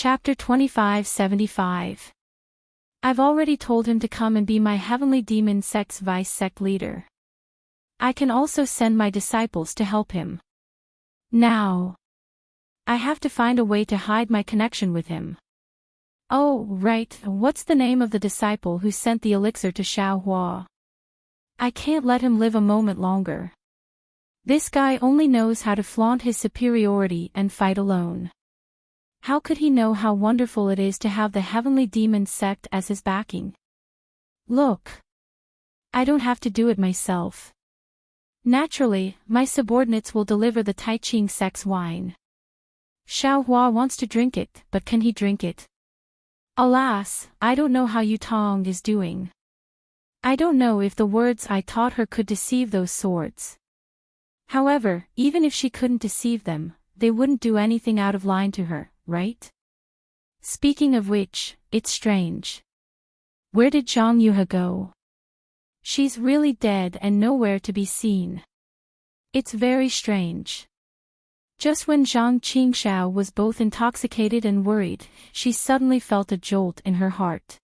Chapter 2575. I've already told him to come and be my heavenly demon sect's vice sect leader. I can also send my disciples to help him. Now, I have to find a way to hide my connection with him. Oh, right, what's the name of the disciple who sent the elixir to Xiao Hua? I can't let him live a moment longer. This guy only knows how to flaunt his superiority and fight alone. How could he know how wonderful it is to have the heavenly demon sect as his backing? Look. I don't have to do it myself. Naturally, my subordinates will deliver the Taiching sect's wine. Xiao Hua wants to drink it, but can he drink it? Alas, I don't know how Yu Tong is doing. I don't know if the words I taught her could deceive those swords. However, even if she couldn't deceive them, they wouldn't do anything out of line to her, right? Speaking of which, it's strange. Where did Zhang Yuhe go? She's really dead and nowhere to be seen. It's very strange. Just when Zhang Qingxiao was both intoxicated and worried, she suddenly felt a jolt in her heart.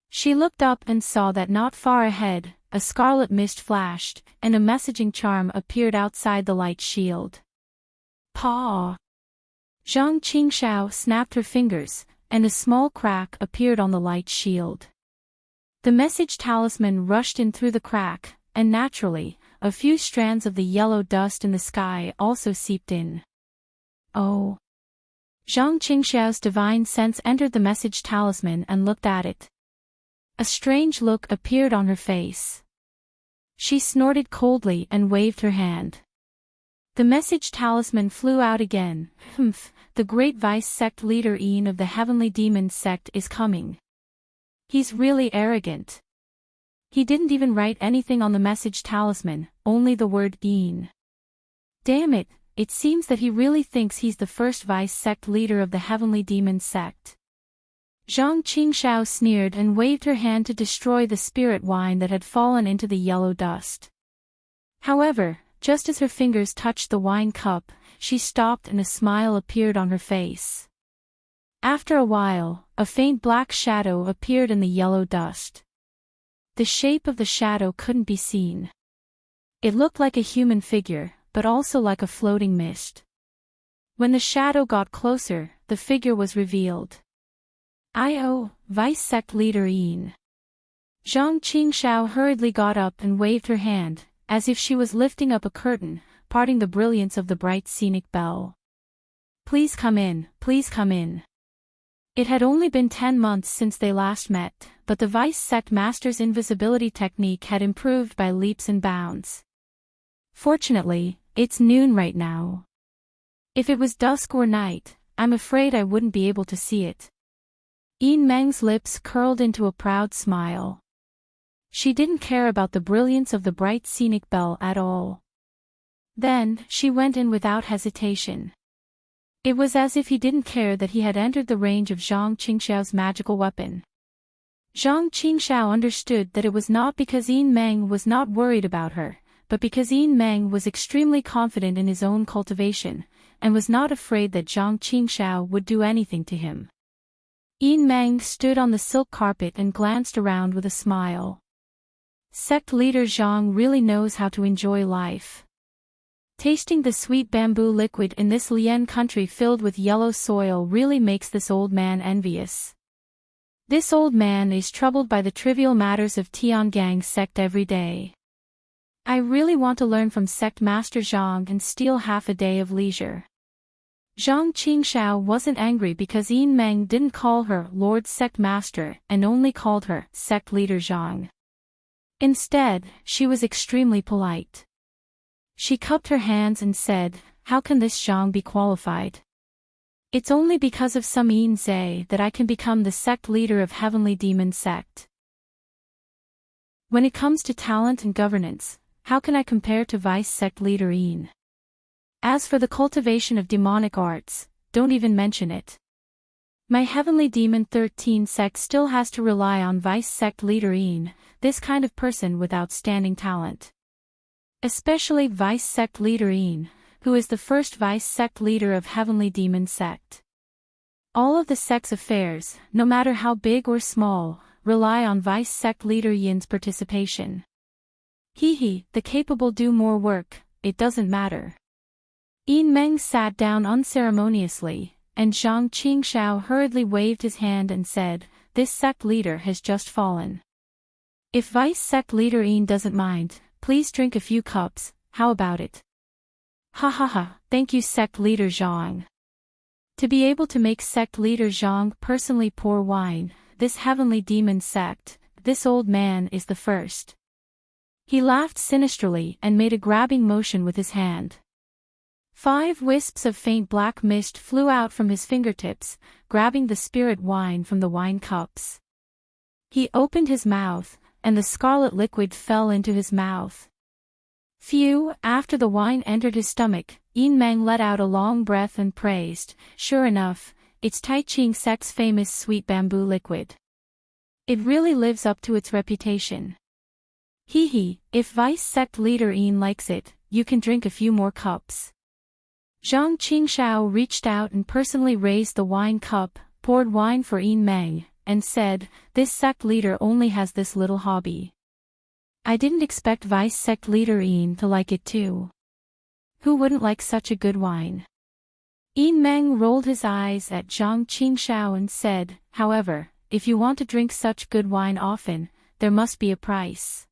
She looked up and saw that not far ahead, a scarlet mist flashed, and a messaging charm appeared outside the light shield. Paw! Zhang Qingxiao snapped her fingers, and a small crack appeared on the light shield. The message talisman rushed in through the crack, and naturally, a few strands of the yellow dust in the sky also seeped in. Oh! Zhang Qingxiao's divine sense entered the message talisman and looked at it. A strange look appeared on her face. She snorted coldly and waved her hand. The message talisman flew out again. Humph, the great vice sect leader Yin of the heavenly demon sect is coming. He's really arrogant. He didn't even write anything on the message talisman, only the word Yin. Damn it, it seems that he really thinks he's the first vice sect leader of the heavenly demon sect. Zhang Qingxiao sneered and waved her hand to destroy the spirit wine that had fallen into the yellow dust. However, just as her fingers touched the wine cup, she stopped and a smile appeared on her face. After a while, a faint black shadow appeared in the yellow dust. The shape of the shadow couldn't be seen. It looked like a human figure, but also like a floating mist. When the shadow got closer, the figure was revealed. Vice sect leader Yin. Zhang Qingxiao hurriedly got up and waved her hand, as if she was lifting up a curtain, parting the brilliance of the bright scenic bell. Please come in, please come in. It had only been 10 months since they last met, but the vice sect master's invisibility technique had improved by leaps and bounds. Fortunately, it's noon right now. If it was dusk or night, I'm afraid I wouldn't be able to see it. Yin Meng's lips curled into a proud smile. She didn't care about the brilliance of the bright scenic bell at all. Then, she went in without hesitation. It was as if he didn't care that he had entered the range of Zhang Qingxiao's magical weapon. Zhang Qingxiao understood that it was not because Yin Meng was not worried about her, but because Yin Meng was extremely confident in his own cultivation, and was not afraid that Zhang Qingxiao would do anything to him. Yin Meng stood on the silk carpet and glanced around with a smile. Sect leader Zhang really knows how to enjoy life. Tasting the sweet bamboo liquid in this Lian country filled with yellow soil really makes this old man envious. This old man is troubled by the trivial matters of Tiangang sect every day. I really want to learn from sect master Zhang and steal half a day of leisure. Zhang Qingxiao wasn't angry because Yin Meng didn't call her Lord Sect Master and only called her Sect Leader Zhang. Instead, she was extremely polite. She cupped her hands and said, "How can this Zhang be qualified? It's only because of some Yin Zhe that I can become the sect leader of Heavenly Demon Sect. When it comes to talent and governance, how can I compare to Vice Sect Leader Yin? As for the cultivation of demonic arts, don't even mention it. My Heavenly Demon 13 sect still has to rely on Vice Sect Leader Yin, this kind of person with outstanding talent. Especially Vice Sect Leader Yin, who is the first Vice Sect Leader of Heavenly Demon Sect. All of the sect's affairs, no matter how big or small, rely on Vice Sect Leader Yin's participation. The capable do more work, it doesn't matter. Yin Meng sat down unceremoniously, and Zhang Qingshao hurriedly waved his hand and said, "This sect leader has just fallen. If Vice Sect Leader Yin doesn't mind, please drink a few cups, how about it?" Ha, thank you Sect Leader Zhang. To be able to make Sect Leader Zhang personally pour wine, this heavenly demon sect, this old man is the first. He laughed sinisterly and made a grabbing motion with his hand. 5 wisps of faint black mist flew out from his fingertips, grabbing the spirit wine from the wine cups. He opened his mouth, and the scarlet liquid fell into his mouth. Phew, after the wine entered his stomach, Yin Meng let out a long breath and praised, "Sure enough, it's Taiqing sect's famous sweet bamboo liquid. It really lives up to its reputation." If Vice Sect Leader Yin likes it, you can drink a few more cups. Zhang Qingshao reached out and personally raised the wine cup, poured wine for Yin Meng, and said, "This sect leader only has this little hobby. I didn't expect Vice Sect Leader Yin to like it too. Who wouldn't like such a good wine?" Yin Meng rolled his eyes at Zhang Qingshao and said, "However, if you want to drink such good wine often, there must be a price."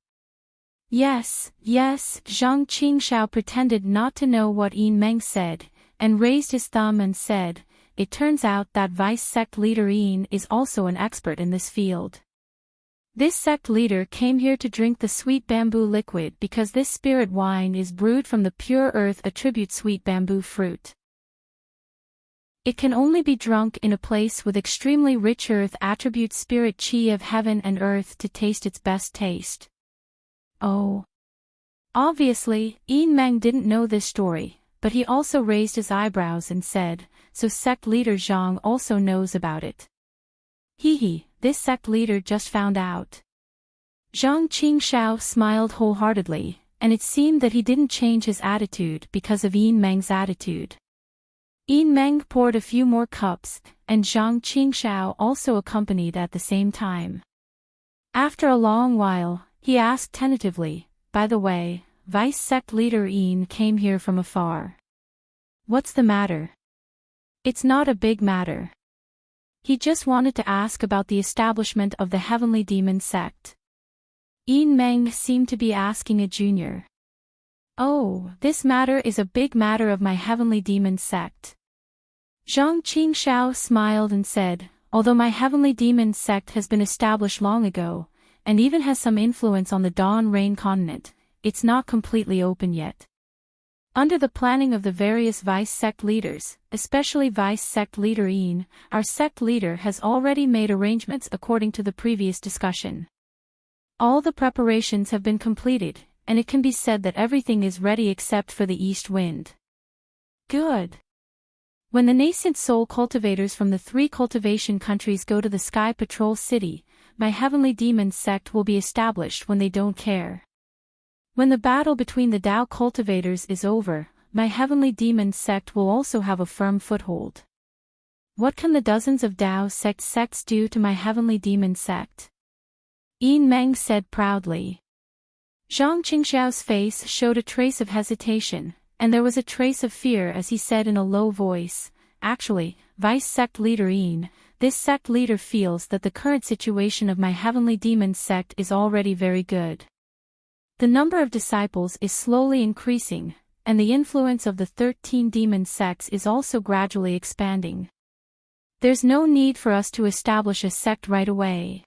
Yes, Zhang Qingshao pretended not to know what Yin Meng said, and raised his thumb and said, "It turns out that Vice Sect Leader Yin is also an expert in this field. This sect leader came here to drink the sweet bamboo liquid because this spirit wine is brewed from the pure earth attribute sweet bamboo fruit. It can only be drunk in a place with extremely rich earth attribute spirit qi of heaven and earth to taste its best taste." Oh. Obviously, Yin Meng didn't know this story, but he also raised his eyebrows and said, "So sect leader Zhang also knows about it." This sect leader just found out. Zhang Qingshao smiled wholeheartedly, and it seemed that he didn't change his attitude because of Yin Meng's attitude. Yin Meng poured a few more cups, and Zhang Qingshao also accompanied at the same time. After a long while, he asked tentatively, "By the way, Vice Sect Leader Yin came here from afar. What's the matter?" "It's not a big matter. He just wanted to ask about the establishment of the Heavenly Demon Sect." Yin Meng seemed to be asking a junior. "Oh, this matter is a big matter of my Heavenly Demon Sect." Zhang Qingshao smiled and said, "Although my Heavenly Demon Sect has been established long ago, and even has some influence on the Dawn Rain continent, it's not completely open yet. Under the planning of the various Vice Sect leaders, especially Vice Sect Leader Yin, our sect leader has already made arrangements according to the previous discussion. All the preparations have been completed, and it can be said that everything is ready except for the east wind." Good. When the nascent soul cultivators from the 3 cultivation countries go to the Sky Patrol City, my Heavenly Demon Sect will be established when they don't care. When the battle between the Tao cultivators is over, my Heavenly Demon Sect will also have a firm foothold. What can the dozens of Tao sects do to my Heavenly Demon Sect?" Yin Meng said proudly. Zhang Qingshao's face showed a trace of hesitation, and there was a trace of fear as he said in a low voice, "Actually, Vice Sect Leader Yin, this sect leader feels that the current situation of my Heavenly Demon Sect is already very good. The number of disciples is slowly increasing, and the influence of the 13 demon sects is also gradually expanding. There's no need for us to establish a sect right away.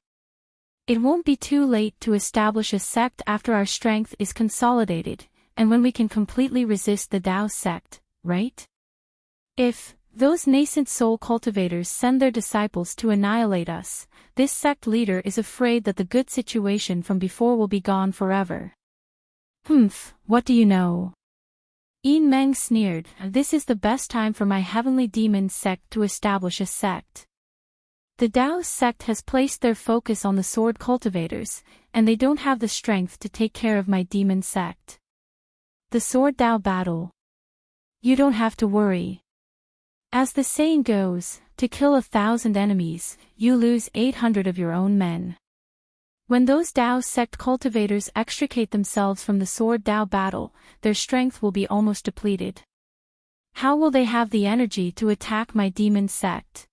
It won't be too late to establish a sect after our strength is consolidated, and when we can completely resist the Tao sect, right? If those nascent soul cultivators send their disciples to annihilate us, this sect leader is afraid that the good situation from before will be gone forever." What do you know? Yin Meng sneered, "This is the best time for my Heavenly Demon Sect to establish a sect. The Tao sect has placed their focus on the sword cultivators, and they don't have the strength to take care of my demon sect. The sword Tao battle. You don't have to worry. As the saying goes, to kill 1,000 enemies, you lose 800 of your own men. When those Dao sect cultivators extricate themselves from the sword Dao battle, their strength will be almost depleted. How will they have the energy to attack my demon sect?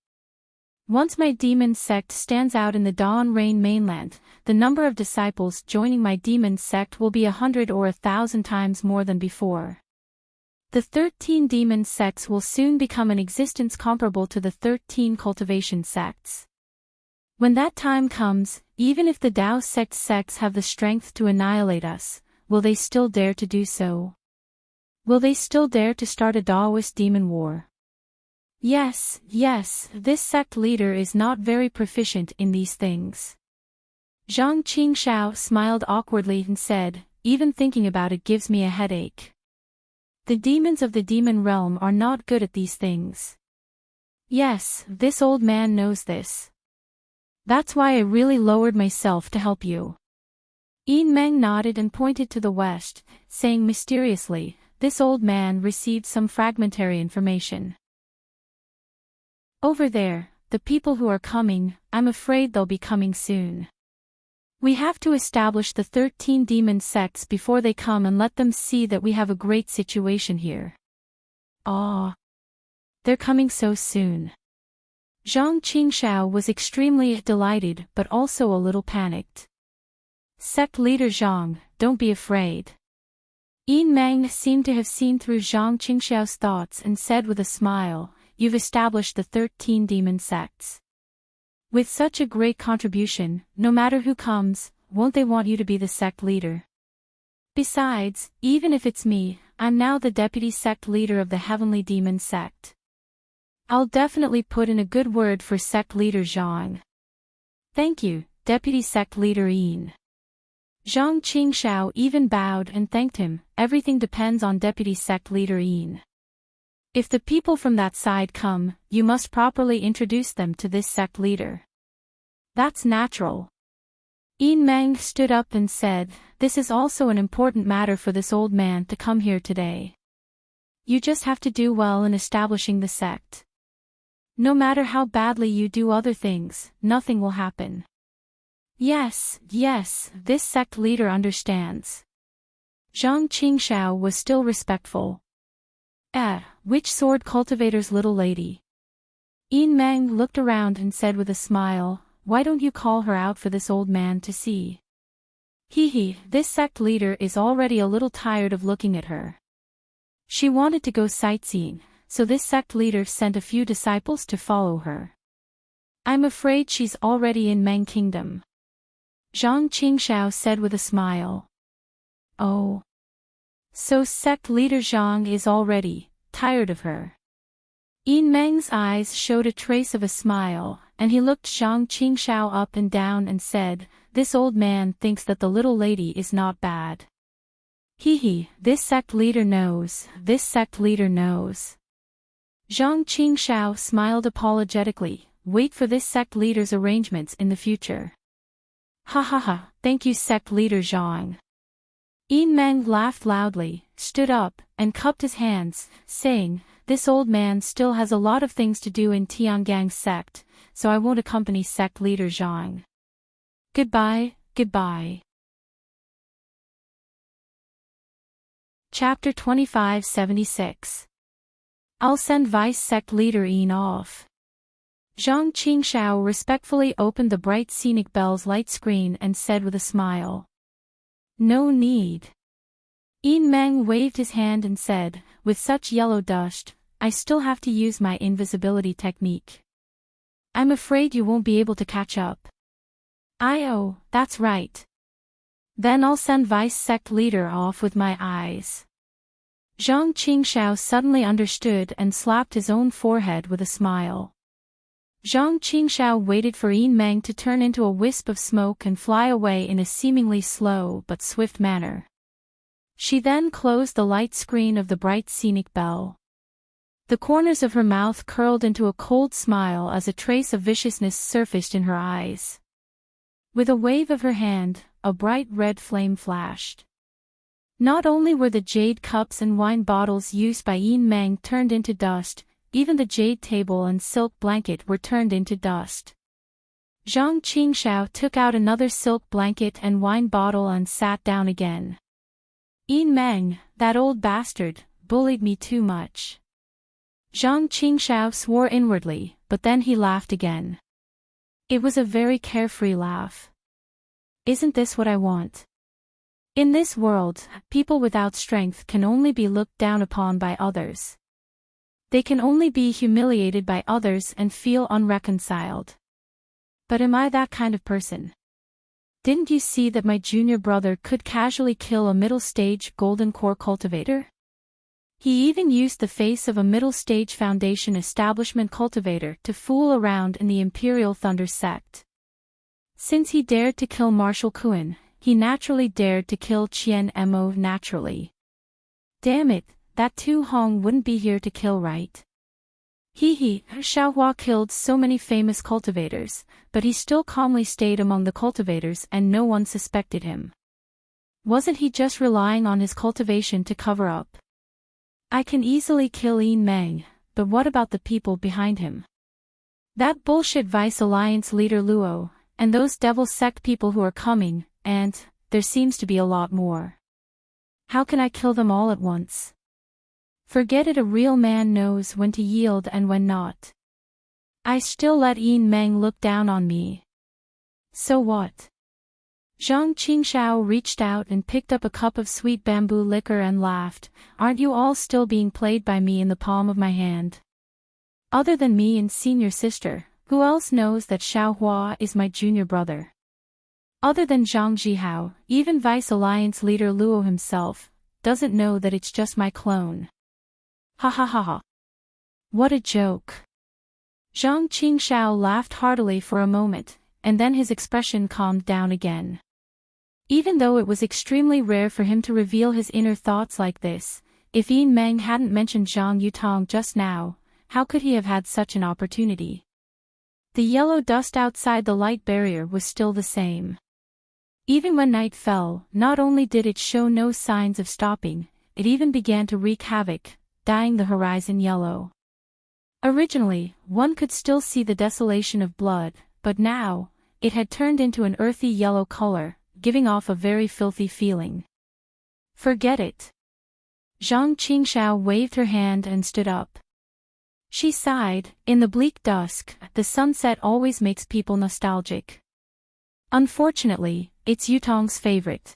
Once my demon sect stands out in the Dawn Rain mainland, the number of disciples joining my demon sect will be 100 or 1,000 times more than before. The 13 demon sects will soon become an existence comparable to the 13 cultivation sects. When that time comes, even if the Dao sect sects have the strength to annihilate us, will they still dare to do so? Will they still dare to start a Daoist demon war? Yes, this sect leader is not very proficient in these things. Zhang Qingshao smiled awkwardly and said, even thinking about it gives me a headache. The demons of the demon realm are not good at these things. Yes, this old man knows this. That's why I really lowered myself to help you. Yin Meng nodded and pointed to the west, saying mysteriously, this old man received some fragmentary information. Over there, the people who are coming, I'm afraid they'll be coming soon. We have to establish the 13 demon sects before they come and let them see that we have a great situation here. Ah, they're coming so soon. Zhang Qingshao was extremely delighted but also a little panicked. Sect leader Zhang, don't be afraid. Yin Meng seemed to have seen through Zhang Qingshao's thoughts and said with a smile, you've established the 13 demon sects. With such a great contribution, no matter who comes, won't they want you to be the sect leader? Besides, even if it's me, I'm now the deputy sect leader of the Heavenly Demon Sect. I'll definitely put in a good word for sect leader Zhang. Thank you, deputy sect leader Yin. Zhang Qingshao even bowed and thanked him. Everything depends on deputy sect leader Yin. If the people from that side come, you must properly introduce them to this sect leader. That's natural. Yin Meng stood up and said, this is also an important matter for this old man to come here today. You just have to do well in establishing the sect. No matter how badly you do other things, nothing will happen. Yes, this sect leader understands. Zhang Qingshao was still respectful. Which sword cultivator's little lady? Yin Meng looked around and said with a smile, why don't you call her out for this old man to see? This sect leader is already a little tired of looking at her. She wanted to go sightseeing, so this sect leader sent a few disciples to follow her. I'm afraid she's already in Meng Kingdom. Zhang Qingshao said with a smile. Oh. So sect leader Zhang is already tired of her. Yin Meng's eyes showed a trace of a smile, and he looked Zhang Qingshao up and down and said, this old man thinks that the little lady is not bad. This sect leader knows, Zhang Qingshao smiled apologetically, wait for this sect leader's arrangements in the future. Thank you sect leader Zhang. Yin Meng laughed loudly, stood up, and cupped his hands, saying, this old man still has a lot of things to do in Tiangang's sect, so I won't accompany sect leader Zhang. Goodbye. Chapter 2576. I'll send Vice Sect Leader Yin off. Zhang Qingshao respectfully opened the bright scenic bell's light screen and said with a smile. No need. Yin Meng waved his hand and said, with such yellow dust, I still have to use my invisibility technique. I'm afraid you won't be able to catch up. Oh, that's right. Then I'll send Vice Sect Leader off with my eyes. Zhang Qingshao suddenly understood and slapped his own forehead with a smile. Zhang Qingshao waited for Yin Meng to turn into a wisp of smoke and fly away in a seemingly slow but swift manner. She then closed the light screen of the bright scenic bell. The corners of her mouth curled into a cold smile as a trace of viciousness surfaced in her eyes. With a wave of her hand, a bright red flame flashed. Not only were the jade cups and wine bottles used by Yin Meng turned into dust, even the jade table and silk blanket were turned into dust. Zhang Qingshao took out another silk blanket and wine bottle and sat down again. Yin Meng, that old bastard, bullied me too much. Zhang Qingshao swore inwardly, but then he laughed again. It was a very carefree laugh. Isn't this what I want? In this world, people without strength can only be looked down upon by others. They can only be humiliated by others and feel unreconciled. But am I that kind of person? Didn't you see that my junior brother could casually kill a middle-stage golden core cultivator? He even used the face of a middle-stage foundation establishment cultivator to fool around in the Imperial Thunder sect. Since he dared to kill Marshal Kuan, he naturally dared to kill Qian Mo naturally. Damn it, that Tu Hong wouldn't be here to kill, right? Xiaohua killed so many famous cultivators, but he still calmly stayed among the cultivators and no one suspected him. Wasn't he just relying on his cultivation to cover up? I can easily kill Yin Meng, but what about the people behind him? That bullshit Vice Alliance leader Luo, and those devil sect people who are coming, and there seems to be a lot more. How can I kill them all at once? Forget it, a real man knows when to yield and when not. I still let Yin Meng look down on me. So what? Zhang Qingshao reached out and picked up a cup of sweet bamboo liquor and laughed. Aren't you all still being played by me in the palm of my hand? Other than me and senior sister, who else knows that Xiaohua is my junior brother? Other than Zhang Zhihao, even Vice Alliance leader Luo himself doesn't know that it's just my clone. Ha ha ha ha. What a joke. Zhang Qingshao laughed heartily for a moment, and then his expression calmed down again. Even though it was extremely rare for him to reveal his inner thoughts like this, if Yin Meng hadn't mentioned Zhang Yutong just now, how could he have had such an opportunity? The yellow dust outside the light barrier was still the same. Even when night fell, not only did it show no signs of stopping, it even began to wreak havoc, dyeing the horizon yellow. Originally, one could still see the desolation of blood, but now, it had turned into an earthy yellow color, giving off a very filthy feeling. Forget it. Zhang Qingshao waved her hand and stood up. She sighed. In the bleak dusk, the sunset always makes people nostalgic. Unfortunately, it's Yutong's favorite.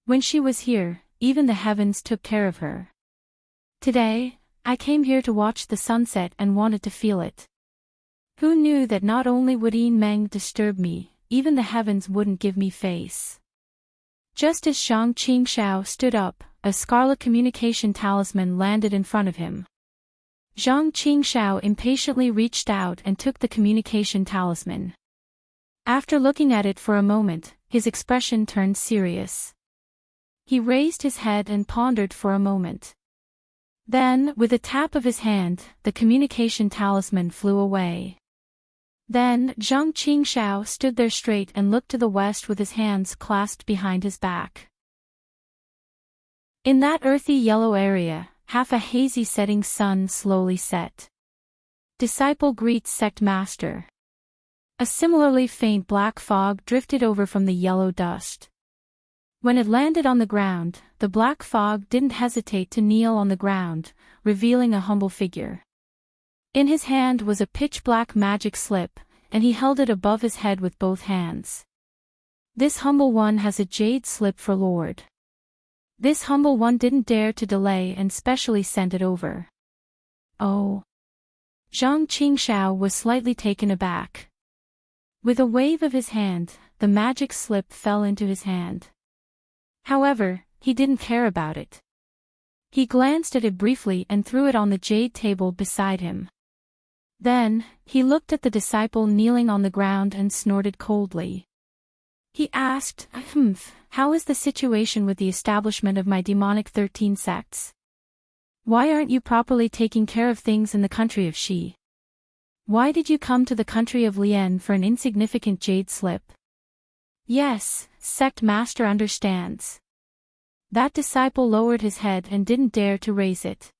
When she was here, even the heavens took care of her. Today, I came here to watch the sunset and wanted to feel it. Who knew that not only would Yin Meng disturb me, even the heavens wouldn't give me face. Just as Zhang Qingshao stood up, a scarlet communication talisman landed in front of him. Zhang Qingshao impatiently reached out and took the communication talisman. After looking at it for a moment, his expression turned serious. He raised his head and pondered for a moment. Then, with a tap of his hand, the communication talisman flew away. Then, Zhang Qingshao stood there straight and looked to the west with his hands clasped behind his back. In that earthy yellow area, half a hazy setting sun slowly set. Disciple greets sect master. A similarly faint black fog drifted over from the yellow dust. When it landed on the ground, the black fog didn't hesitate to kneel on the ground, revealing a humble figure. In his hand was a pitch-black magic slip, and he held it above his head with both hands. This humble one has a jade slip for Lord. This humble one didn't dare to delay and specially sent it over. Oh. Zhang Qingshao was slightly taken aback. With a wave of his hand, the magic slip fell into his hand. However, he didn't care about it. He glanced at it briefly and threw it on the jade table beside him. Then, he looked at the disciple kneeling on the ground and snorted coldly. He asked, how is the situation with the establishment of my demonic 13 sects? Why aren't you properly taking care of things in the country of Xi? Why did you come to the country of Lian for an insignificant jade slip? Yes, sect master understands. That disciple lowered his head and didn't dare to raise it.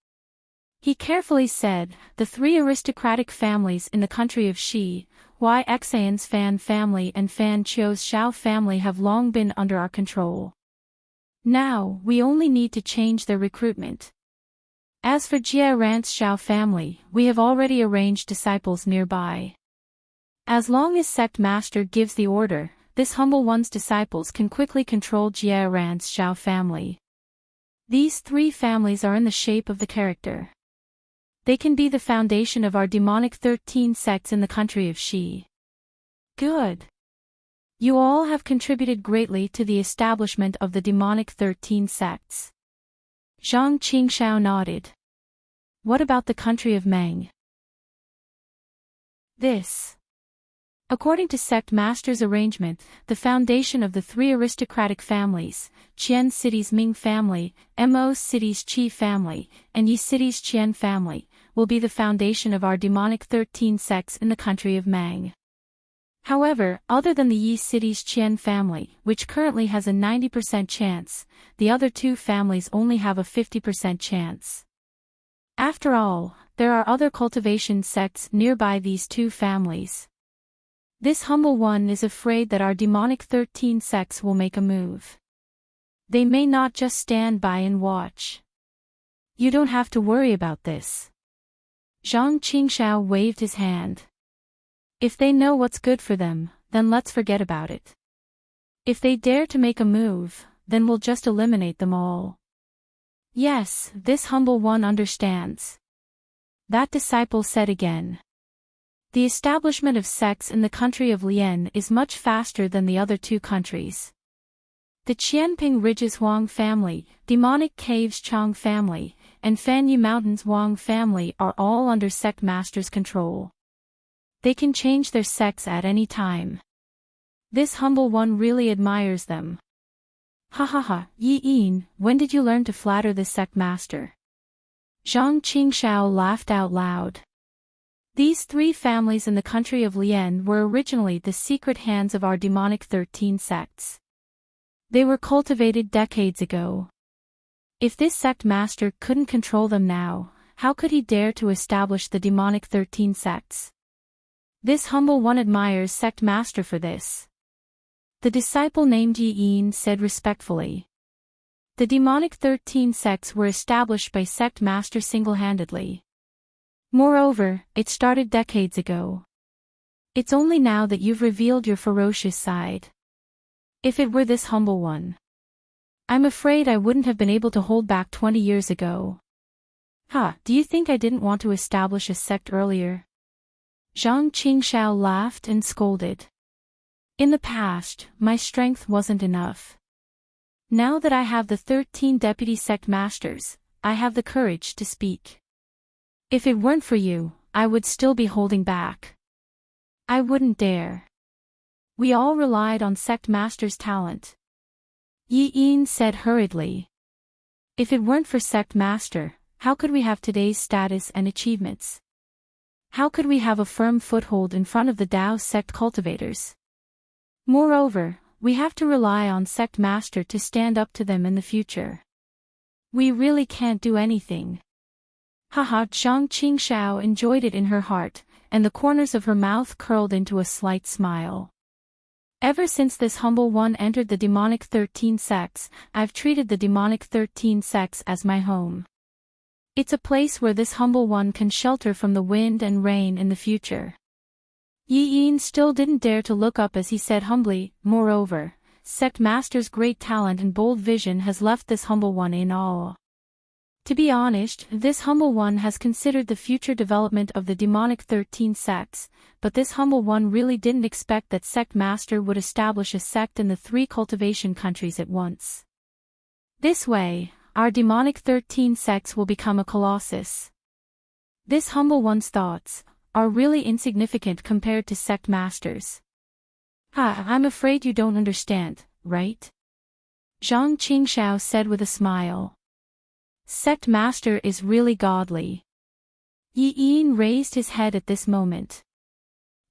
He carefully said, the three aristocratic families in the country of Shi, Xan's Fan family and Fan Chio's Xiao family have long been under our control. Now, we only need to change their recruitment. As for Jia Rant's Xiao family, we have already arranged disciples nearby. As long as Sect Master gives the order, this humble one's disciples can quickly control Jia Rant's Xiao family. These three families are in the shape of the character. They can be the foundation of our demonic 13 sects in the country of Shi. Good. You all have contributed greatly to the establishment of the demonic 13 sects. Zhang Qingshao nodded. What about the country of Meng? This. According to Sect Master's arrangement, the foundation of the three aristocratic families, Qian City's Ming family, Mo City's Qi family, and Yi City's Qian family, will be the foundation of our demonic 13 sects in the country of Meng. However, other than the Yi City's Qian family, which currently has a 90% chance, the other two families only have a 50% chance. After all, there are other cultivation sects nearby these two families. This humble one is afraid that our demonic 13 sects will make a move. They may not just stand by and watch. You don't have to worry about this. Zhang Qingshao waved his hand. If they know what's good for them, then let's forget about it. If they dare to make a move, then we'll just eliminate them all. Yes, this humble one understands. That disciple said again. The establishment of sects in the country of Lian is much faster than the other two countries. The Qianping Ridges Huang family, Demonic Caves Chang family, and Fanyu Mountains Wang family are all under Sect Master's control. They can change their sects at any time. This humble one really admires them. Ha ha ha, Yi Yin, when did you learn to flatter this Sect Master? Zhang Qingshao laughed out loud. These three families in the country of Lian were originally the secret hands of our demonic 13 sects. They were cultivated decades ago. If this Sect Master couldn't control them now, how could he dare to establish the demonic 13 sects? This humble one admires Sect Master for this. The disciple named Yi Yin said respectfully. The demonic 13 sects were established by Sect Master single-handedly. Moreover, it started decades ago. It's only now that you've revealed your ferocious side. If it were this humble one, I'm afraid I wouldn't have been able to hold back 20 years ago. Do you think I didn't want to establish a sect earlier? Zhang Qingshao laughed and scolded. In the past, my strength wasn't enough. Now that I have the 13 deputy sect masters, I have the courage to speak. If it weren't for you, I would still be holding back. I wouldn't dare. We all relied on Sect Master's talent. Yi Yin said hurriedly. If it weren't for Sect Master, how could we have today's status and achievements? How could we have a firm foothold in front of the Dao sect cultivators? Moreover, we have to rely on Sect Master to stand up to them in the future. We really can't do anything. Haha, Zhang Qingshao enjoyed it in her heart, and the corners of her mouth curled into a slight smile. Ever since this humble one entered the demonic 13 sects, I've treated the demonic 13 sects as my home. It's a place where this humble one can shelter from the wind and rain in the future. Yi Yin still didn't dare to look up as he said humbly, moreover, Sect Master's great talent and bold vision has left this humble one in awe. To be honest, this humble one has considered the future development of the demonic 13 sects, but this humble one really didn't expect that Sect Master would establish a sect in the 3 cultivation countries at once. This way, our demonic 13 sects will become a colossus. This humble one's thoughts are really insignificant compared to Sect Master's. I'm afraid you don't understand, right? Zhang Qingshao said with a smile. Sect Master is really godly. Yi Yin raised his head at this moment.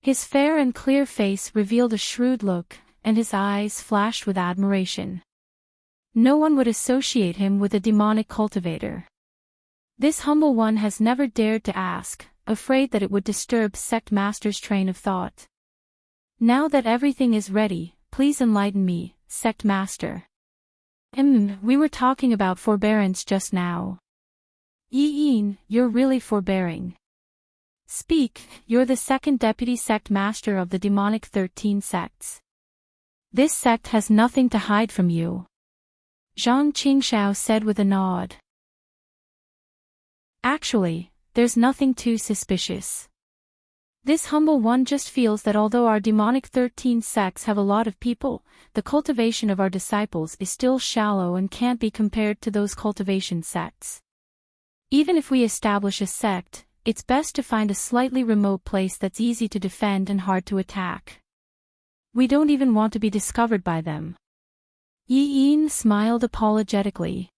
His fair and clear face revealed a shrewd look, and his eyes flashed with admiration. No one would associate him with a demonic cultivator. This humble one has never dared to ask, afraid that it would disturb sect master's train of thought. Now that everything is ready, please enlighten me, sect master. We were talking about forbearance just now. Yin, you're really forbearing. Speak, you're the second deputy sect master of the demonic 13 sects. This sect has nothing to hide from you. Zhang Qingshao said with a nod. Actually, there's nothing too suspicious. This humble one just feels that although our demonic 13 sects have a lot of people, the cultivation of our disciples is still shallow and can't be compared to those cultivation sects. Even if we establish a sect, it's best to find a slightly remote place that's easy to defend and hard to attack. We don't even want to be discovered by them. Yin smiled apologetically.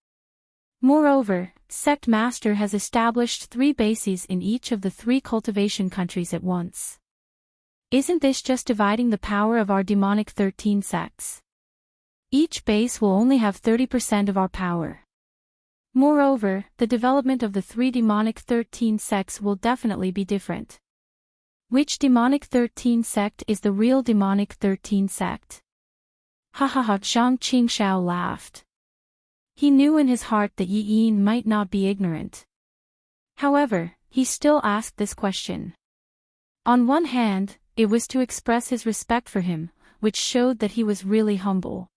Moreover, Sect Master has established 3 bases in each of the 3 cultivation countries at once. Isn't this just dividing the power of our demonic 13 sects? Each base will only have 30% of our power. Moreover, the development of the 3 demonic 13 sects will definitely be different. Which demonic 13 sect is the real demonic 13 sect? Ha ha ha, Zhang Qingshao laughed. He knew in his heart that Yin might not be ignorant. However, he still asked this question. On one hand, it was to express his respect for him, which showed that he was really humble.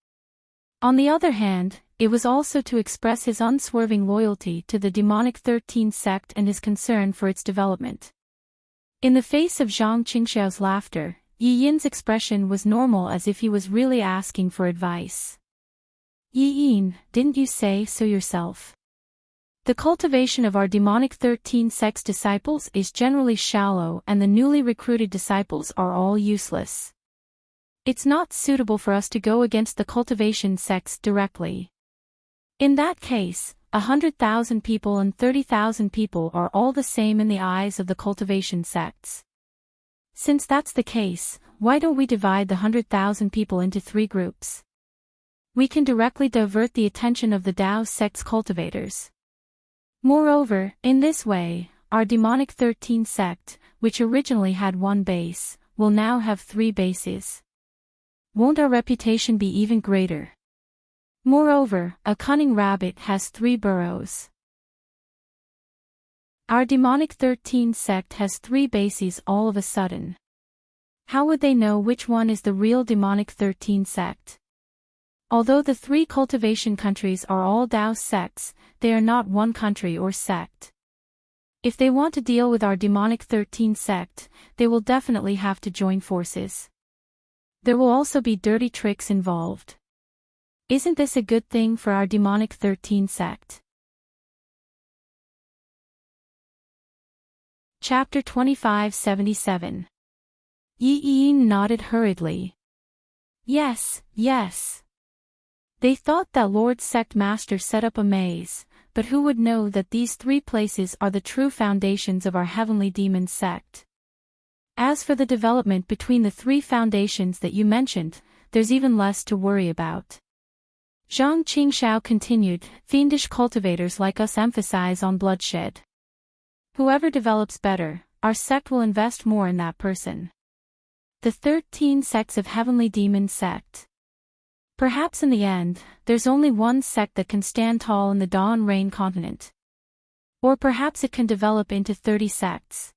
On the other hand, it was also to express his unswerving loyalty to the demonic 13 sect and his concern for its development. In the face of Zhang Qingshao's laughter, Yin's expression was normal, as if he was really asking for advice. Yin, didn't you say so yourself? The cultivation of our demonic 13 sects disciples is generally shallow, and the newly recruited disciples are all useless. It's not suitable for us to go against the cultivation sects directly. In that case, 100,000 people and 30,000 people are all the same in the eyes of the cultivation sects. Since that's the case, why don't we divide the 100,000 people into 3 groups? We can directly divert the attention of the Dao sect's cultivators. Moreover, in this way, our demonic 13 sect, which originally had 1 base, will now have 3 bases. Won't our reputation be even greater? Moreover, a cunning rabbit has 3 burrows. Our demonic 13 sect has 3 bases all of a sudden. How would they know which one is the real demonic 13 sect? Although the 3 cultivation countries are all Dao sects, they are not one country or sect. If they want to deal with our demonic 13 sect, they will definitely have to join forces. There will also be dirty tricks involved. Isn't this a good thing for our demonic 13 sect? Chapter 2577. Yin nodded hurriedly. Yes, yes. They thought that Lord Sect Master set up a maze, but who would know that these 3 places are the true foundations of our heavenly demon sect? As for the development between the 3 foundations that you mentioned, there's even less to worry about. Zhang Qingshao continued, fiendish cultivators like us emphasize on bloodshed. Whoever develops better, our sect will invest more in that person. The 13 sects of heavenly demon sect. Perhaps in the end, there's only one sect that can stand tall in the Dawn Rain continent. Or perhaps it can develop into 30 sects.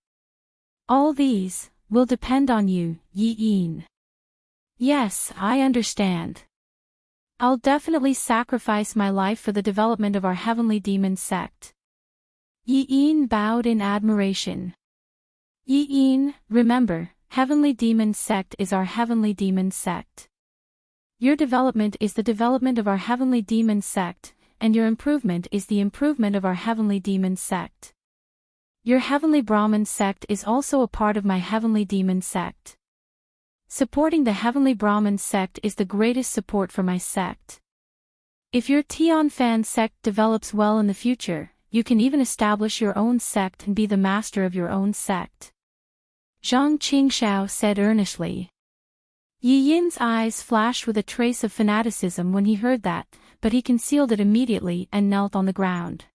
All these will depend on you, Yin. Yes, I understand. I'll definitely sacrifice my life for the development of our heavenly demon sect. Yin bowed in admiration. Yin, remember, heavenly demon sect is our heavenly demon sect. Your development is the development of our heavenly demon sect, and your improvement is the improvement of our heavenly demon sect. Your heavenly Brahmin sect is also a part of my heavenly demon sect. Supporting the heavenly Brahmin sect is the greatest support for my sect. If your Tianfan sect develops well in the future, you can even establish your own sect and be the master of your own sect. Zhang Qingshao said earnestly. Yin's eyes flashed with a trace of fanaticism when he heard that, but he concealed it immediately and knelt on the ground.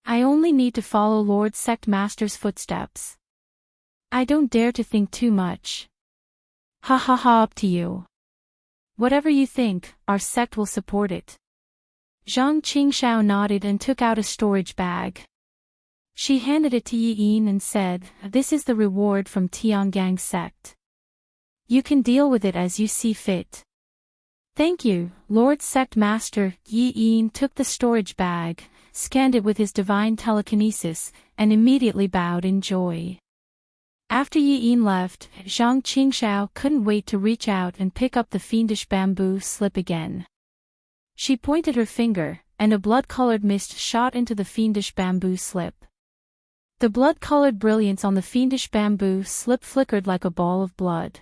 I only need to follow Lord Sect Master's footsteps. I don't dare to think too much. Ha ha ha, up to you. Whatever you think, our sect will support it. Zhang Qingshao nodded and took out a storage bag. She handed it to Yi Yin and said, "This is the reward from Tiangang's sect. You can deal with it as you see fit." "Thank you, Lord Sect Master." Yi Yin took the storage bag, scanned it with his divine telekinesis, and immediately bowed in joy. After Yi Yin left, Zhang Qingshao couldn't wait to reach out and pick up the fiendish bamboo slip again. She pointed her finger, and a blood-colored mist shot into the fiendish bamboo slip. The blood-colored brilliance on the fiendish bamboo slip flickered like a ball of blood.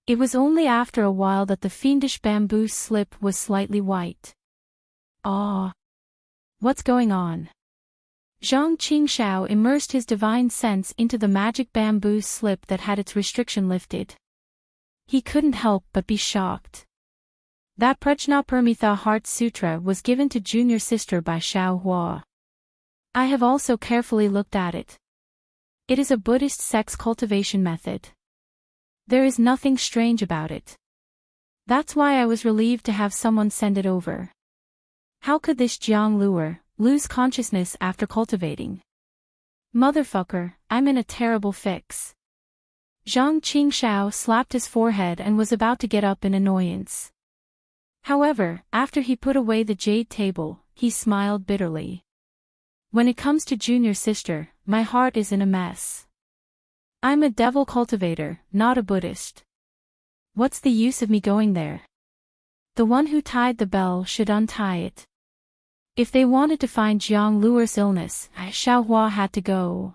It was only after a while that the fiendish bamboo slip was slightly white. Ah! What's going on? Zhang Qingshao immersed his divine sense into the magic bamboo slip that had its restriction lifted. He couldn't help but be shocked. That Prajnaparamita Heart Sutra was given to junior sister by Xiao Hua. I have also carefully looked at it. It is a Buddhist sex cultivation method. There is nothing strange about it. That's why I was relieved to have someone send it over. How could this Jiang Luer lose consciousness after cultivating? Motherfucker, I'm in a terrible fix. Zhang Qingshao slapped his forehead and was about to get up in annoyance. However, after he put away the jade table, he smiled bitterly. When it comes to junior sister, my heart is in a mess. I'm a devil cultivator, not a Buddhist. What's the use of me going there? The one who tied the bell should untie it. If they wanted to find Jiang Luer's illness, Xiao Hua had to go.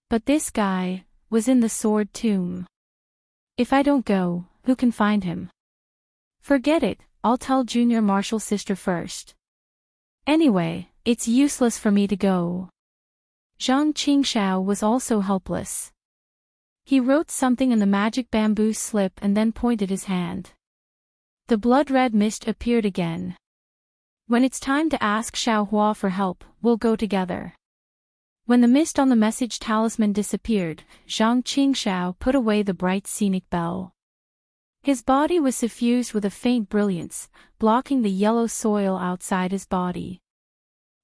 But this guy was in the sword tomb. If I don't go, who can find him? Forget it, I'll tell junior martial sister first. Anyway, it's useless for me to go. Zhang Qingshao was also helpless. He wrote something in the magic bamboo slip and then pointed his hand. The blood-red mist appeared again. When it's time to ask Xiao Hua for help, we'll go together. When the mist on the message talisman disappeared, Zhang Qingshao put away the bright scenic bell. His body was suffused with a faint brilliance, blocking the yellow soil outside his body.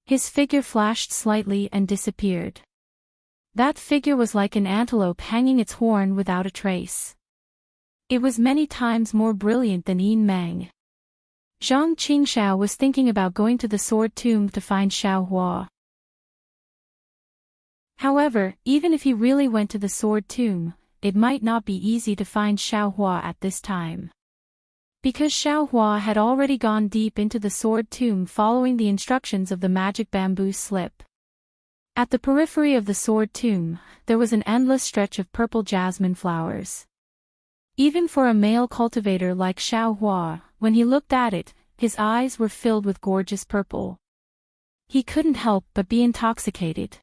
His figure flashed slightly and disappeared. That figure was like an antelope hanging its horn without a trace. It was many times more brilliant than Yin Meng. Zhang Qingshao was thinking about going to the sword tomb to find Xiao Hua. However, even if he really went to the sword tomb, it might not be easy to find Xiao Hua at this time. Because Xiao Hua had already gone deep into the sword tomb following the instructions of the magic bamboo slip. At the periphery of the sword tomb, there was an endless stretch of purple jasmine flowers. Even for a male cultivator like Xiao Hua, when he looked at it, his eyes were filled with gorgeous purple. He couldn't help but be intoxicated.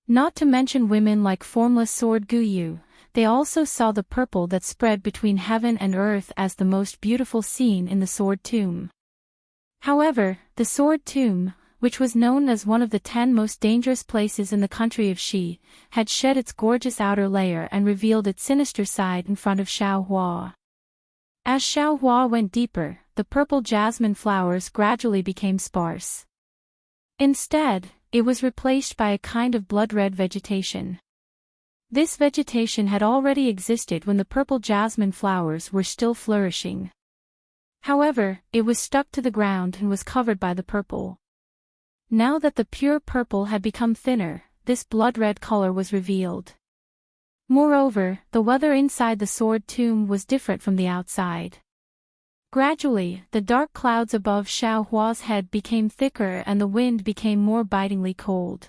Not to mention women like formless sword Guyu, they also saw the purple that spread between heaven and earth as the most beautiful scene in the sword tomb. However, the sword tomb, which was known as one of the 10 most dangerous places in the country of Xi, had shed its gorgeous outer layer and revealed its sinister side in front of Xiao Hua. As Xiao Hua went deeper, the purple jasmine flowers gradually became sparse. Instead, it was replaced by a kind of blood-red vegetation. This vegetation had already existed when the purple jasmine flowers were still flourishing. However, it was stuck to the ground and was covered by the purple. Now that the pure purple had become thinner, this blood-red color was revealed. Moreover, the weather inside the sword tomb was different from the outside. Gradually, the dark clouds above Xiao Hua's head became thicker and the wind became more bitingly cold.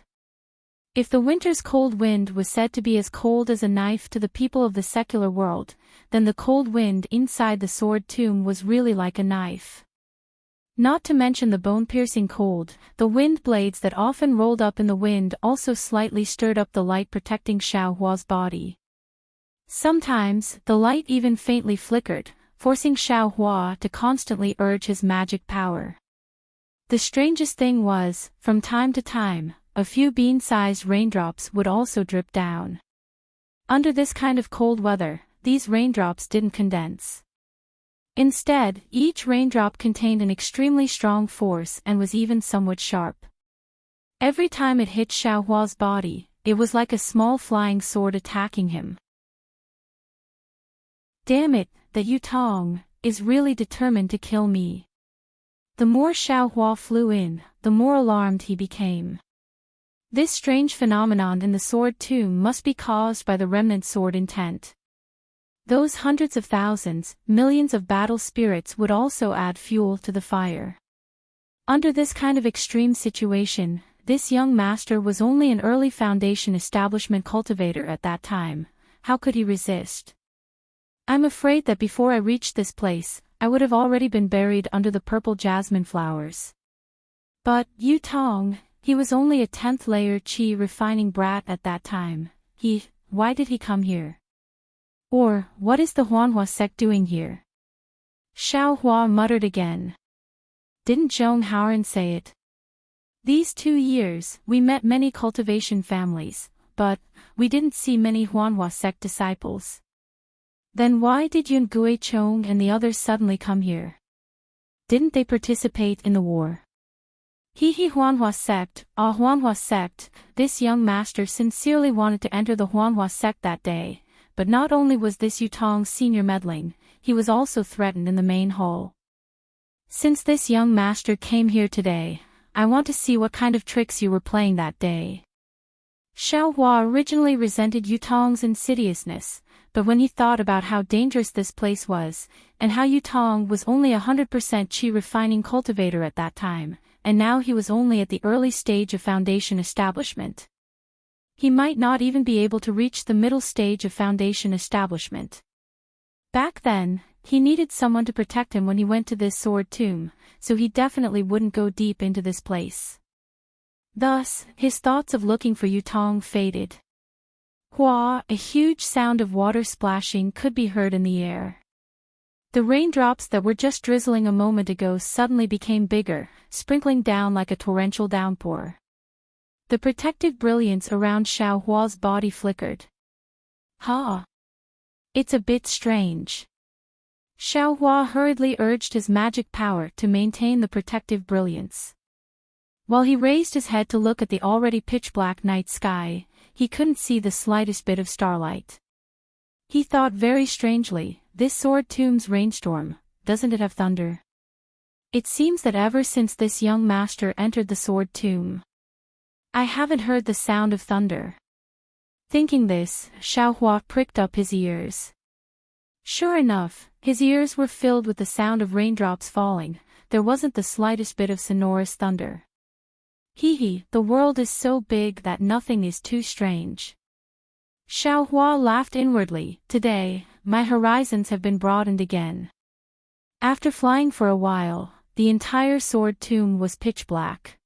If the winter's cold wind was said to be as cold as a knife to the people of the secular world, then the cold wind inside the sword tomb was really like a knife. Not to mention the bone-piercing cold, the wind blades that often rolled up in the wind also slightly stirred up the light protecting Xiao Hua's body. Sometimes, the light even faintly flickered, forcing Xiao Hua to constantly urge his magic power. The strangest thing was, from time to time, a few bean-sized raindrops would also drip down. Under this kind of cold weather, these raindrops didn't condense. Instead, each raindrop contained an extremely strong force and was even somewhat sharp. Every time it hit Xiaohua's body, it was like a small flying sword attacking him. Damn it, that Yutong is really determined to kill me. The more Xiaohua flew in, the more alarmed he became. This strange phenomenon in the sword tomb must be caused by the remnant sword intent. Those hundreds of thousands, millions of battle spirits would also add fuel to the fire. Under this kind of extreme situation, this young master was only an early foundation establishment cultivator at that time. How could he resist? I'm afraid that before I reached this place, I would have already been buried under the purple jasmine flowers. But, Yutong, he was only a 10th layer qi refining brat at that time. Why did he come here? Or, what is the Huanhua sect doing here? Xiaohua muttered again. Didn't Zhong Haoran say it? These 2 years, we met many cultivation families, but we didn't see many Huanhua sect disciples. Then why did Yun Guichong and the others suddenly come here? Didn't they participate in the war? Huanhua sect, Huanhua sect, this young master sincerely wanted to enter the Huanhua sect that day, but not only was this Yutong's senior meddling, he was also threatened in the main hall. Since this young master came here today, I want to see what kind of tricks you were playing that day. Xiaohua originally resented Yutong's insidiousness, but when he thought about how dangerous this place was, and how Yutong was only 100% qi refining cultivator at that time, and now he was only at the early stage of foundation establishment. He might not even be able to reach the middle stage of foundation establishment. Back then, he needed someone to protect him when he went to this sword tomb, so he definitely wouldn't go deep into this place. Thus, his thoughts of looking for Yutong faded. A huge sound of water splashing could be heard in the air. The raindrops that were just drizzling a moment ago suddenly became bigger, sprinkling down like a torrential downpour. The protective brilliance around Xiaohua's body flickered. It's a bit strange. Xiaohua hurriedly urged his magic power to maintain the protective brilliance. While he raised his head to look at the already pitch-black night sky, he couldn't see the slightest bit of starlight. He thought very strangely, this sword tomb's rainstorm, doesn't it have thunder? It seems that ever since this young master entered the sword tomb, I haven't heard the sound of thunder. Thinking this, Xiaohua pricked up his ears. Sure enough, his ears were filled with the sound of raindrops falling. There wasn't the slightest bit of sonorous thunder. The world is so big that nothing is too strange. Xiaohua laughed inwardly. Today, my horizons have been broadened again. After flying for a while, the entire sword tomb was pitch black.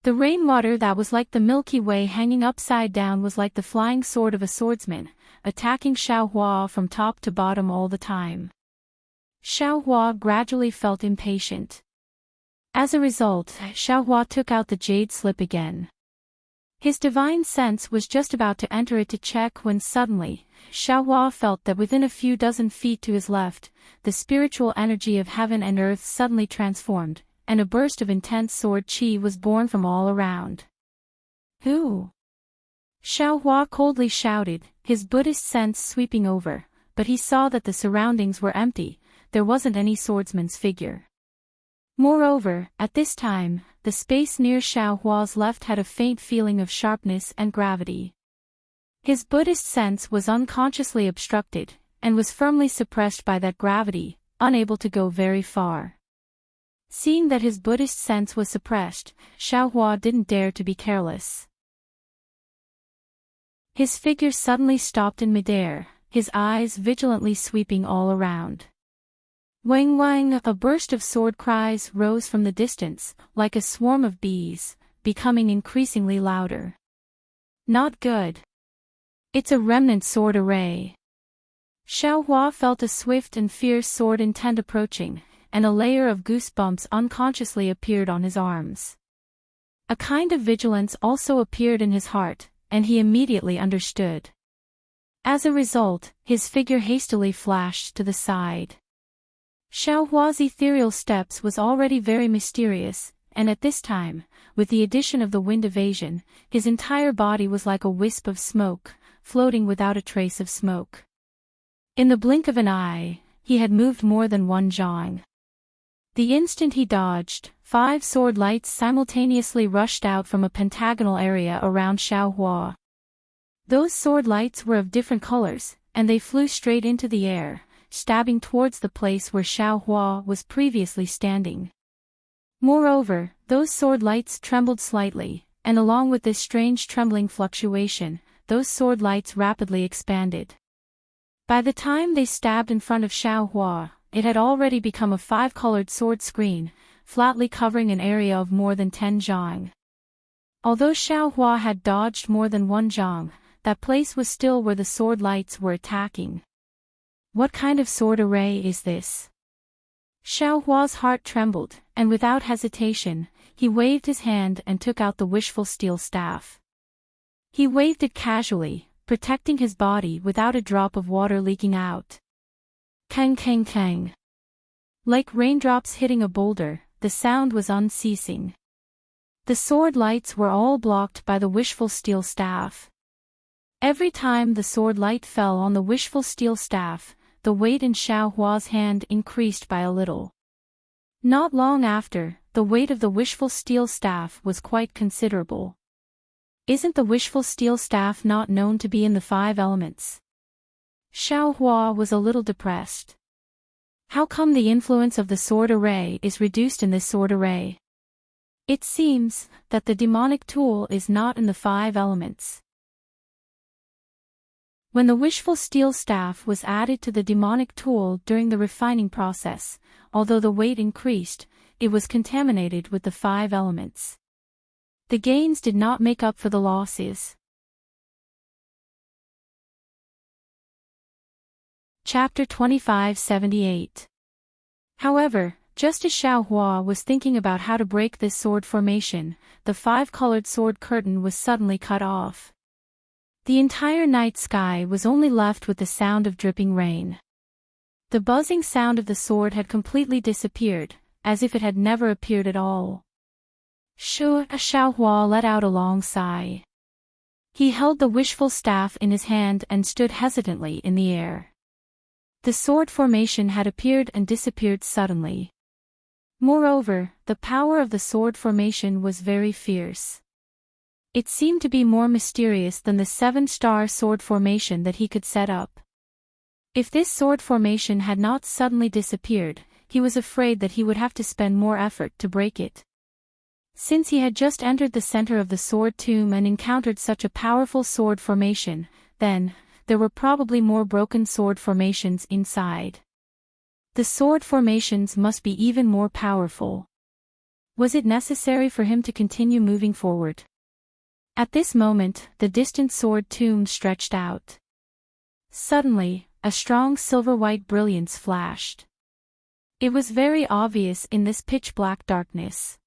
The rainwater that was like the Milky Way hanging upside down was like the flying sword of a swordsman, attacking Xiaohua from top to bottom all the time. Xiaohua gradually felt impatient. As a result, Xiaohua took out the jade slip again. His divine sense was just about to enter it to check when suddenly, Xiaohua felt that within a few dozen feet to his left, the spiritual energy of heaven and earth suddenly transformed, and a burst of intense sword qi was born from all around. Who? Xiaohua coldly shouted, his Buddhist sense sweeping over, but he saw that the surroundings were empty, there wasn't any swordsman's figure. Moreover, at this time, the space near Xiaohua's left had a faint feeling of sharpness and gravity. His Buddhist sense was unconsciously obstructed, and was firmly suppressed by that gravity, unable to go very far. Seeing that his Buddhist sense was suppressed, Xiaohua didn't dare to be careless. His figure suddenly stopped in midair, his eyes vigilantly sweeping all around. Wang wang, a burst of sword cries rose from the distance, like a swarm of bees, becoming increasingly louder. Not good. It's a remnant sword array. Xiaohua felt a swift and fierce sword intent approaching, and a layer of goosebumps unconsciously appeared on his arms. A kind of vigilance also appeared in his heart, and he immediately understood. As a result, his figure hastily flashed to the side. Xiaohua's ethereal steps was already very mysterious, and at this time, with the addition of the wind evasion, his entire body was like a wisp of smoke, floating without a trace of smoke. In the blink of an eye, he had moved more than 1 zhang. The instant he dodged, 5 sword lights simultaneously rushed out from a pentagonal area around Xiaohua. Those sword lights were of different colors, and they flew straight into the air, stabbing towards the place where Xiaohua was previously standing. Moreover, those sword lights trembled slightly, and along with this strange trembling fluctuation, those sword lights rapidly expanded. By the time they stabbed in front of Xiaohua, it had already become a 5-colored sword screen, flatly covering an area of more than 10 zhang. Although Xiaohua had dodged more than 1 zhang, that place was still where the sword lights were attacking. What kind of sword array is this? Xiaohua's heart trembled, and without hesitation, he waved his hand and took out the wishful steel staff. He waved it casually, protecting his body without a drop of water leaking out. Kang kang kang. Like raindrops hitting a boulder, the sound was unceasing. The sword lights were all blocked by the wishful steel staff. Every time the sword light fell on the wishful steel staff, the weight in Xiaohua's hand increased by a little. Not long after, the weight of the wishful steel staff was quite considerable. Isn't the wishful steel staff not known to be in the 5 elements? Xiaohua was a little depressed. How come the influence of the sword array is reduced in this sword array? It seems that the demonic tool is not in the 5 elements. When the wishful steel staff was added to the demonic tool during the refining process, although the weight increased, it was contaminated with the 5 elements. The gains did not make up for the losses. Chapter 2578. However, just as Xiaohua was thinking about how to break this sword formation, the 5-colored sword curtain was suddenly cut off. The entire night sky was only left with the sound of dripping rain. The buzzing sound of the sword had completely disappeared, as if it had never appeared at all. Xiaohua let out a long sigh. He held the wishful staff in his hand and stood hesitantly in the air. The sword formation had appeared and disappeared suddenly. Moreover, the power of the sword formation was very fierce. It seemed to be more mysterious than the 7-star sword formation that he could set up. If this sword formation had not suddenly disappeared, he was afraid that he would have to spend more effort to break it. Since he had just entered the center of the sword tomb and encountered such a powerful sword formation, then, there were probably more broken sword formations inside. The sword formations must be even more powerful. Was it necessary for him to continue moving forward? At this moment, the distant sword tomb stretched out. Suddenly, a strong silver-white brilliance flashed. It was very obvious in this pitch-black darkness.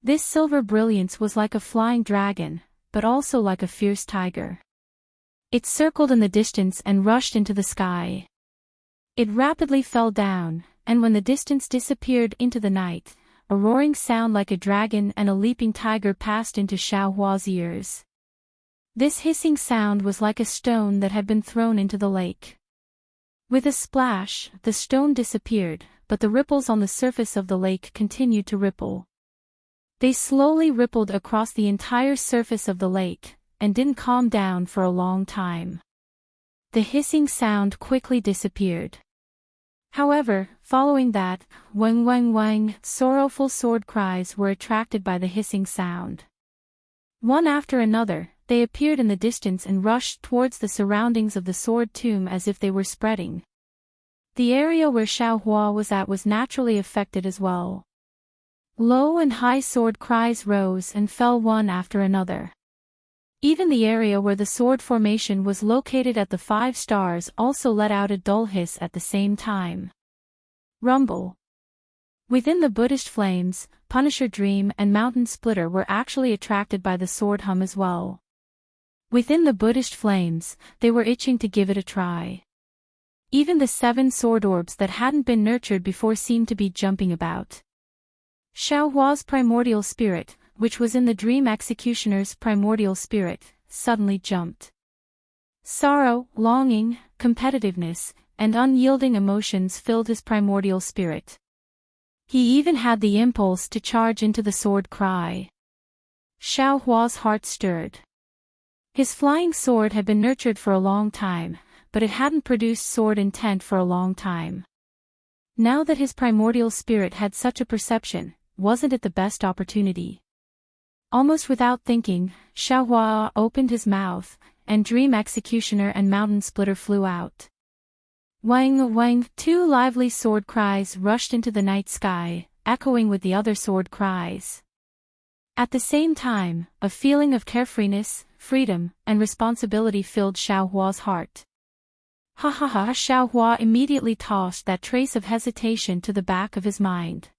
This silver brilliance was like a flying dragon, but also like a fierce tiger. It circled in the distance and rushed into the sky. It rapidly fell down, and when the distance disappeared into the night, a roaring sound like a dragon and a leaping tiger passed into Xiaohua's ears. This hissing sound was like a stone that had been thrown into the lake. With a splash, the stone disappeared, but the ripples on the surface of the lake continued to ripple. They slowly rippled across the entire surface of the lake, and didn't calm down for a long time. The hissing sound quickly disappeared. However, following that, wang wang wang, sorrowful sword cries were attracted by the hissing sound. One after another, they appeared in the distance and rushed towards the surroundings of the sword tomb as if they were spreading. The area where Xiaohua was at was naturally affected as well. Low and high sword cries rose and fell one after another. Even the area where the sword formation was located at the 5 stars also let out a dull hiss at the same time. Rumble. Within the Buddhist flames, Punisher Dream and Mountain Splitter were actually attracted by the sword hum as well. Within the Buddhist flames, they were itching to give it a try. Even the 7 sword orbs that hadn't been nurtured before seemed to be jumping about. Xiaohua's primordial spirit, which was in the Dream Executioner's primordial spirit, suddenly jumped. Sorrow, longing, competitiveness, and unyielding emotions filled his primordial spirit. He even had the impulse to charge into the sword cry. Xiaohua's heart stirred. His flying sword had been nurtured for a long time, but it hadn't produced sword intent for a long time. Now that his primordial spirit had such a perception, wasn't it the best opportunity? Almost without thinking, Xiaohua opened his mouth, and Dream Executioner and Mountain Splitter flew out. Wang wang, 2 lively sword cries rushed into the night sky, echoing with the other sword cries. At the same time, a feeling of carefreeness, freedom, and responsibility filled Xiaohua's heart. Ha ha ha! Xiaohua immediately tossed that trace of hesitation to the back of his mind.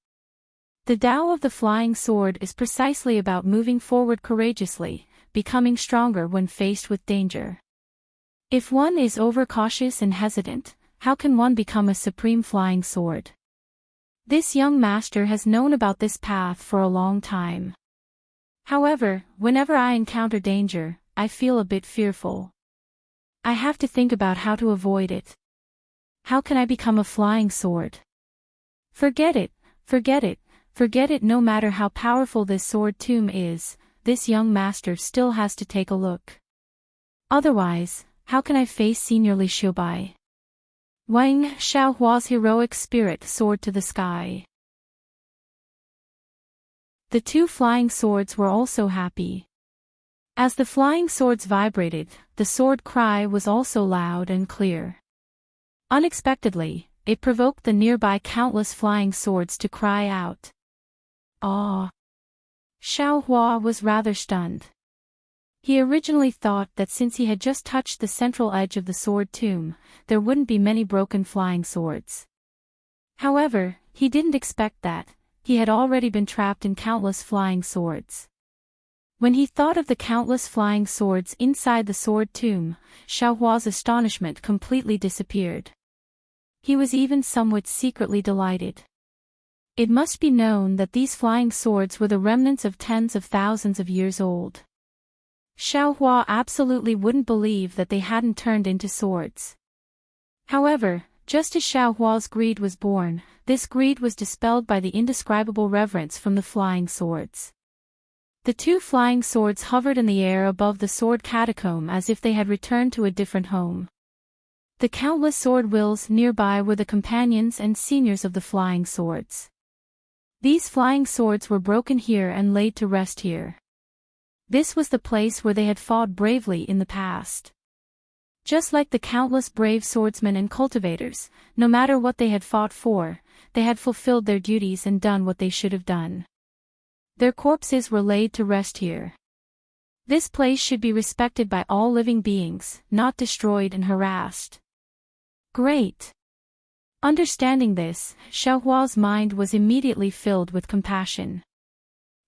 The Tao of the flying sword is precisely about moving forward courageously, becoming stronger when faced with danger. If one is overcautious and hesitant, how can one become a supreme flying sword? This young master has known about this path for a long time. However, whenever I encounter danger, I feel a bit fearful. I have to think about how to avoid it. How can I become a flying sword? Forget it, forget it, forget it. No matter how powerful this sword tomb is, this young master still has to take a look. Otherwise, how can I face Senior Li Xiubai? Wang Xiaohua's heroic spirit soared to the sky. The 2 flying swords were also happy. As the flying swords vibrated, the sword cry was also loud and clear. Unexpectedly, it provoked the nearby countless flying swords to cry out. "Aw!" Xiaohua was rather stunned. He originally thought that since he had just touched the central edge of the sword tomb, there wouldn't be many broken flying swords. However, he didn't expect that. He had already been trapped in countless flying swords. When he thought of the countless flying swords inside the sword tomb, Xiaohua's astonishment completely disappeared. He was even somewhat secretly delighted. It must be known that these flying swords were the remnants of tens of thousands of years old. Xiaohua absolutely wouldn't believe that they hadn't turned into swords. However, just as Xiaohua's greed was born, this greed was dispelled by the indescribable reverence from the flying swords. The 2 flying swords hovered in the air above the sword catacomb as if they had returned to a different home. The countless sword wills nearby were the companions and seniors of the flying swords. These flying swords were broken here and laid to rest here. This was the place where they had fought bravely in the past. Just like the countless brave swordsmen and cultivators, no matter what they had fought for, they had fulfilled their duties and done what they should have done. Their corpses were laid to rest here. This place should be respected by all living beings, not destroyed and harassed. Great! Understanding this, Xiaohua's mind was immediately filled with compassion.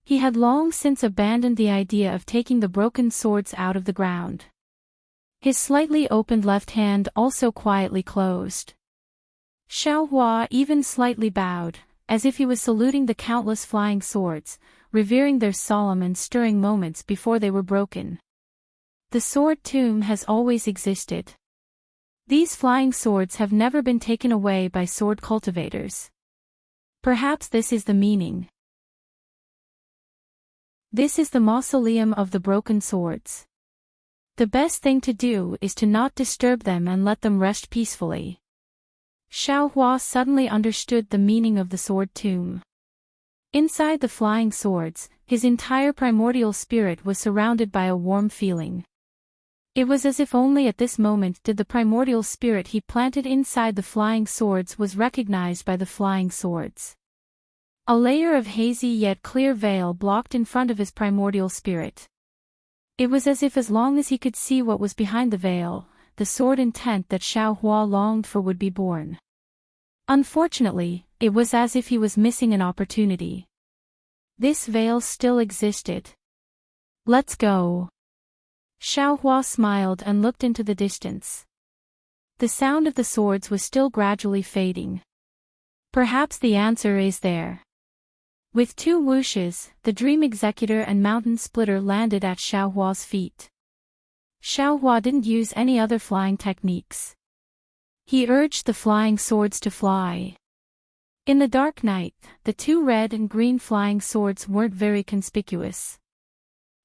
He had long since abandoned the idea of taking the broken swords out of the ground. His slightly opened left hand also quietly closed. Xiaohua even slightly bowed, as if he was saluting the countless flying swords, revering their solemn and stirring moments before they were broken. The sword tomb has always existed. These flying swords have never been taken away by sword cultivators. Perhaps this is the meaning. This is the mausoleum of the broken swords. The best thing to do is to not disturb them and let them rest peacefully. Xiaohua suddenly understood the meaning of the sword tomb. Inside the flying swords, his entire primordial spirit was surrounded by a warm feeling. It was as if only at this moment did the primordial spirit he planted inside the flying swords was recognized by the flying swords. A layer of hazy yet clear veil blocked in front of his primordial spirit. It was as long as he could see what was behind the veil, the sword intent that Xiaohua longed for would be born. Unfortunately, It was as if he was missing an opportunity. This veil still existed. Let's go. Xiaohua smiled and looked into the distance. The sound of the swords was still gradually fading. Perhaps the answer is there. With 2 whooshes, the Dream Executor and Mountain Splitter landed at Xiaohua's feet. Xiaohua didn't use any other flying techniques. He urged the flying swords to fly. In the dark night, the 2 red and green flying swords weren't very conspicuous.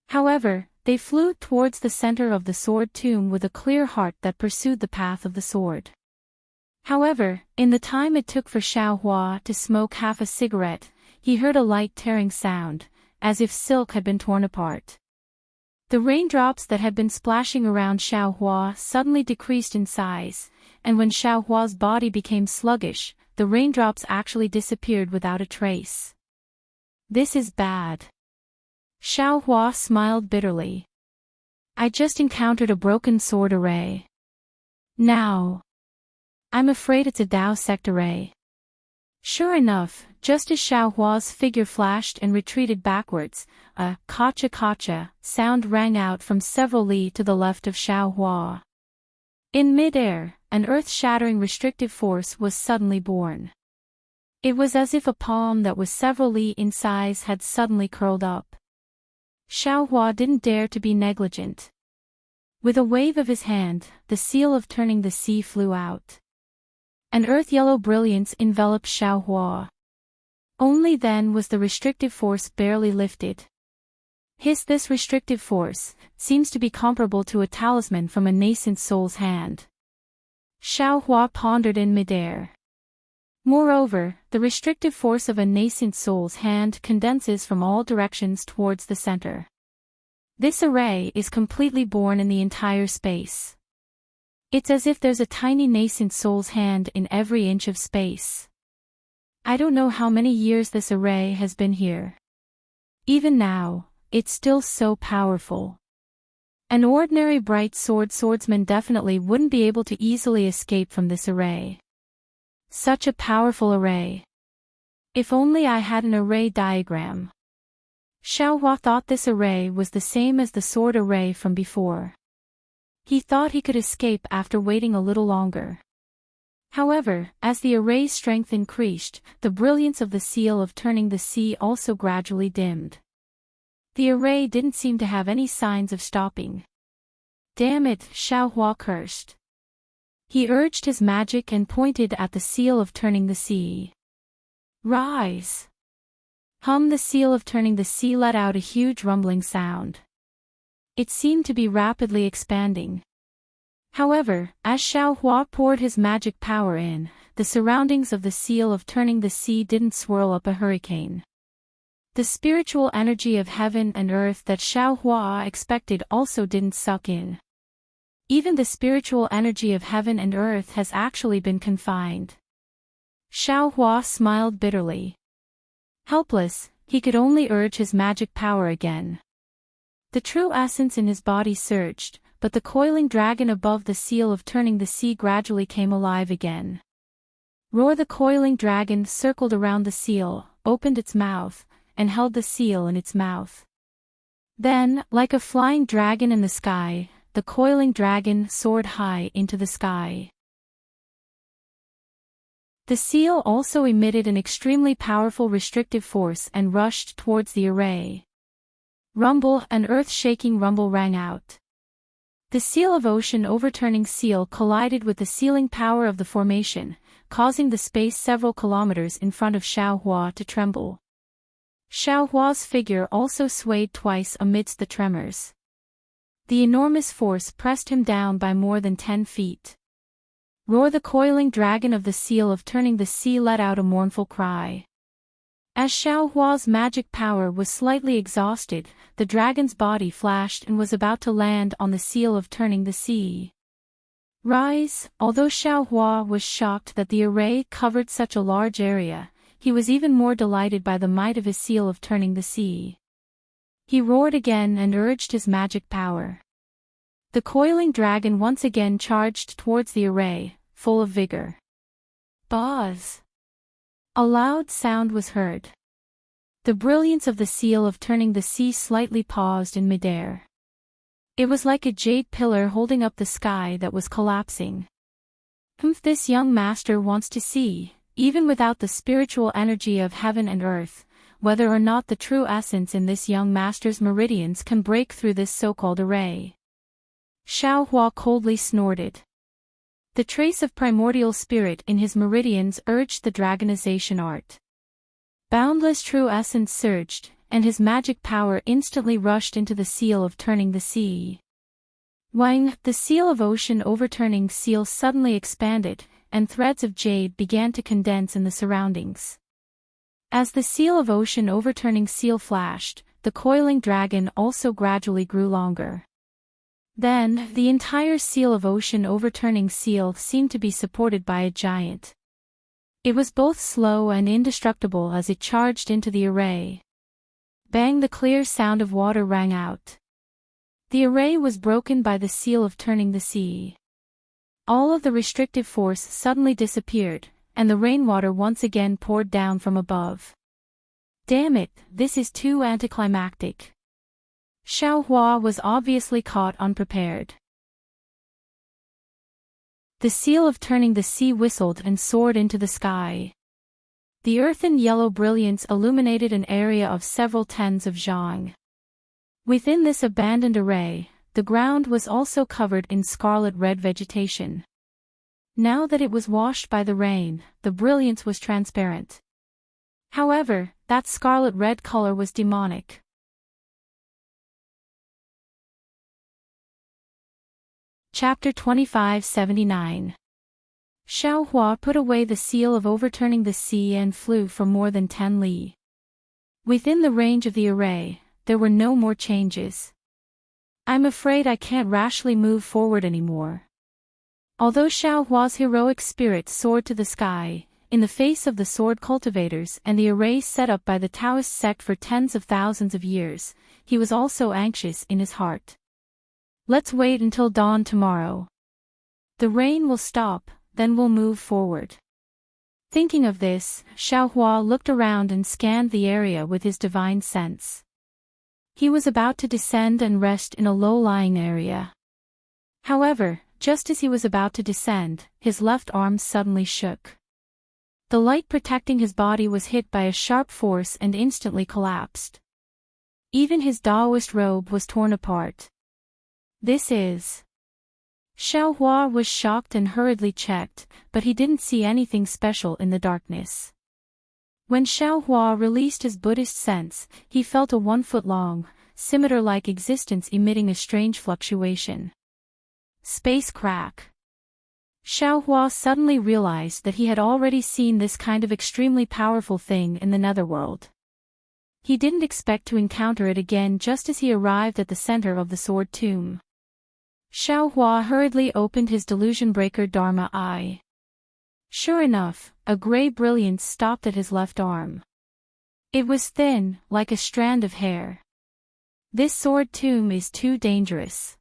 However, they flew towards the center of the sword tomb with a clear heart that pursued the path of the sword. However, in the time it took for Xiaohua to smoke half a cigarette, he heard a light tearing sound, as if silk had been torn apart. The raindrops that had been splashing around Xiaohua suddenly decreased in size, and when Xiaohua's body became sluggish, the raindrops actually disappeared without a trace. This is bad. Xiaohua smiled bitterly. I just encountered a broken sword array. Now, I'm afraid it's a Dao sect array. Sure enough, just as Xiaohua's figure flashed and retreated backwards, a kacha-kacha sound rang out from several li to the left of Xiaohua. In mid-air, an earth-shattering restrictive force was suddenly born. It was as if a palm that was several li in size had suddenly curled up. Xiaohua didn't dare to be negligent. With a wave of his hand, the seal of turning the sea flew out. An earth-yellow brilliance enveloped Xiaohua. Only then was the restrictive force barely lifted. This restrictive force seems to be comparable to a talisman from a nascent soul's hand. Xiaohua pondered in midair. Moreover, the restrictive force of a nascent soul's hand condenses from all directions towards the center. This array is completely born in the entire space. It's as if there's a tiny nascent soul's hand in every inch of space. I don't know how many years this array has been here. Even now, it's still so powerful. An ordinary bright swordsman definitely wouldn't be able to easily escape from this array. Such a powerful array. If only I had an array diagram. Xiaohua thought this array was the same as the sword array from before. He thought he could escape after waiting a little longer. However, as the array's strength increased, the brilliance of the seal of turning the sea also gradually dimmed. The array didn't seem to have any signs of stopping. Damn it, Xiaohua cursed. He urged his magic and pointed at the seal of turning the sea. Rise! The seal of turning the sea let out a huge rumbling sound. It seemed to be rapidly expanding. However, as Xiaohua poured his magic power in, the surroundings of the seal of turning the sea didn't swirl up a hurricane. The spiritual energy of heaven and earth that Xiaohua expected also didn't suck in. Even the spiritual energy of heaven and earth has actually been confined. Xiaohua smiled bitterly. Helpless, he could only urge his magic power again. The true essence in his body surged, but the coiling dragon above the seal of turning the sea gradually came alive again. Roar! The coiling dragon circled around the seal, opened its mouth, and held the seal in its mouth. Then, like a flying dragon in the sky, the coiling dragon soared high into the sky. The seal also emitted an extremely powerful restrictive force and rushed towards the array. Rumble! An earth-shaking rumble rang out. The seal of ocean overturning seal collided with the sealing power of the formation, causing the space several kilometers in front of Xiaohua to tremble. Xiaohua's figure also swayed twice amidst the tremors. The enormous force pressed him down by more than 10 feet. Roar! The coiling dragon of the seal of turning the sea let out a mournful cry. As Xiaohua's magic power was slightly exhausted, the dragon's body flashed and was about to land on the seal of turning the sea. Rise! Although Xiaohua was shocked that the array covered such a large area, he was even more delighted by the might of his seal of turning the sea. He roared again and urged his magic power. The coiling dragon once again charged towards the array, full of vigor. Buzz! A loud sound was heard. The brilliance of the seal of turning the sea slightly paused in midair. It was like a jade pillar holding up the sky that was collapsing. This young master wants to see, even without the spiritual energy of heaven and earth, whether or not the true essence in this young master's meridians can break through this so-called array. Xiao Hua coldly snorted. The trace of primordial spirit in his meridians urged the dragonization art. Boundless true essence surged, and his magic power instantly rushed into the seal of turning the sea. Wang, the seal of ocean overturning seal suddenly expanded, and threads of jade began to condense in the surroundings. As the seal of ocean overturning seal flashed, the coiling dragon also gradually grew longer. Then, the entire seal of ocean overturning seal seemed to be supported by a giant. It was both slow and indestructible as it charged into the array. Bang! The clear sound of water rang out. The array was broken by the seal of turning the sea. All of the restrictive force suddenly disappeared, and the rainwater once again poured down from above. Damn it, this is too anticlimactic. Xiao Hua was obviously caught unprepared. The seal of turning the sea whistled and soared into the sky. The earthen yellow brilliance illuminated an area of several tens of zhang. Within this abandoned array, the ground was also covered in scarlet-red vegetation. Now that it was washed by the rain, the brilliance was transparent. However, that scarlet-red color was demonic. Chapter 2579. Xiao Hua put away the seal of overturning the sea and flew for more than 10 li. Within the range of the array, there were no more changes. I'm afraid I can't rashly move forward anymore. Although Xiao Hua's heroic spirit soared to the sky, in the face of the sword cultivators and the array set up by the Taoist sect for tens of thousands of years, he was also anxious in his heart. Let's wait until dawn tomorrow. The rain will stop, then we'll move forward. Thinking of this, Xiao Hua looked around and scanned the area with his divine sense. He was about to descend and rest in a low-lying area. However, just as he was about to descend, his left arm suddenly shook. The light protecting his body was hit by a sharp force and instantly collapsed. Even his Taoist robe was torn apart. This is... Xiao Hua was shocked and hurriedly checked, but he didn't see anything special in the darkness. When Xiao Hua released his Buddhist sense, he felt a 1-foot-long, scimitar-like existence emitting a strange fluctuation. Space crack. Xiao Hua suddenly realized that he had already seen this kind of extremely powerful thing in the netherworld. He didn't expect to encounter it again just as he arrived at the center of the sword tomb. Xiao Hua hurriedly opened his delusion breaker Dharma eye. Sure enough, a gray brilliance stopped at his left arm. It was thin, like a strand of hair. This sword tomb is too dangerous.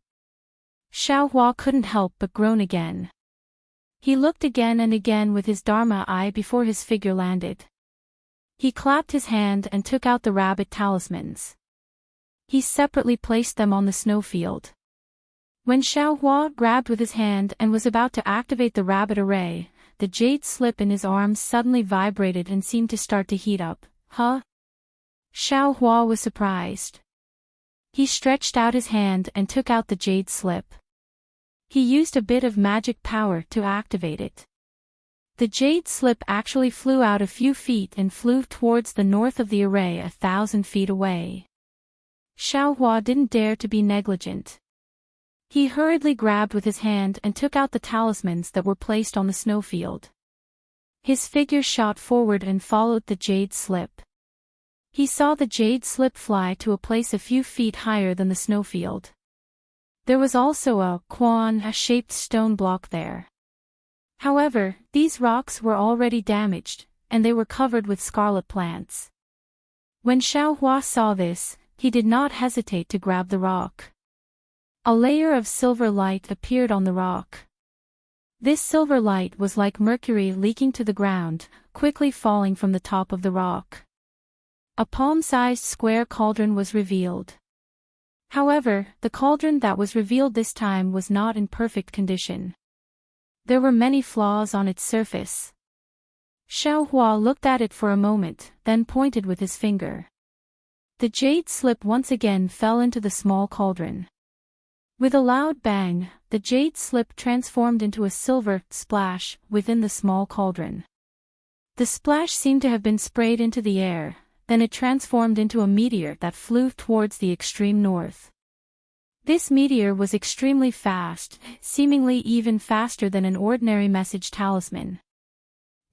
Xiao Hua couldn't help but groan again. He looked again and again with his Dharma eye before his figure landed. He clapped his hand and took out the rabbit talismans. He separately placed them on the snowfield. When Xiao Hua grabbed with his hand and was about to activate the rabbit array, the jade slip in his arms suddenly vibrated and seemed to start to heat up. Huh? Xiao Hua was surprised. He stretched out his hand and took out the jade slip. He used a bit of magic power to activate it. The jade slip actually flew out a few feet and flew towards the north of the array 1,000 feet away. Xiao Hua didn't dare to be negligent. He hurriedly grabbed with his hand and took out the talismans that were placed on the snowfield. His figure shot forward and followed the jade slip. He saw the jade slip fly to a place a few feet higher than the snowfield. There was also a Quan-shaped stone block there. However, these rocks were already damaged, and they were covered with scarlet plants. When Xiao Hua saw this, he did not hesitate to grab the rock. A layer of silver light appeared on the rock. This silver light was like mercury leaking to the ground, quickly falling from the top of the rock. A palm-sized square cauldron was revealed. However, the cauldron that was revealed this time was not in perfect condition. There were many flaws on its surface. Xiaohua looked at it for a moment, then pointed with his finger. The jade slip once again fell into the small cauldron. With a loud bang, the jade slip transformed into a silver splash within the small cauldron. The splash seemed to have been sprayed into the air, then it transformed into a meteor that flew towards the extreme north. This meteor was extremely fast, seemingly even faster than an ordinary message talisman.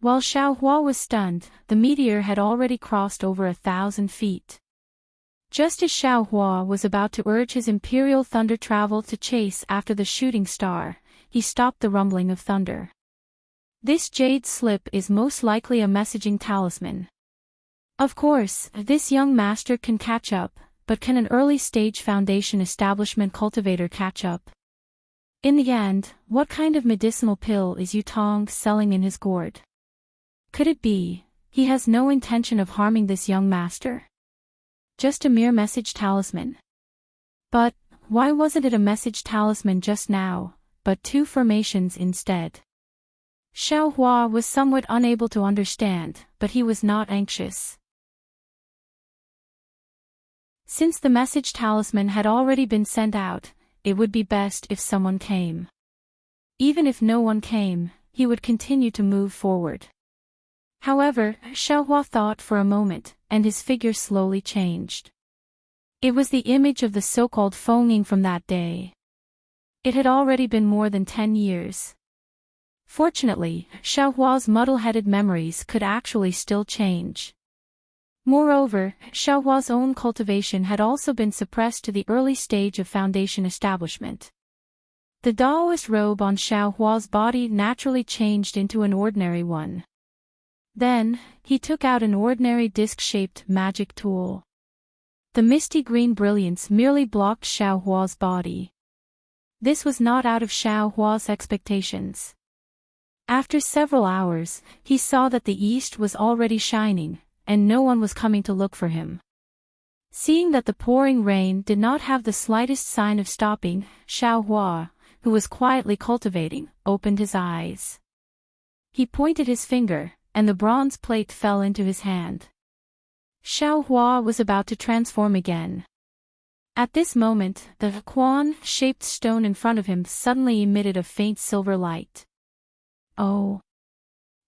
While Xiaohua was stunned, the meteor had already crossed over 1,000 feet. Just as Xiaohua was about to urge his imperial thunder travel to chase after the shooting star, he stopped the rumbling of thunder. This jade slip is most likely a messaging talisman. Of course, this young master can catch up, but can an early-stage foundation establishment cultivator catch up? In the end, what kind of medicinal pill is Yutong selling in his gourd? Could it be, he has no intention of harming this young master? Just a mere message talisman. But, why wasn't it a message talisman just now, but 2 formations instead? Xiaohua was somewhat unable to understand, but he was not anxious. Since the message talisman had already been sent out, it would be best if someone came. Even if no one came, he would continue to move forward. However, Xiaohua thought for a moment, and his figure slowly changed. It was the image of the so-called Fengning from that day. It had already been more than 10 years. Fortunately, Xiaohua's muddle-headed memories could actually still change. Moreover, Xiaohua's own cultivation had also been suppressed to the early stage of foundation establishment. The Daoist robe on Xiaohua's body naturally changed into an ordinary one. Then, he took out an ordinary disc-shaped magic tool. The misty green brilliance merely blocked Xiaohua's body. This was not out of Xiaohua's expectations. After several hours, he saw that the east was already shining, and no one was coming to look for him. Seeing that the pouring rain did not have the slightest sign of stopping, Xiaohua, who was quietly cultivating, opened his eyes. He pointed his finger, and the bronze plate fell into his hand. Xiaohua was about to transform again. At this moment, the Quan-shaped stone in front of him suddenly emitted a faint silver light. Oh!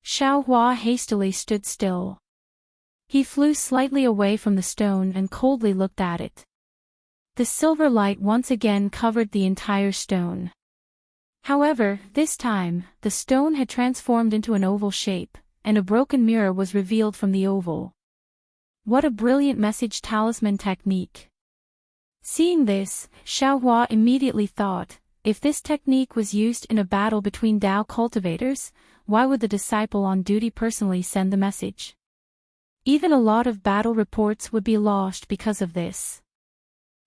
Xiaohua hastily stood still. He flew slightly away from the stone and coldly looked at it. The silver light once again covered the entire stone. However, this time, the stone had transformed into an oval shape, and a broken mirror was revealed from the oval. What a brilliant message talisman technique! Seeing this, Xiaohua immediately thought, if this technique was used in a battle between Dao cultivators, why would the disciple on duty personally send the message? Even a lot of battle reports would be lost because of this.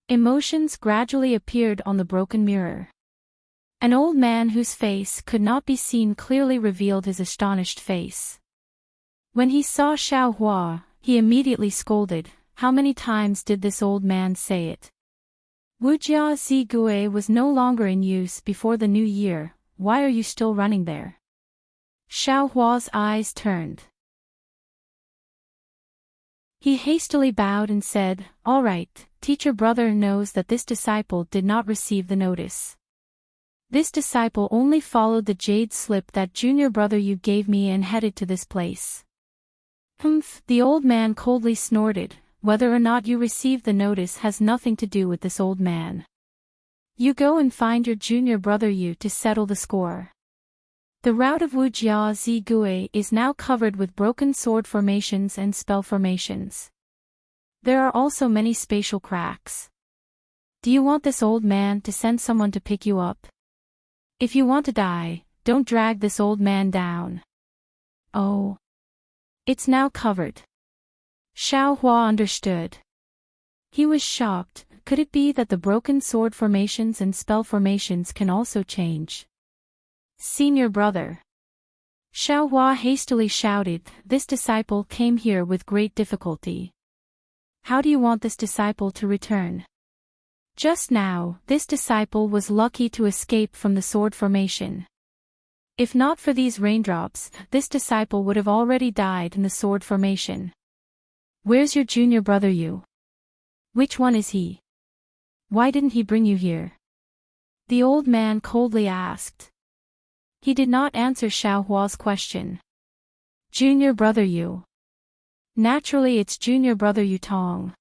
Emotions gradually appeared on the broken mirror. An old man whose face could not be seen clearly revealed his astonished face. When he saw Xiaohua, he immediately scolded, how many times did this old man say it? Wujia Zigui was no longer in use before the new year, why are you still running there? Xiaohua's eyes turned. He hastily bowed and said, all right, teacher brother knows that this disciple did not receive the notice. This disciple only followed the jade slip that junior brother you gave me and headed to this place. Humph, the old man coldly snorted, whether or not you received the notice has nothing to do with this old man. You go and find your junior brother Yu to settle the score. The route of Wujia Zigui is now covered with broken sword formations and spell formations. There are also many spatial cracks. Do you want this old man to send someone to pick you up? If you want to die, don't drag this old man down. Oh. It's now covered. Xiaohua understood. He was shocked, could it be that the broken sword formations and spell formations can also change? Senior brother. Xiao Hua hastily shouted, this disciple came here with great difficulty. How do you want this disciple to return? Just now, this disciple was lucky to escape from the sword formation. If not for these raindrops, this disciple would have already died in the sword formation. Where's your junior brother you? Which one is he? Why didn't he bring you here? The old man coldly asked. He did not answer Xiao Hua's question. Junior brother you. Naturally it's junior brother Yutong.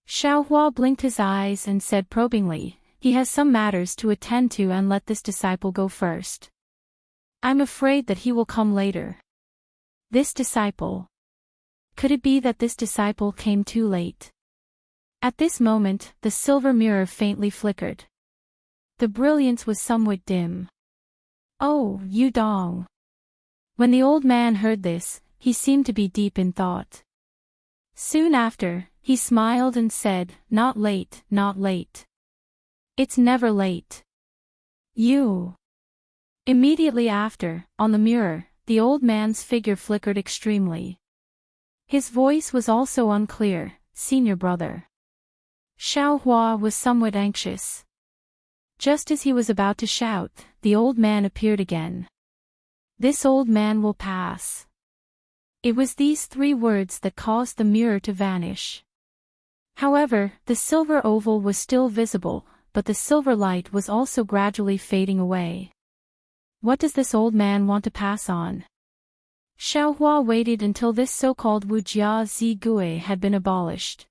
Xiao Hua blinked his eyes and said probingly, he has some matters to attend to and let this disciple go first. I'm afraid that he will come later. This disciple. Could it be that this disciple came too late? At this moment, the silver mirror faintly flickered. The brilliance was somewhat dim. Oh, Yudong. When the old man heard this, he seemed to be deep in thought. Soon after, he smiled and said, not late, not late. It's never late. You. Immediately after, on the mirror, the old man's figure flickered extremely. His voice was also unclear, senior brother. Xiao Hua was somewhat anxious. Just as he was about to shout, the old man appeared again. This old man will pass. It was these 3 words that caused the mirror to vanish. However, the silver oval was still visible, but the silver light was also gradually fading away. What does this old man want to pass on? Xiao Hua waited until this so-called Wujia Zi Gui had been abolished.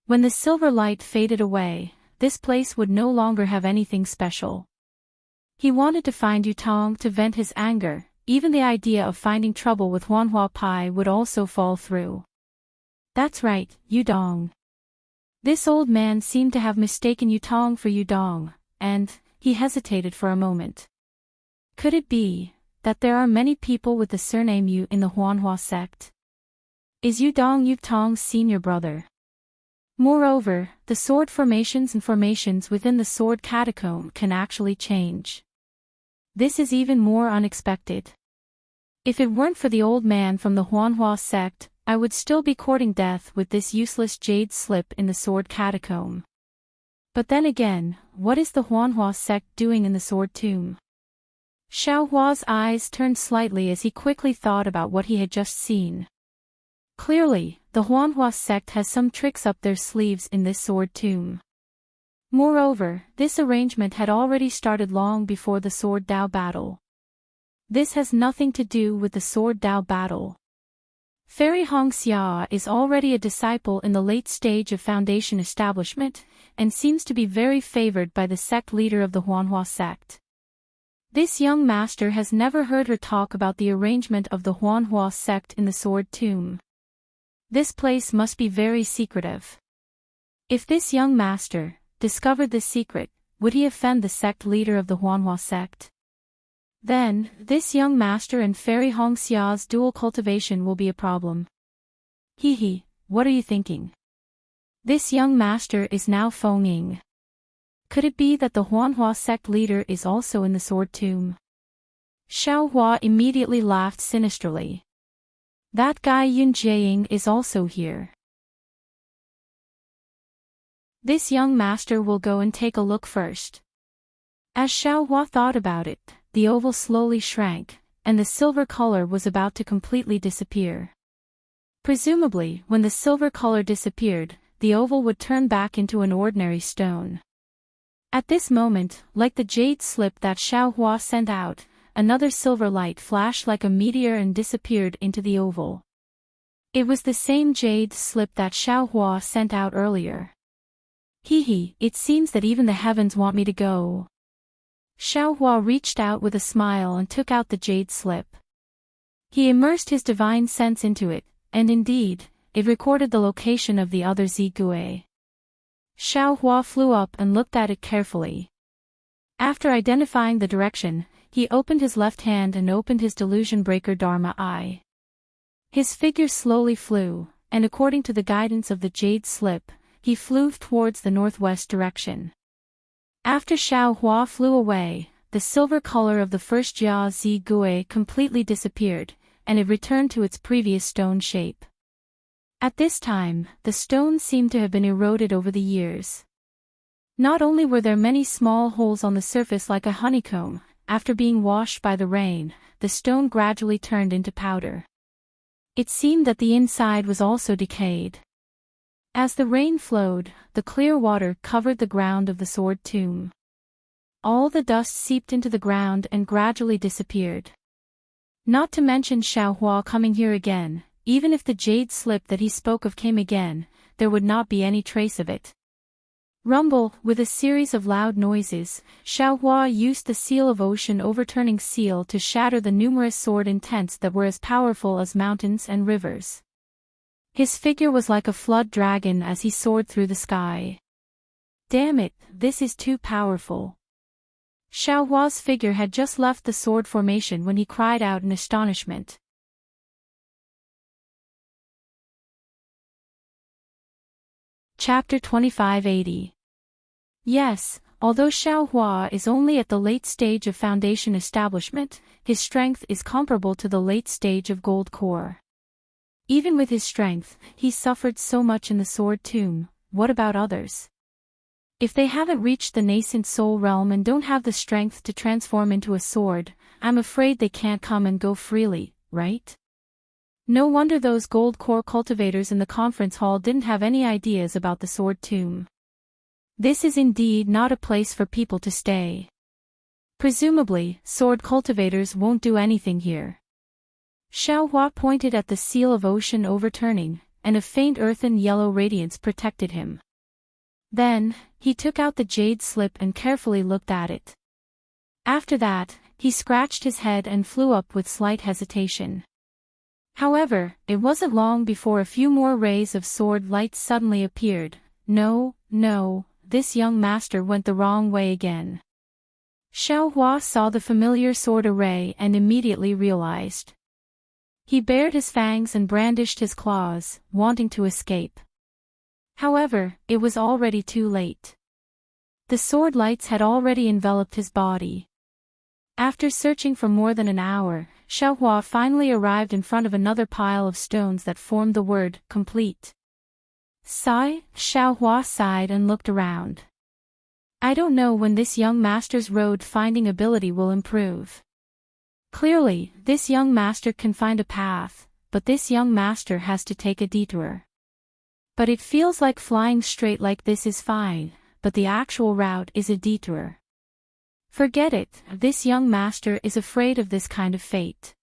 When the silver light faded away, this place would no longer have anything special. He wanted to find Yutong to vent his anger, even the idea of finding trouble with Huanhua Pai would also fall through. That's right, Yudong. This old man seemed to have mistaken Yutong for Yudong, and, he hesitated for a moment. Could it be that there are many people with the surname Yu in the Huanhua sect? Is Yudong Yutong's senior brother? Moreover, the sword formations and formations within the sword catacomb can actually change. This is even more unexpected. If it weren't for the old man from the Huanhua sect, I would still be courting death with this useless jade slip in the sword catacomb. But then again, what is the Huanhua sect doing in the sword tomb? Xiao Hua's eyes turned slightly as he quickly thought about what he had just seen. Clearly, the Huanhua sect has some tricks up their sleeves in this sword tomb. Moreover, this arrangement had already started long before the sword Dao battle. This has nothing to do with the sword Dao battle. Fairy Hongxia is already a disciple in the late stage of foundation establishment, and seems to be very favored by the sect leader of the Huanhua sect. This young master has never heard her talk about the arrangement of the Huanhua sect in the sword tomb. This place must be very secretive. If this young master discovered this secret, would he offend the sect leader of the Huanhua sect? Then, this young master and Fairy Hongxia's dual cultivation will be a problem. Hee, what are you thinking? This young master is now Fenging. Could it be that the Huanhua sect leader is also in the sword tomb? Xiao Hua immediately laughed sinisterly. That guy Yun Jiaying is also here. This young master will go and take a look first. As Xiao Hua thought about it, the oval slowly shrank, and the silver color was about to completely disappear. Presumably, when the silver color disappeared, the oval would turn back into an ordinary stone. At this moment, like the jade slip that Xiao Hua sent out, another silver light flashed like a meteor and disappeared into the oval. It was the same jade slip that Xiao Hua sent out earlier. It seems that even the heavens want me to go. Xiao Hua reached out with a smile and took out the jade slip. He immersed his divine sense into it, and indeed, it recorded the location of the other Zigui. Xiao Hua flew up and looked at it carefully. After identifying the direction, he opened his left hand and opened his delusion breaker Dharma eye. His figure slowly flew, and according to the guidance of the jade slip, he flew towards the northwest direction. After Xiao Hua flew away, the silver color of the first Jia Zi Gui completely disappeared, and it returned to its previous stone shape. At this time, the stone seemed to have been eroded over the years. Not only were there many small holes on the surface like a honeycomb, after being washed by the rain, the stone gradually turned into powder. It seemed that the inside was also decayed. As the rain flowed, the clear water covered the ground of the sword tomb. All the dust seeped into the ground and gradually disappeared. Not to mention Xiaohua coming here again, even if the jade slip that he spoke of came again, there would not be any trace of it. Rumble, with a series of loud noises, Xiaohua used the seal of ocean overturning seal to shatter the numerous sword intents that were as powerful as mountains and rivers. His figure was like a flood dragon as he soared through the sky. Damn it, this is too powerful. Xiaohua's figure had just left the sword formation when he cried out in astonishment. Chapter 2580. Yes, although Xiaohua is only at the late stage of foundation establishment, his strength is comparable to the late stage of gold core. Even with his strength, he suffered so much in the sword tomb. What about others? If they haven't reached the nascent soul realm and don't have the strength to transform into a sword, I'm afraid they can't come and go freely, right? No wonder those gold core cultivators in the conference hall didn't have any ideas about the sword tomb. This is indeed not a place for people to stay. Presumably, sword cultivators won't do anything here. Xiaohua pointed at the seal of ocean overturning, and a faint earthen yellow radiance protected him. Then, he took out the jade slip and carefully looked at it. After that, he scratched his head and flew up with slight hesitation. However, it wasn't long before a few more rays of sword light suddenly appeared. No, this young master went the wrong way again. Xiaohua saw the familiar sword array and immediately realized. He bared his fangs and brandished his claws, wanting to escape. However, it was already too late. The sword lights had already enveloped his body. After searching for more than an hour, Xiaohua finally arrived in front of another pile of stones that formed the word, complete. Xiaohua sighed and looked around. I don't know when this young master's road-finding ability will improve. Clearly, this young master can find a path, but this young master has to take a detour. But it feels like flying straight like this is fine, but the actual route is a detour. Forget it, this young master is afraid of this kind of fate.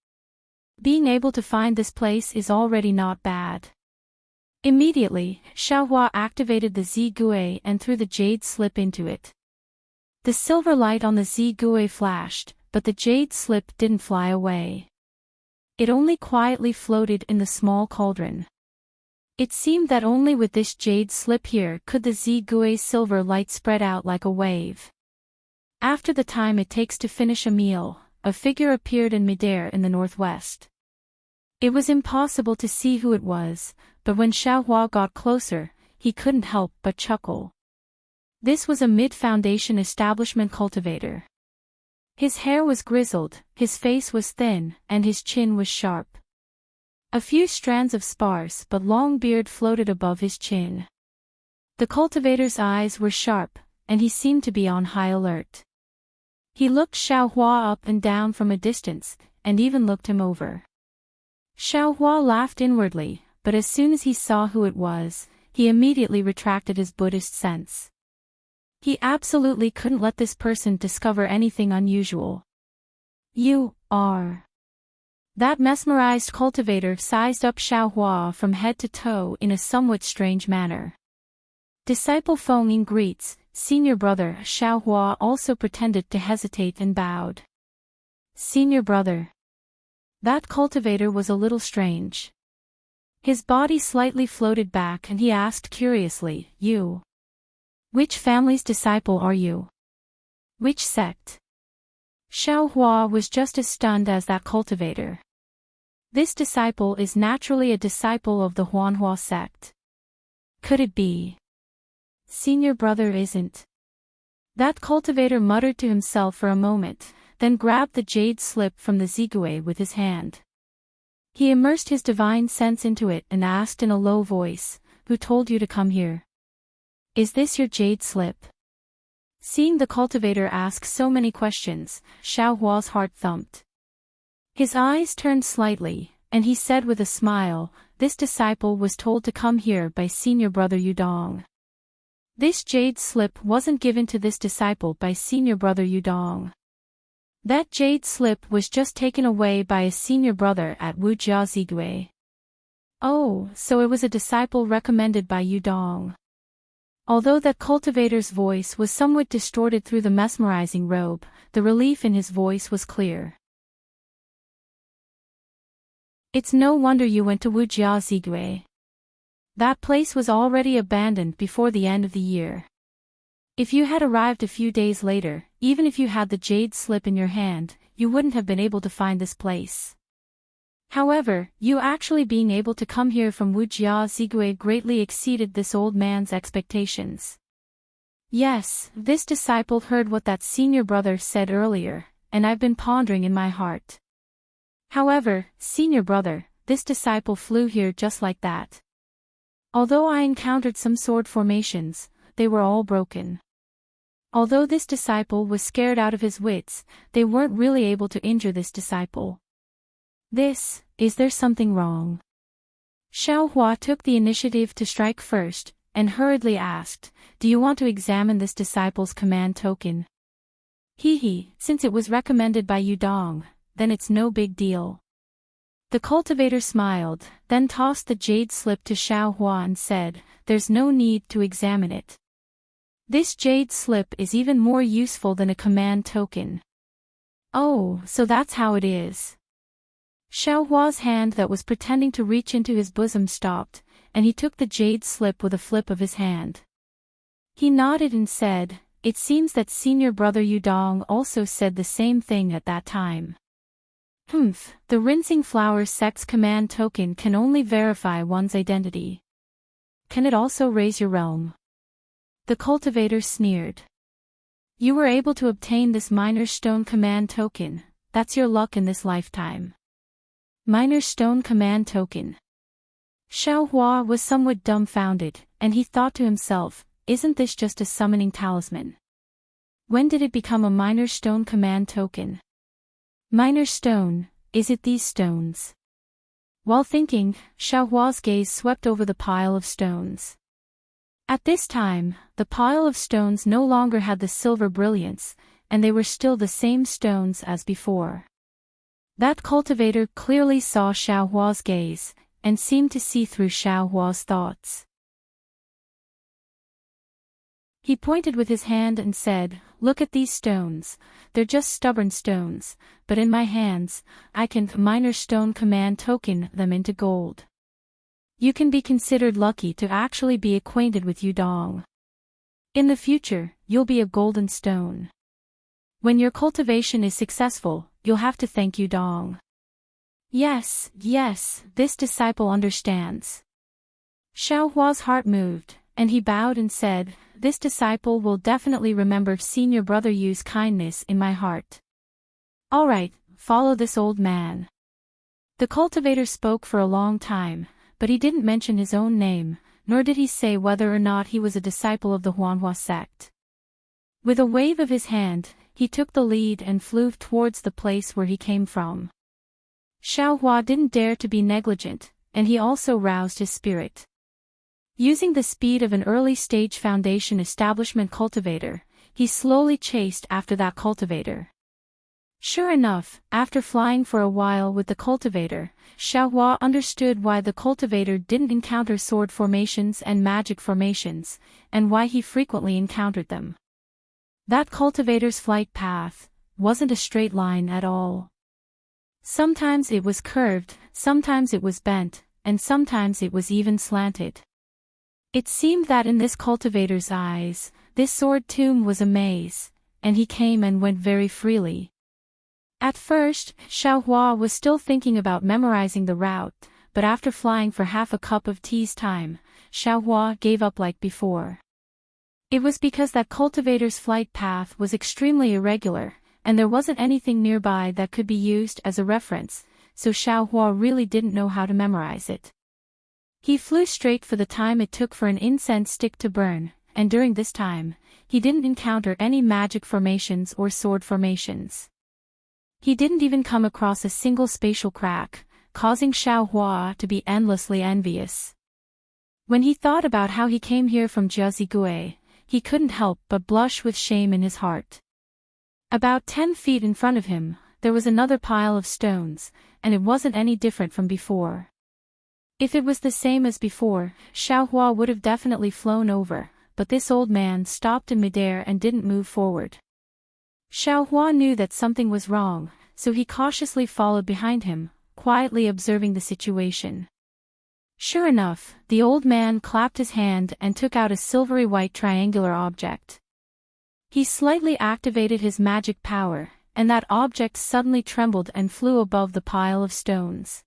Being able to find this place is already not bad. Immediately, Xiaohua activated the Zigui and threw the jade slip into it. The silver light on the Zigui flashed, but the jade slip didn't fly away. It only quietly floated in the small cauldron. It seemed that only with this jade slip here could the Zigui's silver light spread out like a wave. After the time it takes to finish a meal, a figure appeared in midair in the northwest. It was impossible to see who it was, but when Xiaohua got closer, he couldn't help but chuckle. This was a mid-foundation establishment cultivator. His hair was grizzled, his face was thin, and his chin was sharp. A few strands of sparse but long beard floated above his chin. The cultivator's eyes were sharp, and he seemed to be on high alert. He looked Xiaohua up and down from a distance, and even looked him over. Xiaohua laughed inwardly, but as soon as he saw who it was, he immediately retracted his Buddhist sense. He absolutely couldn't let this person discover anything unusual. You are. That mesmerized cultivator sized up Xiaohua from head to toe in a somewhat strange manner. Disciple Feng greets, senior brother. Xiaohua also pretended to hesitate and bowed. Senior brother. That cultivator was a little strange. His body slightly floated back and he asked curiously, You? Which family's disciple are you? Which sect? Xiaohua was just as stunned as that cultivator. This disciple is naturally a disciple of the Huanhua sect. Could it be? Senior brother isn't. That cultivator muttered to himself for a moment, then grabbed the jade slip from the zigue with his hand. He immersed his divine sense into it and asked in a low voice, "Who told you to come here? Is this your jade slip?" Seeing the cultivator ask so many questions, Xiaohua's heart thumped. His eyes turned slightly, and he said with a smile, "This disciple was told to come here by senior brother Yudong. This jade slip wasn't given to this disciple by senior brother Yudong. That jade slip was just taken away by a senior brother at Wujia Zigui. Oh, so it was a disciple recommended by Yudong." Although that cultivator's voice was somewhat distorted through the mesmerizing robe, the relief in his voice was clear. "It's no wonder you went to Wujia Zigui. That place was already abandoned before the end of the year. If you had arrived a few days later, even if you had the jade slip in your hand, you wouldn't have been able to find this place. However, you actually being able to come here from Wujia Zigui greatly exceeded this old man's expectations. Yes, this disciple heard what that senior brother said earlier, and I've been pondering in my heart. However, senior brother, this disciple flew here just like that. Although I encountered some sword formations, they were all broken. Although this disciple was scared out of his wits, they weren't really able to injure this disciple. Is there something wrong?" Xiaohua took the initiative to strike first, and hurriedly asked, "Do you want to examine this disciple's command token?" Since it was recommended by Yudong, then it's no big deal." The cultivator smiled, then tossed the jade slip to Xiaohua and said, "There's no need to examine it. This jade slip is even more useful than a command token." "Oh, so that's how it is." Xiaohua's hand that was pretending to reach into his bosom stopped, and he took the jade slip with a flip of his hand. He nodded and said, "It seems that senior brother Yudong also said the same thing at that time." The rinsing flower sect's command token can only verify one's identity. Can it also raise your realm? The cultivator sneered. "You were able to obtain this miner's stone command token, that's your luck in this lifetime." Miner's stone command token. Xiaohua was somewhat dumbfounded, and he thought to himself, "Isn't this just a summoning talisman? When did it become a miner's stone command token? Miner's stone, is it these stones?" While thinking, Xiaohua's gaze swept over the pile of stones. At this time, the pile of stones no longer had the silver brilliance, and they were still the same stones as before. That cultivator clearly saw Xiaohua's gaze, and seemed to see through Xiaohua's thoughts. He pointed with his hand and said, "Look at these stones, they're just stubborn stones, but in my hands, I can miner's stone command token them into gold. You can be considered lucky to actually be acquainted with Yudong. In the future, you'll be a golden stone. When your cultivation is successful, you'll have to thank Yudong." Yes, this disciple understands." Xiaohua's heart moved, and he bowed and said, "This disciple will definitely remember senior brother Yu's kindness in my heart. All right, follow this old man." The cultivator spoke for a long time, but he didn't mention his own name, nor did he say whether or not he was a disciple of the Huanhua sect. With a wave of his hand, he took the lead and flew towards the place where he came from. Xiaohua didn't dare to be negligent, and he also roused his spirit. Using the speed of an early-stage foundation establishment cultivator, he slowly chased after that cultivator. Sure enough, after flying for a while with the cultivator, Xiaohua understood why the cultivator didn't encounter sword formations and magic formations, and why he frequently encountered them. That cultivator's flight path wasn't a straight line at all. Sometimes it was curved, sometimes it was bent, and sometimes it was even slanted. It seemed that in this cultivator's eyes, this sword tomb was a maze, and he came and went very freely. At first, Xiaohua was still thinking about memorizing the route, but after flying for half a cup of tea's time, Xiaohua gave up like before. It was because that cultivator's flight path was extremely irregular, and there wasn't anything nearby that could be used as a reference, so Xiaohua really didn't know how to memorize it. He flew straight for the time it took for an incense stick to burn, and during this time, he didn't encounter any magic formations or sword formations. He didn't even come across a single spatial crack, causing Xiaohua to be endlessly envious. When he thought about how he came here from Jiazigui, he couldn't help but blush with shame in his heart. About 10 feet in front of him, there was another pile of stones, and it wasn't any different from before. If it was the same as before, Xiaohua would have definitely flown over, but this old man stopped in midair and didn't move forward. Xiaohua knew that something was wrong, so he cautiously followed behind him, quietly observing the situation. Sure enough, the old man clapped his hand and took out a silvery white triangular object. He slightly activated his magic power, and that object suddenly trembled and flew above the pile of stones.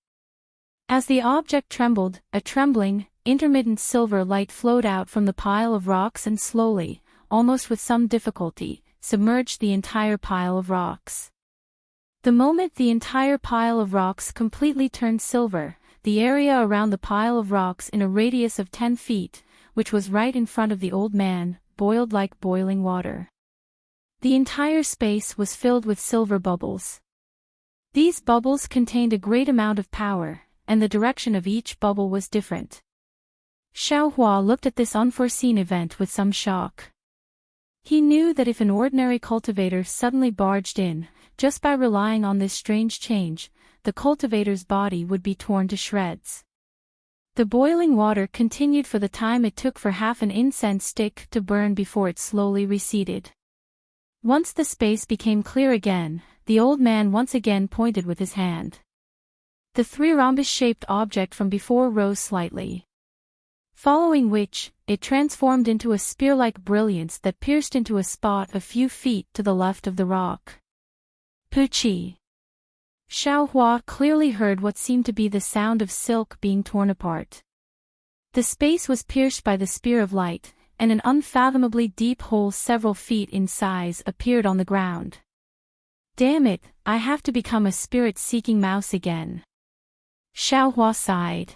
As the object trembled, a trembling, intermittent silver light flowed out from the pile of rocks and slowly, almost with some difficulty, submerged the entire pile of rocks. The moment the entire pile of rocks completely turned silver, the area around the pile of rocks in a radius of 10 feet, which was right in front of the old man, boiled like boiling water. The entire space was filled with silver bubbles. These bubbles contained a great amount of power, and the direction of each bubble was different. Xiaohua looked at this unforeseen event with some shock. He knew that if an ordinary cultivator suddenly barged in, just by relying on this strange change, the cultivator's body would be torn to shreds. The boiling water continued for the time it took for half an incense stick to burn before it slowly receded. Once the space became clear again, the old man once again pointed with his hand. The 3 rhombus-shaped object from before rose slightly. Following which, it transformed into a spear-like brilliance that pierced into a spot a few feet to the left of the rock. Puchi! Xiaohua clearly heard what seemed to be the sound of silk being torn apart. The space was pierced by the spear of light, and an unfathomably deep hole several feet in size appeared on the ground. Damn it, I have to become a spirit-seeking mouse again. Xiaohua sighed.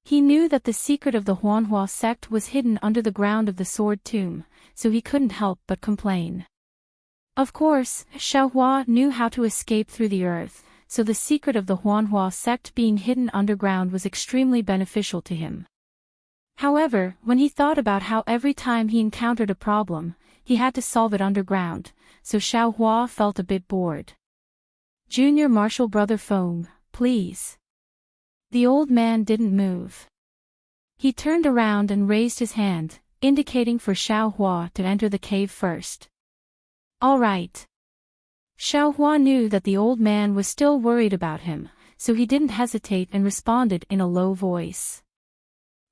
He knew that the secret of the Huanhua sect was hidden under the ground of the sword tomb, so he couldn't help but complain. Of course, Xiaohua knew how to escape through the earth, so the secret of the Huanhua sect being hidden underground was extremely beneficial to him. However, when he thought about how every time he encountered a problem, he had to solve it underground, so Xiaohua felt a bit bored. Junior Marshal Brother Feng, please. The old man didn't move. He turned around and raised his hand, indicating for Xiaohua to enter the cave first. All right. Xiaohua knew that the old man was still worried about him, so he didn't hesitate and responded in a low voice.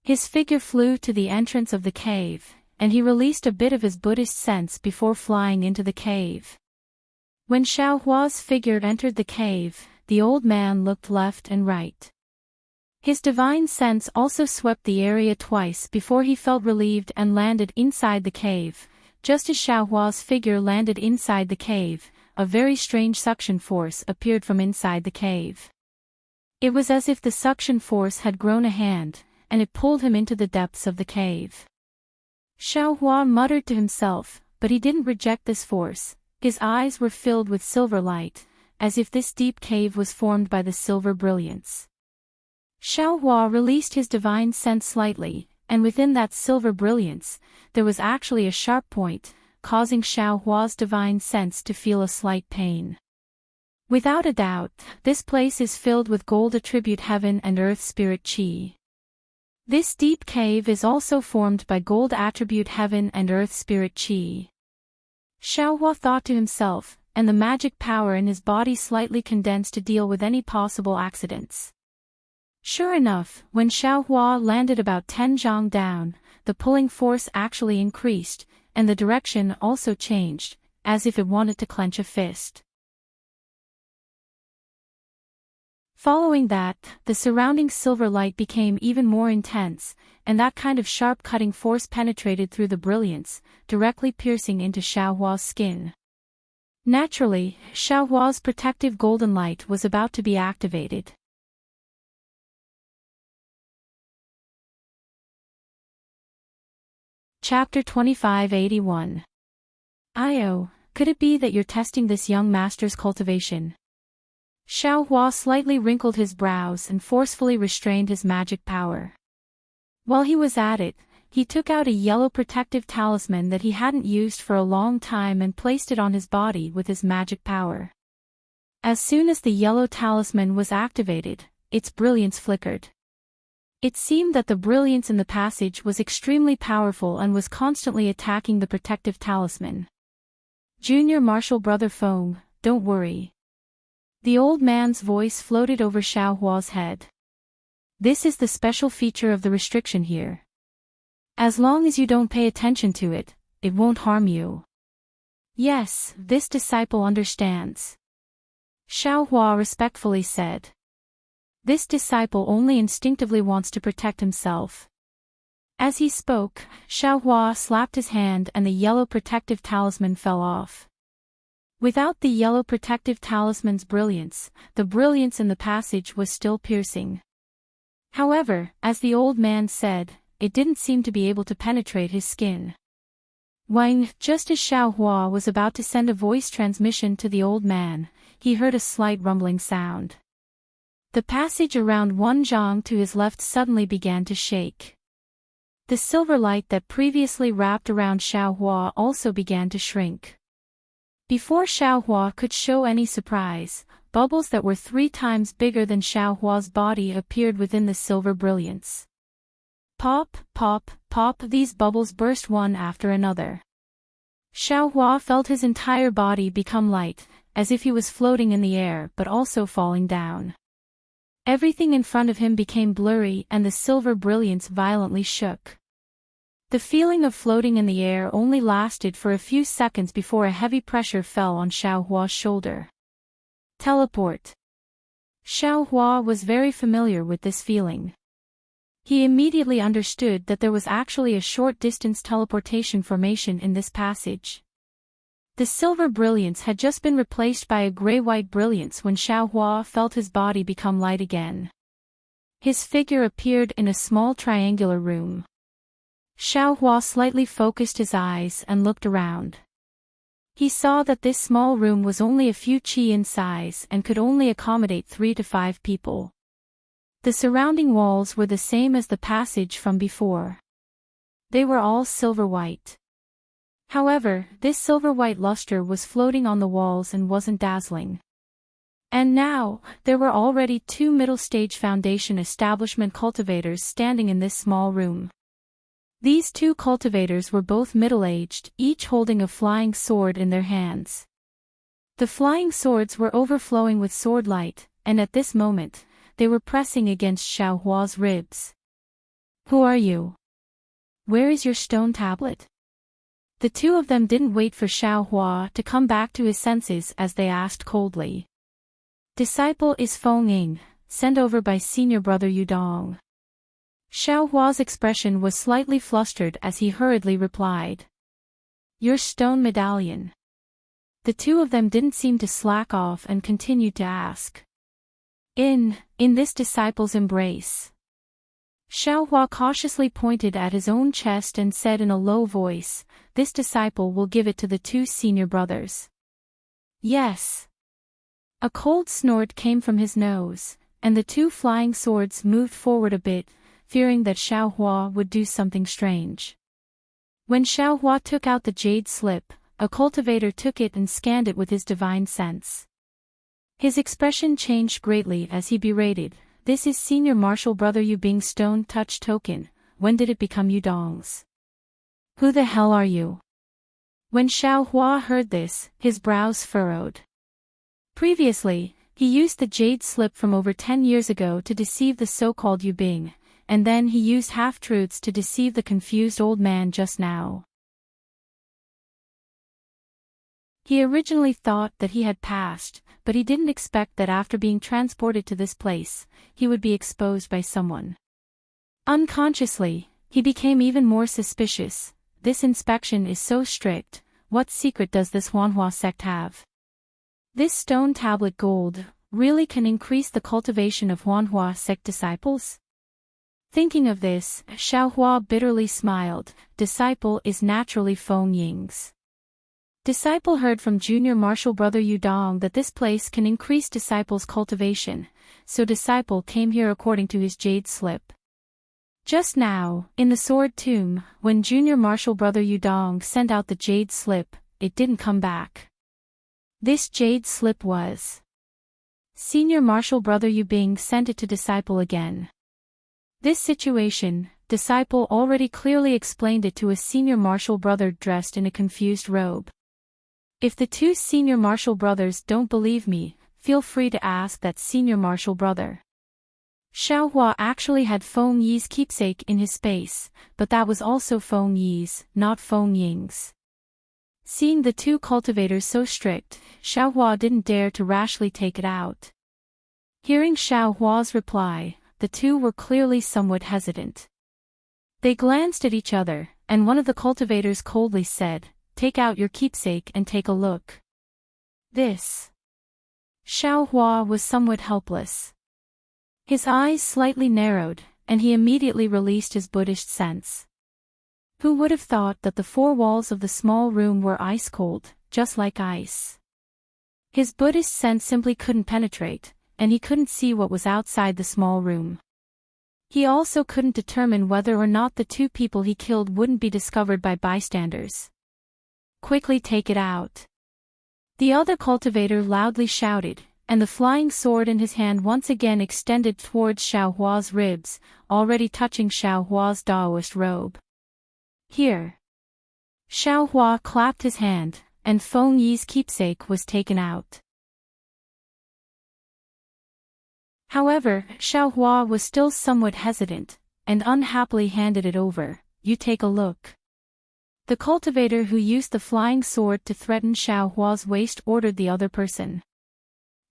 His figure flew to the entrance of the cave, and he released a bit of his Buddhist sense before flying into the cave. When Xiaohua's figure entered the cave, the old man looked left and right. His divine sense also swept the area twice before he felt relieved and landed inside the cave. Just as Xiaohua's figure landed inside the cave, a very strange suction force appeared from inside the cave. It was as if the suction force had grown a hand, and it pulled him into the depths of the cave. Xiaohua muttered to himself, but he didn't reject this force. His eyes were filled with silver light, as if this deep cave was formed by the silver brilliance. Xiaohua released his divine sense slightly, and within that silver brilliance, there was actually a sharp point, causing Xiaohua's divine sense to feel a slight pain. Without a doubt, this place is filled with gold attribute heaven and earth spirit qi. This deep cave is also formed by gold attribute heaven and earth spirit qi. Xiaohua thought to himself, and the magic power in his body slightly condensed to deal with any possible accidents. Sure enough, when Xiaohua landed about 10 zhang down, the pulling force actually increased, and the direction also changed, as if it wanted to clench a fist. Following that, the surrounding silver light became even more intense, and that kind of sharp cutting force penetrated through the brilliance, directly piercing into Xiaohua's skin. Naturally, Xiaohua's protective golden light was about to be activated. Chapter 2581. Io, could it be that you're testing this young master's cultivation? Xiaohua slightly wrinkled his brows and forcefully restrained his magic power. While he was at it, he took out a yellow protective talisman that he hadn't used for a long time and placed it on his body with his magic power. As soon as the yellow talisman was activated, its brilliance flickered. It seemed that the brilliance in the passage was extremely powerful and was constantly attacking the protective talisman. Junior Marshall Brother Feng, don't worry. The old man's voice floated over Xiaohua's head. This is the special feature of the restriction here. As long as you don't pay attention to it, it won't harm you. Yes, this disciple understands. Xiaohua respectfully said. This disciple only instinctively wants to protect himself. As he spoke, Xiaohua slapped his hand and the yellow protective talisman fell off. Without the yellow protective talisman's brilliance, the brilliance in the passage was still piercing. However, as the old man said, it didn't seem to be able to penetrate his skin. When, just as Xiaohua was about to send a voice transmission to the old man, he heard a slight rumbling sound. The passage around Wenzhong to his left suddenly began to shake. The silver light that previously wrapped around Xiaohua also began to shrink. Before Xiaohua could show any surprise, bubbles that were 3 times bigger than Xiaohua's body appeared within the silver brilliance. Pop, pop, pop, these bubbles burst one after another. Xiaohua felt his entire body become light, as if he was floating in the air but also falling down. Everything in front of him became blurry and the silver brilliance violently shook. The feeling of floating in the air only lasted for a few seconds before a heavy pressure fell on Xiaohua's shoulder. Teleport. Xiaohua was very familiar with this feeling. He immediately understood that there was actually a short-distance teleportation formation in this passage. The silver brilliance had just been replaced by a gray-white brilliance when Xiaohua felt his body become light again. His figure appeared in a small triangular room. Xiaohua slightly focused his eyes and looked around. He saw that this small room was only a few qi in size and could only accommodate 3 to 5 people. The surrounding walls were the same as the passage from before. They were all silver-white. However, this silver-white luster was floating on the walls and wasn't dazzling. And now, there were already 2 middle-stage foundation establishment cultivators standing in this small room. These 2 cultivators were both middle-aged, each holding a flying sword in their hands. The flying swords were overflowing with sword light, and at this moment, they were pressing against Xiaohua's ribs. Who are you? Where is your stone tablet? The 2 of them didn't wait for Xiaohua to come back to his senses as they asked coldly. Disciple is Feng Ying, sent over by senior brother Yudong. Xiaohua's expression was slightly flustered as he hurriedly replied. Your stone medallion. The 2 of them didn't seem to slack off and continued to ask. In this disciple's embrace. Xiaohua cautiously pointed at his own chest and said in a low voice, this disciple will give it to the 2 senior brothers. Yes. A cold snort came from his nose, and the 2 flying swords moved forward a bit, fearing that Xiaohua would do something strange. When Xiaohua took out the jade slip, a cultivator took it and scanned it with his divine sense. His expression changed greatly as he berated, this is senior martial brother Yu Bing's stone touch token, when did it become Yudong's? Who the hell are you? When Xiaohua heard this, his brows furrowed. Previously, he used the jade slip from over 10 years ago to deceive the so-called Yu Bing, and then he used half-truths to deceive the confused old man just now. He originally thought that he had passed, but he didn't expect that after being transported to this place, he would be exposed by someone. Unconsciously, he became even more suspicious. This inspection is so strict. What secret does this Huanhua sect have? This stone tablet gold really can increase the cultivation of Huanhua sect disciples? Thinking of this, Xiaohua bitterly smiled. Disciple is naturally Feng Ying's. Disciple heard from junior martial brother Yudong that this place can increase disciples' cultivation, so Disciple came here according to his jade slip. Just now, in the sword tomb, when junior martial brother Yudong sent out the jade slip, it didn't come back. This jade slip was. Senior martial brother Yubing sent it to Disciple again. This situation, Disciple already clearly explained it to a senior martial brother dressed in a confused robe. If the two senior martial brothers don't believe me, feel free to ask that senior martial brother. Xiaohua actually had Feng Yi's keepsake in his space, but that was also Feng Yi's, not Feng Ying's. Seeing the two cultivators so strict, Xiaohua didn't dare to rashly take it out. Hearing Xiaohua's reply, the two were clearly somewhat hesitant. They glanced at each other, and one of the cultivators coldly said, "Take out your keepsake and take a look." This. Xiaohua was somewhat helpless. His eyes slightly narrowed, and he immediately released his Buddhist sense. Who would have thought that the four walls of the small room were ice cold, just like ice? His Buddhist sense simply couldn't penetrate, and he couldn't see what was outside the small room. He also couldn't determine whether or not the two people he killed wouldn't be discovered by bystanders. "Quickly take it out." The other cultivator loudly shouted, and the flying sword in his hand once again extended towards Xiaohua's ribs, already touching Xiaohua's Daoist robe. "Here." Xiaohua clapped his hand, and Feng Yi's keepsake was taken out. However, Xiaohua was still somewhat hesitant, and unhappily handed it over. "You take a look." The cultivator who used the flying sword to threaten Xiaohua's waist ordered the other person.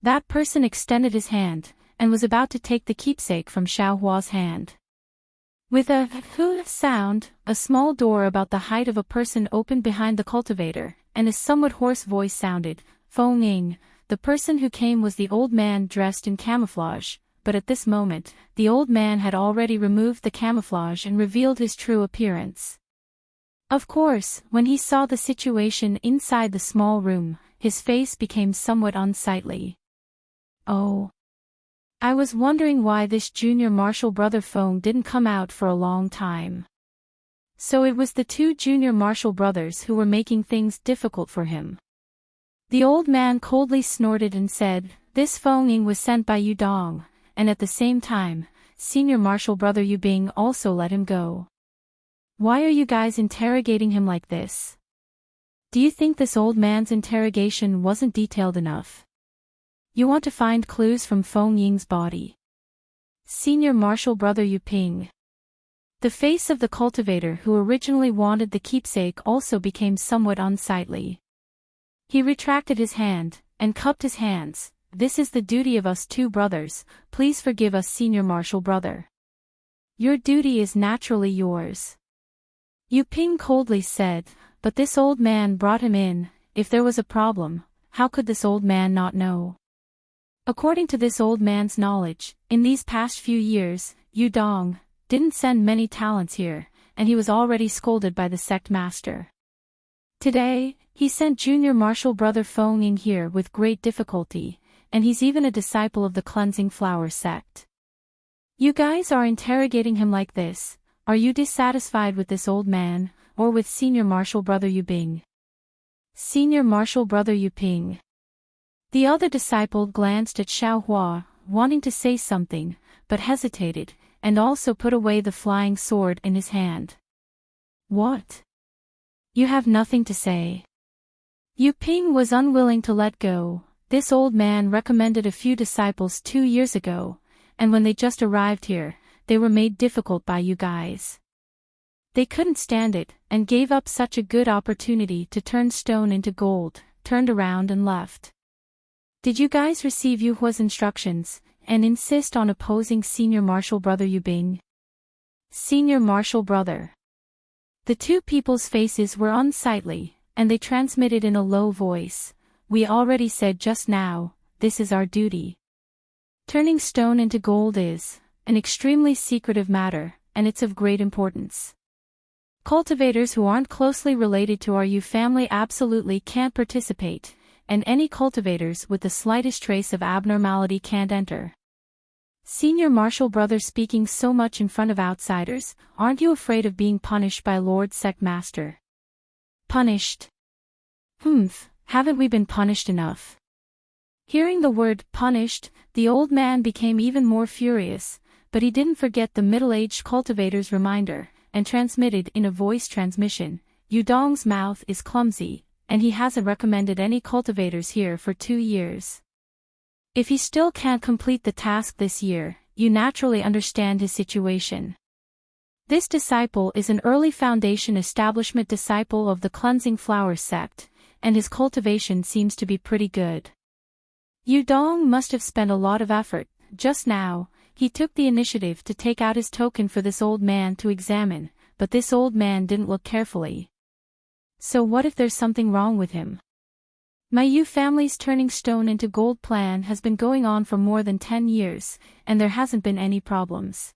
That person extended his hand, and was about to take the keepsake from Xiaohua's hand. With a "hu" sound, a small door about the height of a person opened behind the cultivator, and a somewhat hoarse voice sounded, "Feng Ying." The person who came was the old man dressed in camouflage, but at this moment, the old man had already removed the camouflage and revealed his true appearance. Of course, when he saw the situation inside the small room, his face became somewhat unsightly. "Oh. I was wondering why this junior martial brother Feng didn't come out for a long time." So it was the two junior martial brothers who were making things difficult for him. The old man coldly snorted and said, "This Feng Ying was sent by Yudong, and at the same time, senior martial brother Yubing also let him go. Why are you guys interrogating him like this? Do you think this old man's interrogation wasn't detailed enough? You want to find clues from Feng Ying's body?" Senior martial brother Yuping. The face of the cultivator who originally wanted the keepsake also became somewhat unsightly. He retracted his hand, and cupped his hands. "This is the duty of us two brothers, please forgive us senior martial brother." "Your duty is naturally yours." Yu Ping coldly said, "But this old man brought him in. If there was a problem, how could this old man not know?" According to this old man's knowledge, in these past few years, Yudong didn't send many talents here, and he was already scolded by the sect master. Today, he sent junior martial brother Feng Ying here with great difficulty, and he's even a disciple of the cleansing flower sect. You guys are interrogating him like this. Are you dissatisfied with this old man, or with senior martial brother Yubing? Senior martial brother Yuping. The other disciple glanced at Xiaohua, wanting to say something, but hesitated, and also put away the flying sword in his hand. "What? You have nothing to say?" Yu Ping was unwilling to let go. This old man recommended a few disciples 2 years ago, and when they just arrived here, they were made difficult by you guys. They couldn't stand it, and gave up such a good opportunity to turn stone into gold. turned around and left. Did you guys receive Yu Hua's instructions, and insist on opposing Senior Marshal Brother Yu Bing? Senior Marshal Brother. The two people's faces were unsightly, and they transmitted in a low voice, "We already said just now, this is our duty. Turning stone into gold is an extremely secretive matter, and it's of great importance. Cultivators who aren't closely related to our Yu family absolutely can't participate, and any cultivators with the slightest trace of abnormality can't enter." Senior Marshal Brother speaking so much in front of outsiders, aren't you afraid of being punished by Lord Sect Master? Punished? Haven't we been punished enough? Hearing the word punished, the old man became even more furious, but he didn't forget the middle-aged cultivator's reminder, and transmitted in a voice transmission, "Yu Dong's mouth is clumsy, and he hasn't recommended any cultivators here for 2 years. If he still can't complete the task this year, you naturally understand his situation. This disciple is an early Foundation establishment disciple of the Cleansing Flower sect, and his cultivation seems to be pretty good. Yu Dong must have spent a lot of effort. Just now, he took the initiative to take out his token for this old man to examine, but this old man didn't look carefully. So what if there's something wrong with him? My Yu family's turning stone into gold plan has been going on for more than 10 years, and there hasn't been any problems.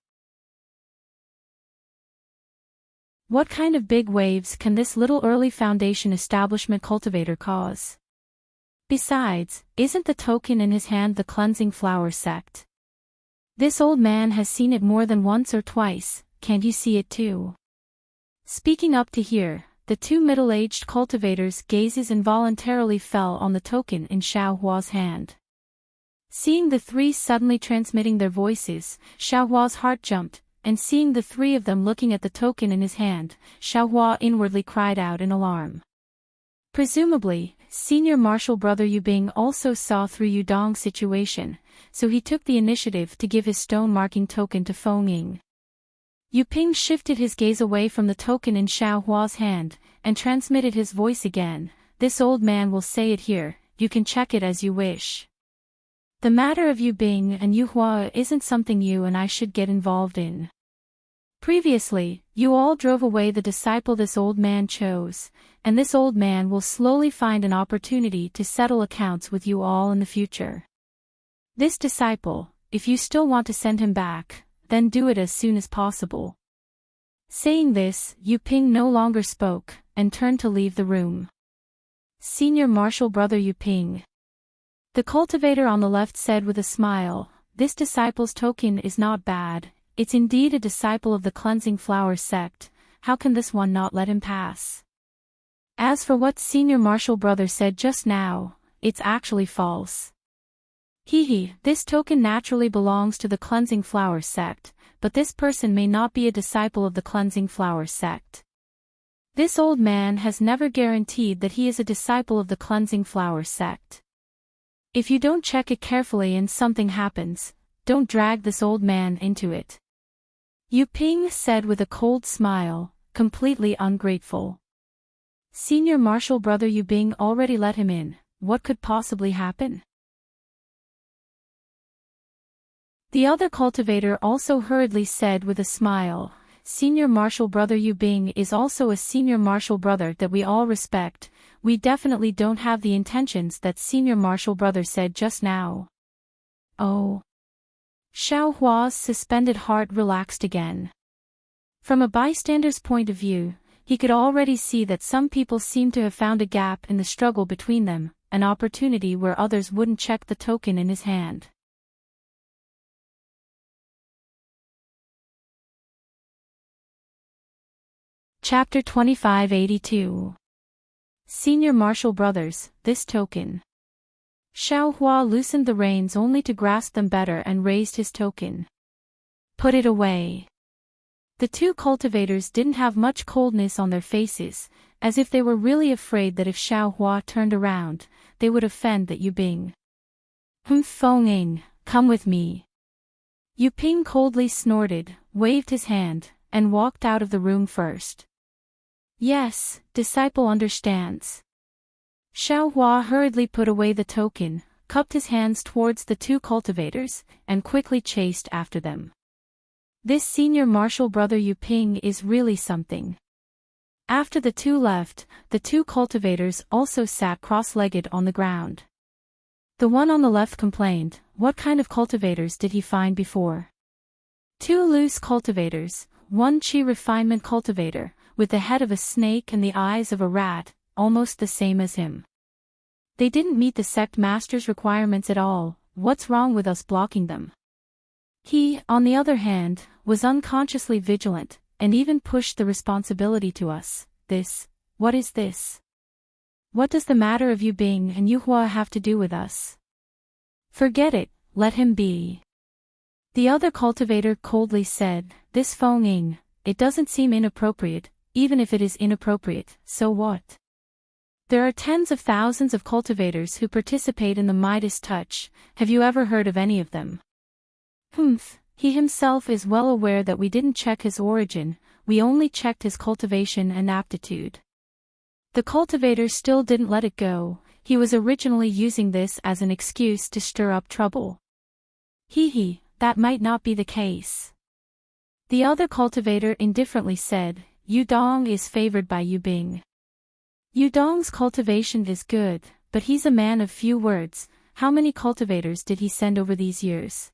What kind of big waves can this little early Foundation establishment cultivator cause? Besides, isn't the token in his hand the Cleansing Flower sect? This old man has seen it more than once or twice, can't you see it too? Speaking up to here, the two middle-aged cultivators' gazes involuntarily fell on the token in Xiao Hua's hand. Seeing the three suddenly transmitting their voices, Xiao Hua's heart jumped, and seeing the three of them looking at the token in his hand, Xiao Hua inwardly cried out in alarm. Presumably, Senior Marshal Brother Yu Bing also saw through Yu Dong's situation, so he took the initiative to give his stone marking token to Feng Ying. Yu Ping shifted his gaze away from the token in Xiao Hua's hand, and transmitted his voice again, "This old man will say it here, you can check it as you wish. The matter of Yu Bing and Yu Hua isn't something you and I should get involved in. Previously, you all drove away the disciple this old man chose, and this old man will slowly find an opportunity to settle accounts with you all in the future. This disciple, if you still want to send him back, then do it as soon as possible." Saying this, Yu Ping no longer spoke, and turned to leave the room. Senior Marshal Brother Yu Ping. The cultivator on the left said with a smile, "This disciple's token is not bad, it's indeed a disciple of the Cleansing Flower sect, how can this one not let him pass? As for what Senior Marshal Brother said just now, it's actually false. This token naturally belongs to the Cleansing Flower sect, but this person may not be a disciple of the Cleansing Flower sect. This old man has never guaranteed that he is a disciple of the Cleansing Flower sect. If you don't check it carefully and something happens, don't drag this old man into it." Yu Ping said with a cold smile, completely ungrateful. Senior Marshal Brother Yu Bing already let him in, what could possibly happen? The other cultivator also hurriedly said with a smile, "Senior Marshal Brother Yu Bing is also a Senior Marshal Brother that we all respect, we definitely don't have the intentions that Senior Marshal Brother said just now." Oh. Xiao Hua's suspended heart relaxed again. From a bystander's point of view, he could already see that some people seemed to have found a gap in the struggle between them, an opportunity where others wouldn't check the token in his hand. Chapter 2582. Senior Marshal Brothers, this token. Xiao Hua loosened the reins only to grasp them better and raised his token. "Put it away." The two cultivators didn't have much coldness on their faces, as if they were really afraid that if Xiao Hua turned around, they would offend that Yu Bing. Feng Ying, come with me." Yu Ping coldly snorted, waved his hand, and walked out of the room first. "Yes, disciple understands." Xiao Hua hurriedly put away the token, cupped his hands towards the two cultivators, and quickly chased after them. This senior martial brother Yu Ping is really something. After the two left, the two cultivators also sat cross-legged on the ground. The one on the left complained, what kind of cultivators did he find before? Two loose cultivators, one chi refinement cultivator, with the head of a snake and the eyes of a rat, almost the same as him. They didn't meet the sect master's requirements at all. What's wrong with us blocking them? He, on the other hand, was unconsciously vigilant, and even pushed the responsibility to us. What is this? What does the matter of Yu Bing and Yu Hua have to do with us? Forget it, let him be. The other cultivator coldly said, this Feng Ying, it doesn't seem inappropriate, even if it is inappropriate, so what? There are tens of thousands of cultivators who participate in the Midas Touch, have you ever heard of any of them? He himself is well aware that we didn't check his origin, we only checked his cultivation and aptitude. The cultivator still didn't let it go, he was originally using this as an excuse to stir up trouble. That might not be the case. The other cultivator indifferently said, Yu Dong is favored by Yu Bing. Yu Dong's cultivation is good, but he's a man of few words. How many cultivators did he send over these years?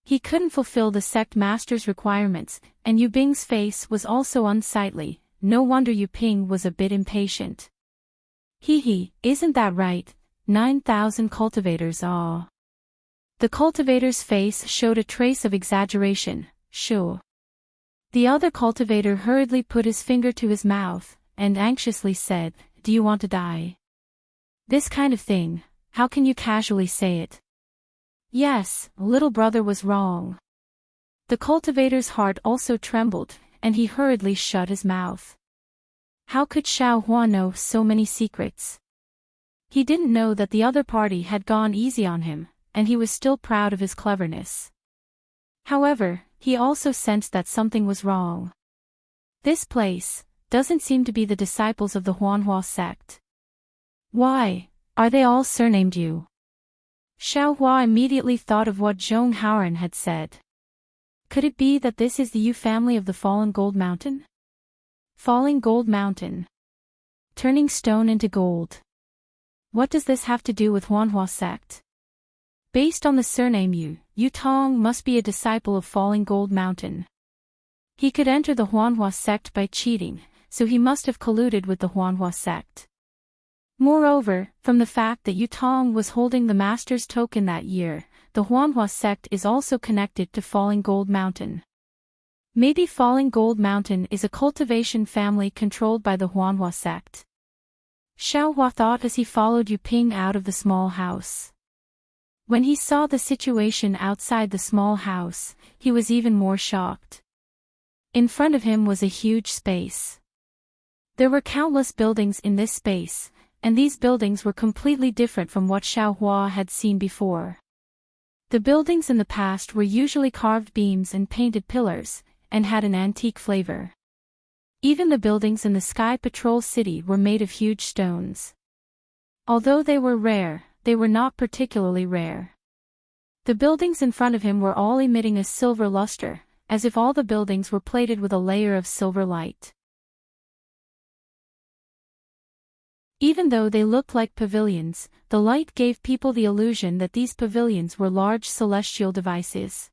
He couldn't fulfill the sect master's requirements, and Yu Bing's face was also unsightly. No wonder Yu Ping was a bit impatient. Isn't that right? 9,000 cultivators, ah. The cultivator's face showed a trace of exaggeration, sure. The other cultivator hurriedly put his finger to his mouth, and anxiously said, do you want to die? This kind of thing, how can you casually say it? Yes, little brother was wrong. The cultivator's heart also trembled, and he hurriedly shut his mouth. How could Xiao Hua know so many secrets? He didn't know that the other party had gone easy on him, and he was still proud of his cleverness. However, he also sensed that something was wrong. This place doesn't seem to be the disciples of the Huanhua sect. Why, are they all surnamed Yu? Xiao Hua immediately thought of what Zhong Haoran had said. Could it be that this is the Yu family of the Fallen Gold Mountain? Falling Gold Mountain. Turning stone into gold. What does this have to do with Huanhua sect? Based on the surname Yu Tong must be a disciple of Falling Gold Mountain. He could enter the Huanhua sect by cheating, so he must have colluded with the Huanhua sect. Moreover, from the fact that Yu Tong was holding the master's token that year, the Huanhua sect is also connected to Falling Gold Mountain. Maybe Falling Gold Mountain is a cultivation family controlled by the Huanhua sect. Xiao Hua thought as he followed Yu Ping out of the small house. When he saw the situation outside the small house, he was even more shocked. In front of him was a huge space. There were countless buildings in this space, and these buildings were completely different from what Xiao Hua had seen before. The buildings in the past were usually carved beams and painted pillars, and had an antique flavor. Even the buildings in the Sky Patrol City were made of huge stones. Although they were rare, they were not particularly rare. The buildings in front of him were all emitting a silver luster, as if all the buildings were plated with a layer of silver light. Even though they looked like pavilions, the light gave people the illusion that these pavilions were large celestial devices.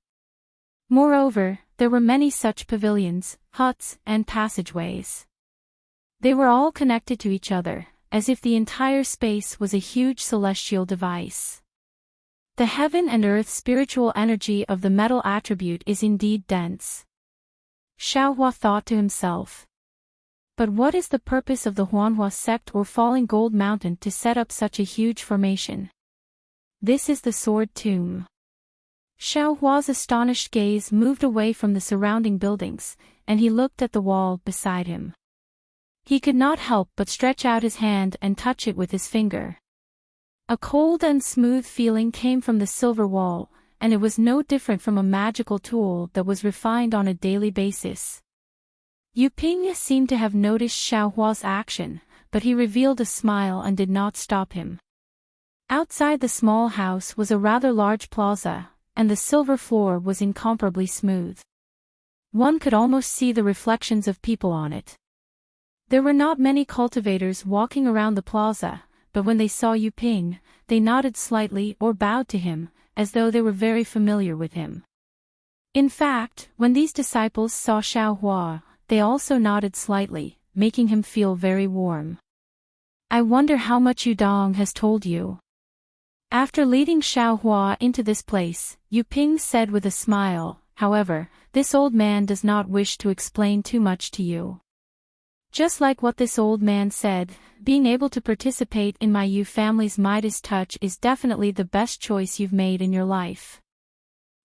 Moreover, there were many such pavilions, huts, and passageways. They were all connected to each other, as if the entire space was a huge celestial device. The heaven and earth spiritual energy of the metal attribute is indeed dense. Xiao Hua thought to himself. But what is the purpose of the Huanhua sect or Falling Gold Mountain to set up such a huge formation? This is the Sword Tomb. Xiao Hua's astonished gaze moved away from the surrounding buildings, and he looked at the wall beside him. He could not help but stretch out his hand and touch it with his finger. A cold and smooth feeling came from the silver wall, and it was no different from a magical tool that was refined on a daily basis. Yu Ping seemed to have noticed Xiao Hua's action, but he revealed a smile and did not stop him. Outside the small house was a rather large plaza, and the silver floor was incomparably smooth. One could almost see the reflections of people on it. There were not many cultivators walking around the plaza, but when they saw Yu Ping, they nodded slightly or bowed to him, as though they were very familiar with him. In fact, when these disciples saw Xiaohua, they also nodded slightly, making him feel very warm. I wonder how much Yudong has told you. After leading Xiaohua into this place, Yu Ping said with a smile, however, this old man does not wish to explain too much to you. Just like what this old man said, being able to participate in my Yu family's Midas touch is definitely the best choice you've made in your life.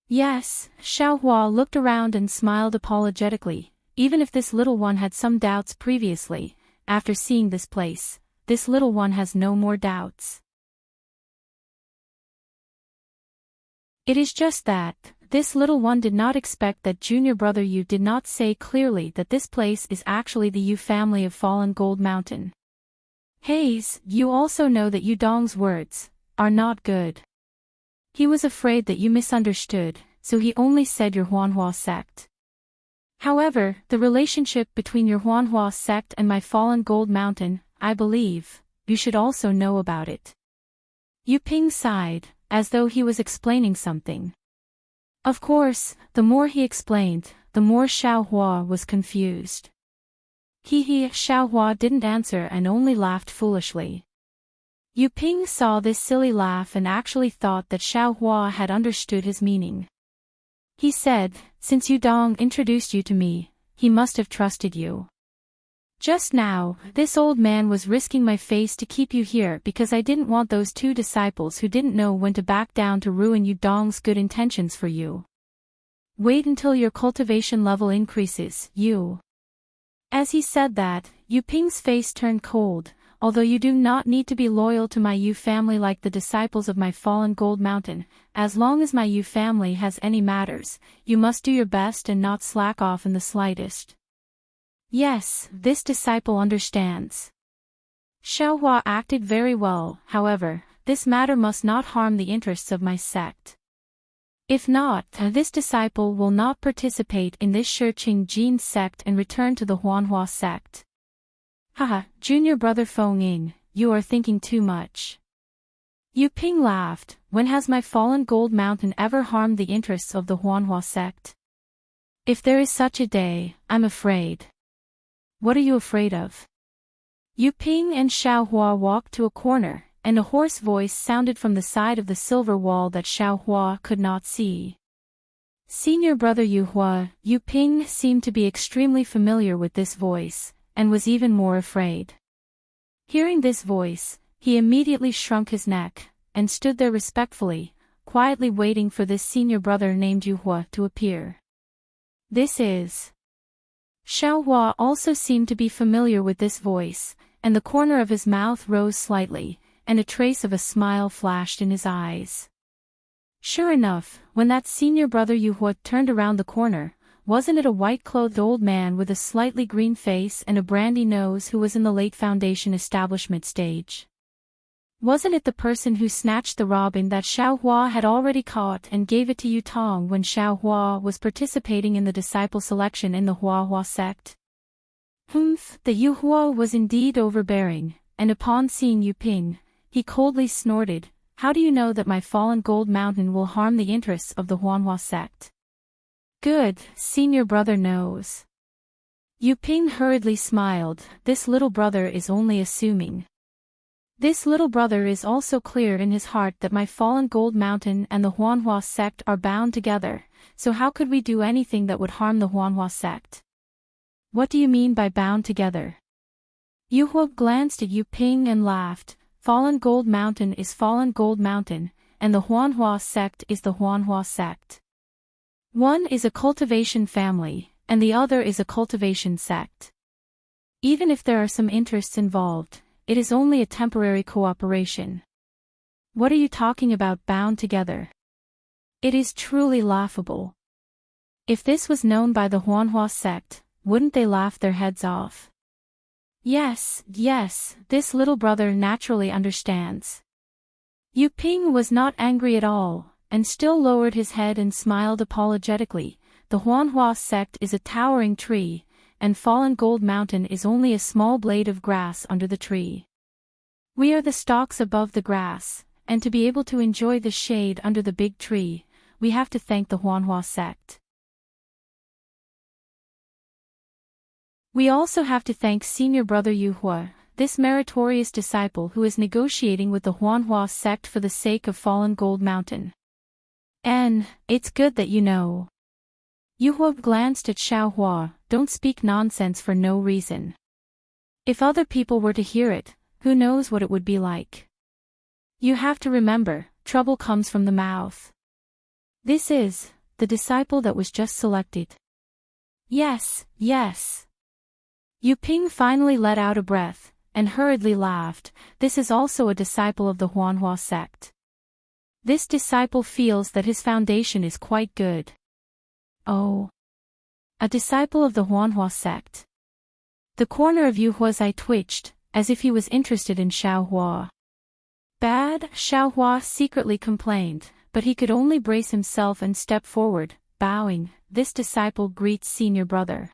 Yes, Xiaohua looked around and smiled apologetically, even if this little one had some doubts previously, after seeing this place, this little one has no more doubts. It is just that, this little one did not expect that junior brother Yu did not say clearly that this place is actually the Yu family of Fallen Gold Mountain. Hayes, you also know that Yudong's words are not good. He was afraid that you misunderstood, so he only said your Huanhua sect. However, the relationship between your Huanhua sect and my Fallen Gold Mountain, I believe, you should also know about it. Yu Ping sighed, as though he was explaining something. Of course, the more he explained, the more Xiaohua was confused. Xiaohua didn't answer and only laughed foolishly. Yu Ping saw this silly laugh and actually thought that Xiaohua had understood his meaning. He said, since Yudong introduced you to me, he must have trusted you. Just now, this old man was risking my face to keep you here because I didn't want those two disciples who didn't know when to back down to ruin Yudong's good intentions for you. Wait until your cultivation level increases, you. As he said that, Yu Ping's face turned cold. Although you do not need to be loyal to my Yu family like the disciples of my Fallen Gold Mountain, as long as my Yu family has any matters, you must do your best and not slack off in the slightest. Yes, this disciple understands. Xiaohua acted very well, however, this matter must not harm the interests of my sect. If not, this disciple will not participate in this Shiqing Jin sect and return to the Huanhua sect. Haha, junior brother Feng Ying, you are thinking too much. Yu Ping laughed, when has my Fallen Gold Mountain ever harmed the interests of the Huanhua sect? If there is such a day, I'm afraid. What are you afraid of? Yu Ping and Xiaohua walked to a corner, and a hoarse voice sounded from the side of the silver wall that Xiaohua could not see. Senior brother Yuhua, Yu Ping seemed to be extremely familiar with this voice, and was even more afraid. Hearing this voice, he immediately shrunk his neck, and stood there respectfully, quietly waiting for this senior brother named Yuhua to appear. This is... Xiaohua also seemed to be familiar with this voice, and the corner of his mouth rose slightly, and a trace of a smile flashed in his eyes. Sure enough, when that senior brother Yuhua turned around the corner, wasn't it a white-clothed old man with a slightly green face and a brandy nose who was in the late foundation establishment stage? Wasn't it the person who snatched the robin that Xiaohua had already caught and gave it to Yutong when Xiaohua was participating in the disciple selection in the Huahua sect? The Yuhua was indeed overbearing, and upon seeing Yu Ping, he coldly snorted, how do you know that my Fallen Gold Mountain will harm the interests of the Huanhua sect? Good, senior brother knows. Yu Ping hurriedly smiled, this little brother is only assuming. This little brother is also clear in his heart that my Fallen Gold Mountain and the Huanhua sect are bound together, so how could we do anything that would harm the Huanhua sect? What do you mean by bound together? Yuhua glanced at Yu Ping and laughed, Fallen Gold Mountain is Fallen Gold Mountain, and the Huanhua sect is the Huanhua sect. One is a cultivation family, and the other is a cultivation sect. Even if there are some interests involved, it is only a temporary cooperation. What are you talking about bound together? It is truly laughable. If this was known by the Huanhua sect, wouldn't they laugh their heads off? Yes, yes, this little brother naturally understands. Yu Ping was not angry at all, and still lowered his head and smiled apologetically. The Huanhua sect is a towering tree, and Fallen Gold Mountain is only a small blade of grass under the tree. We are the stalks above the grass, and to be able to enjoy the shade under the big tree, we have to thank the Huanhua sect. We also have to thank senior brother Yu Hua, this meritorious disciple who is negotiating with the Huanhua sect for the sake of Fallen Gold Mountain. And it's good that you know. Yu Hua glanced at Xiao Hua. Don't speak nonsense for no reason. If other people were to hear it, who knows what it would be like. You have to remember, trouble comes from the mouth. This is the disciple that was just selected. Yes, yes. Yu Ping finally let out a breath, and hurriedly laughed. This is also a disciple of the Huanhua sect. This disciple feels that his foundation is quite good. Oh. A disciple of the Huanhua sect. The corner of Yu Hua's eye twitched, as if he was interested in Xiao Hua. Bad, Xiao Hua secretly complained, but he could only brace himself and step forward, bowing. This disciple greets senior brother.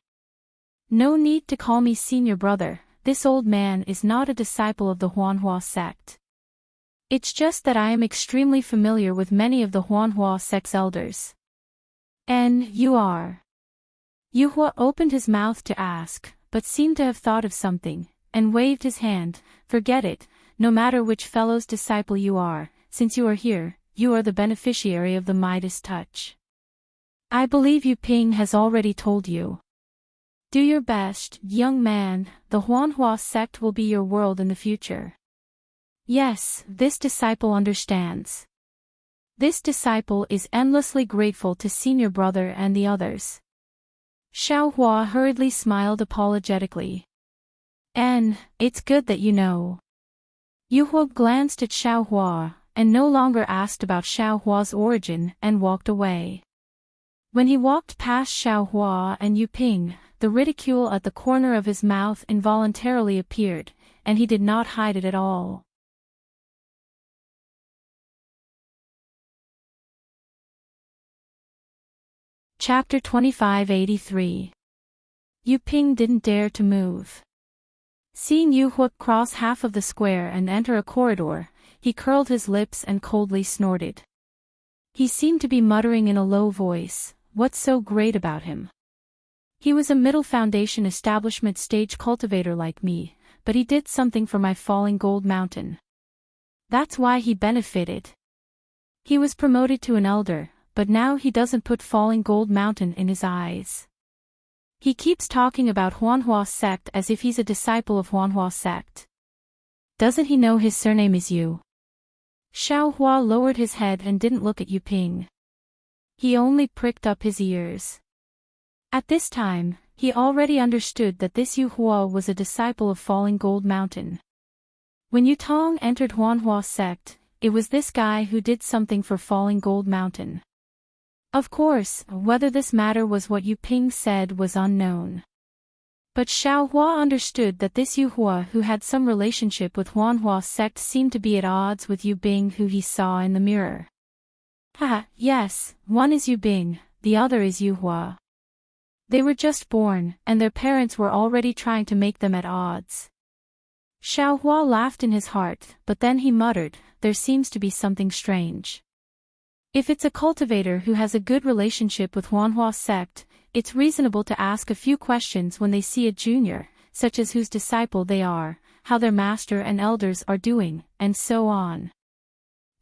No need to call me senior brother, this old man is not a disciple of the Huanhua sect. It's just that I am extremely familiar with many of the Huanhua sect's elders. And you are? Yu Hua opened his mouth to ask, but seemed to have thought of something, and waved his hand. Forget it, no matter which fellow's disciple you are, since you are here, you are the beneficiary of the Midas touch. I believe Yu Ping has already told you. Do your best, young man, the Huanhua sect will be your world in the future. Yes, this disciple understands. This disciple is endlessly grateful to senior brother and the others. Xiao Hua hurriedly smiled apologetically. And it's good that you know. Yu Hua glanced at Xiao Hua, and no longer asked about Xiao Hua's origin and walked away. When he walked past Xiao Hua and Yu Ping, the ridicule at the corner of his mouth involuntarily appeared, and he did not hide it at all. Chapter 2583. Yu Ping didn't dare to move. Seeing Yu Hua cross half of the square and enter a corridor, he curled his lips and coldly snorted. He seemed to be muttering in a low voice, "What's so great about him? He was a middle foundation establishment stage cultivator like me, but he did something for my Falling Gold Mountain. That's why he benefited. He was promoted to an elder, but now he doesn't put Falling Gold Mountain in his eyes. He keeps talking about Huanhua sect as if he's a disciple of Huanhua sect. Doesn't he know his surname is Yu?" Xiao Hua lowered his head and didn't look at Yu Ping. He only pricked up his ears. At this time, he already understood that this Yu Hua was a disciple of Falling Gold Mountain. When Yu Tong entered Huanhua sect, it was this guy who did something for Falling Gold Mountain. Of course, whether this matter was what Yu Ping said was unknown. But Xiao Hua understood that this Yu Hua who had some relationship with Huanhua sect seemed to be at odds with Yu Bing who he saw in the mirror. Haha, yes, one is Yu Bing, the other is Yu Hua. They were just born, and their parents were already trying to make them at odds. Xiao Hua laughed in his heart, but then he muttered, there seems to be something strange. If it's a cultivator who has a good relationship with Huanhua sect, it's reasonable to ask a few questions when they see a junior, such as whose disciple they are, how their master and elders are doing, and so on.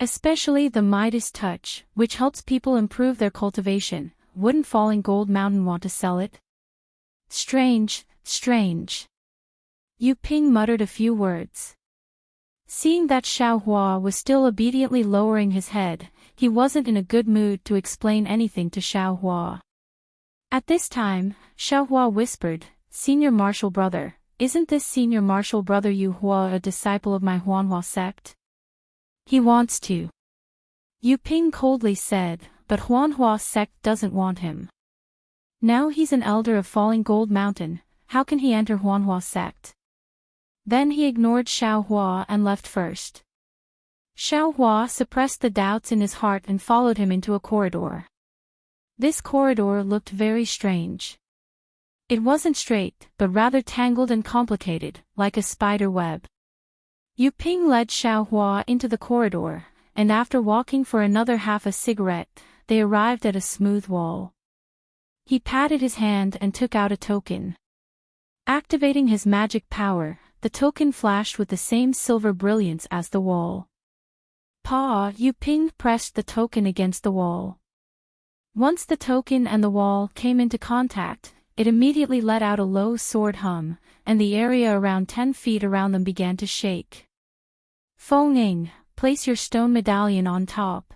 Especially the Midas touch, which helps people improve their cultivation. Wouldn't Falling Gold Mountain want to sell it? Strange, strange. Yu Ping muttered a few words. Seeing that Xiao Hua was still obediently lowering his head, he wasn't in a good mood to explain anything to Xiao Hua. At this time, Xiao Hua whispered, "Senior Martial Brother, isn't this Senior Martial Brother Yu Hua a disciple of my Huanhua sect?" "He wants to," Yu Ping coldly said, "but Huanhua sect doesn't want him. Now he's an elder of Falling Gold Mountain, how can he enter Huanhua sect?" Then he ignored Xiaohua and left first. Xiaohua suppressed the doubts in his heart and followed him into a corridor. This corridor looked very strange. It wasn't straight, but rather tangled and complicated, like a spider web. Yu Ping led Xiaohua into the corridor, and after walking for another half a cigarette, they arrived at a smooth wall. He patted his hand and took out a token. Activating his magic power, the token flashed with the same silver brilliance as the wall. Yu Ping pressed the token against the wall. Once the token and the wall came into contact, it immediately let out a low sword hum, and the area around 10 feet around them began to shake. Feng, place your stone medallion on top.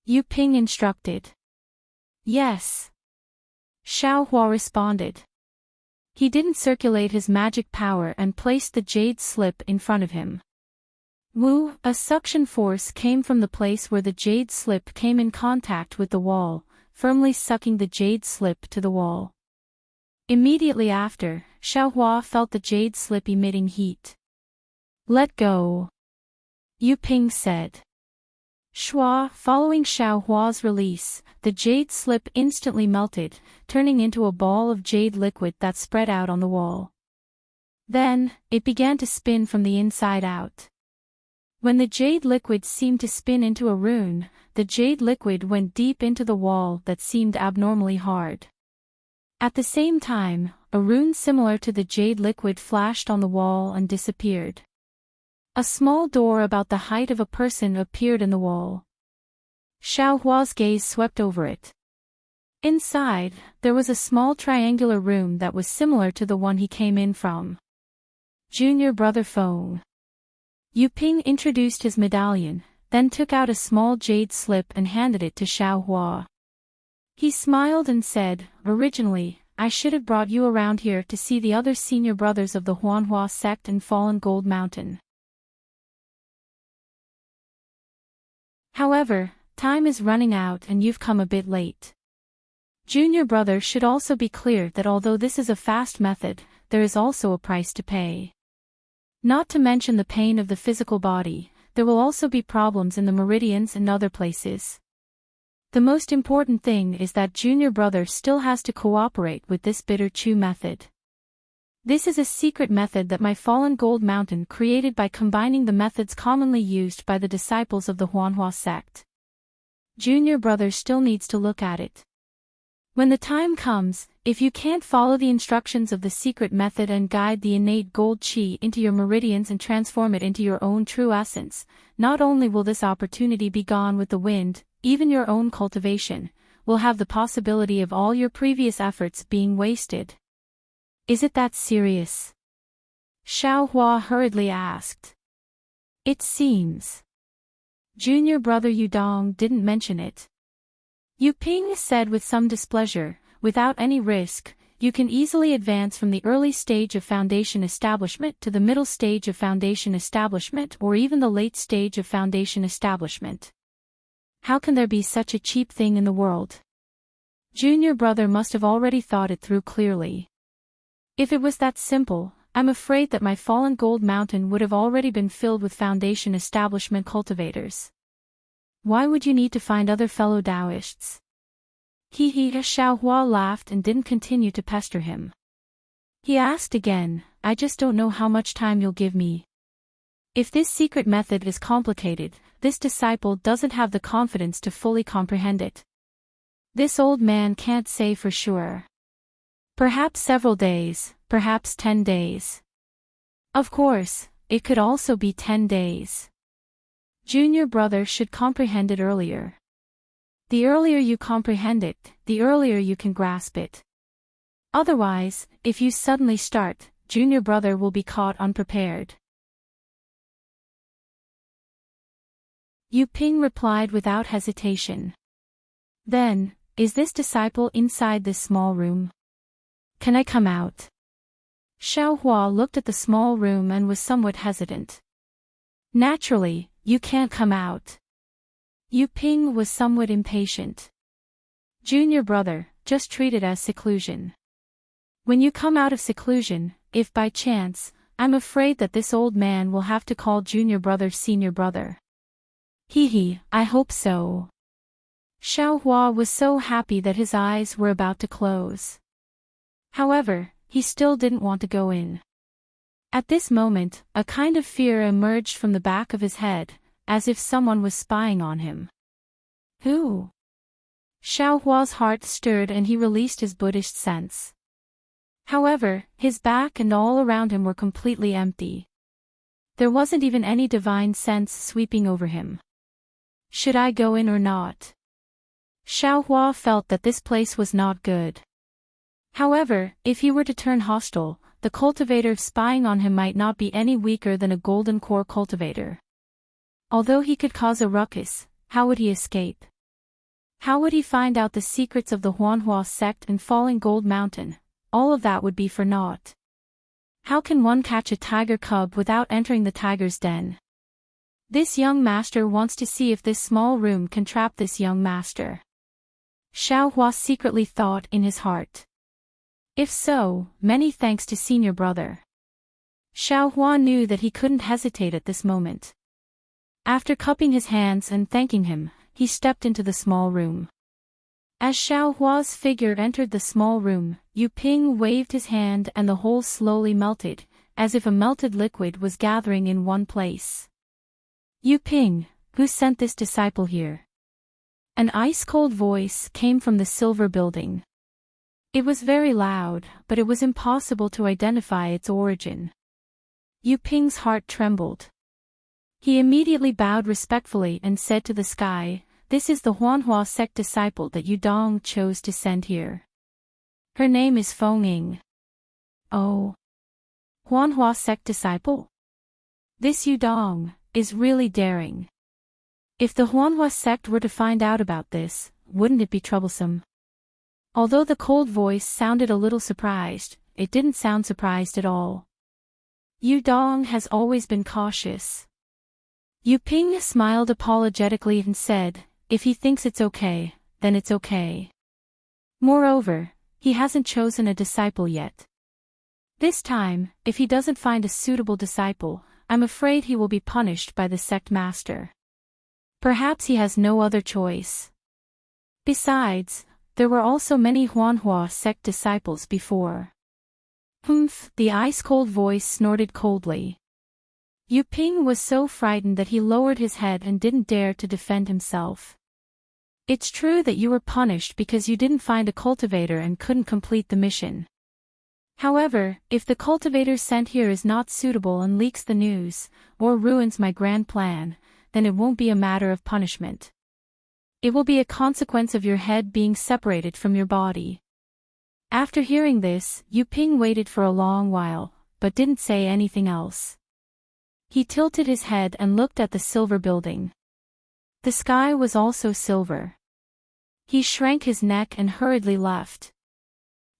Yu Ping instructed. Yes. Xiaohua responded. He didn't circulate his magic power and placed the jade slip in front of him. A suction force came from the place where the jade slip came in contact with the wall, firmly sucking the jade slip to the wall. Immediately after, Xiaohua felt the jade slip emitting heat. Let go. Yu Ping said. Following Xiaohua's release, the jade slip instantly melted, turning into a ball of jade liquid that spread out on the wall. Then, it began to spin from the inside out. When the jade liquid seemed to spin into a rune, the jade liquid went deep into the wall that seemed abnormally hard. At the same time, a rune similar to the jade liquid flashed on the wall and disappeared. A small door about the height of a person appeared in the wall. Xiaohua's gaze swept over it. Inside, there was a small triangular room that was similar to the one he came in from. Junior brother Feng. Yu Ping introduced his medallion, then took out a small jade slip and handed it to Xiaohua. He smiled and said, originally, I should have brought you around here to see the other senior brothers of the Huanhua sect in Fallen Gold Mountain. However, time is running out and you've come a bit late. Junior brother should also be clear that although this is a fast method, there is also a price to pay. Not to mention the pain of the physical body, there will also be problems in the meridians and other places. The most important thing is that junior brother still has to cooperate with this bitter chew method. This is a secret method that my Fallen Gold Mountain created by combining the methods commonly used by the disciples of the Huanhua sect. Junior brother still needs to look at it. When the time comes, if you can't follow the instructions of the secret method and guide the innate gold chi into your meridians and transform it into your own true essence, not only will this opportunity be gone with the wind, even your own cultivation will have the possibility of all your previous efforts being wasted. Is it that serious? Xiaohua hurriedly asked. It seems. Junior brother Yudong didn't mention it. Yu Ping said with some displeasure, without any risk, you can easily advance from the early stage of foundation establishment to the middle stage of foundation establishment or even the late stage of foundation establishment. How can there be such a cheap thing in the world? Junior brother must have already thought it through clearly. If it was that simple, I'm afraid that my Fallen Gold Mountain would have already been filled with foundation establishment cultivators. Why would you need to find other fellow Taoists? Xiaohua laughed and didn't continue to pester him. He asked again, I just don't know how much time you'll give me. If this secret method is complicated, this disciple doesn't have the confidence to fully comprehend it. This old man can't say for sure. Perhaps several days, perhaps 10 days. Of course, it could also be 10 days. Junior brother should comprehend it earlier. The earlier you comprehend it, the earlier you can grasp it. Otherwise, if you suddenly start, junior brother will be caught unprepared. Yu Ping replied without hesitation. Then, is this disciple inside this small room? Can I come out? Xiaohua looked at the small room and was somewhat hesitant. Naturally, you can't come out. Yu Ping was somewhat impatient. Junior brother, just treat it as seclusion. When you come out of seclusion, if by chance, I'm afraid that this old man will have to call junior brother senior brother. Hee, I hope so. Xiaohua was so happy that his eyes were about to close. However, he still didn't want to go in. At this moment, a kind of fear emerged from the back of his head, as if someone was spying on him. Who? Xiaohua's heart stirred and he released his Buddhist sense. However, his back and all around him were completely empty. There wasn't even any divine sense sweeping over him. Should I go in or not? Xiaohua felt that this place was not good. However, if he were to turn hostile, the cultivator spying on him might not be any weaker than a golden core cultivator. Although he could cause a ruckus, how would he escape? How would he find out the secrets of the Huanhua sect and Falling Gold Mountain? All of that would be for naught. How can one catch a tiger cub without entering the tiger's den? This young master wants to see if this small room can trap this young master. Xiaohua secretly thought in his heart. If so, many thanks to senior brother. Xiaohua knew that he couldn't hesitate at this moment. After cupping his hands and thanking him, he stepped into the small room. As Xiaohua's figure entered the small room, Yu Ping waved his hand and the hole slowly melted, as if a melted liquid was gathering in one place. Yu Ping, who sent this disciple here? An ice-cold voice came from the silver building. It was very loud, but it was impossible to identify its origin. Yu Ping's heart trembled. He immediately bowed respectfully and said to the sky, "This is the Huanhua sect disciple that Yu Dong chose to send here. Her name is Feng Ying." Oh. Huanhua sect disciple? This Yu Dong is really daring. If the Huanhua sect were to find out about this, wouldn't it be troublesome? Although the cold voice sounded a little surprised, it didn't sound surprised at all. Yu Dong has always been cautious. Yu Ping smiled apologetically and said, "If he thinks it's okay, then it's okay. Moreover, he hasn't chosen a disciple yet. This time, if he doesn't find a suitable disciple, I'm afraid he will be punished by the sect master. Perhaps he has no other choice." Besides, there were also many Huanhua sect disciples before. Humph, the ice-cold voice snorted coldly. Yu Ping was so frightened that he lowered his head and didn't dare to defend himself. "It's true that you were punished because you didn't find a cultivator and couldn't complete the mission. However, if the cultivator sent here is not suitable and leaks the news, or ruins my grand plan, then it won't be a matter of punishment. It will be a consequence of your head being separated from your body." After hearing this, Yu Ping waited for a long while, but didn't say anything else. He tilted his head and looked at the silver building. The sky was also silver. He shrank his neck and hurriedly left.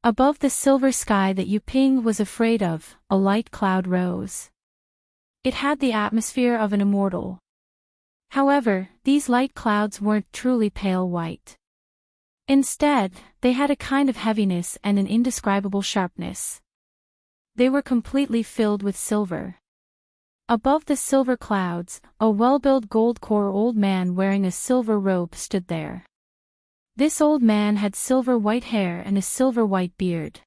Above the silver sky that Yu Ping was afraid of, a light cloud rose. It had the atmosphere of an immortal. However, these light clouds weren't truly pale white. Instead, they had a kind of heaviness and an indescribable sharpness. They were completely filled with silver. Above the silver clouds, a well-built gold-core old man wearing a silver robe stood there. This old man had silver-white hair and a silver-white beard.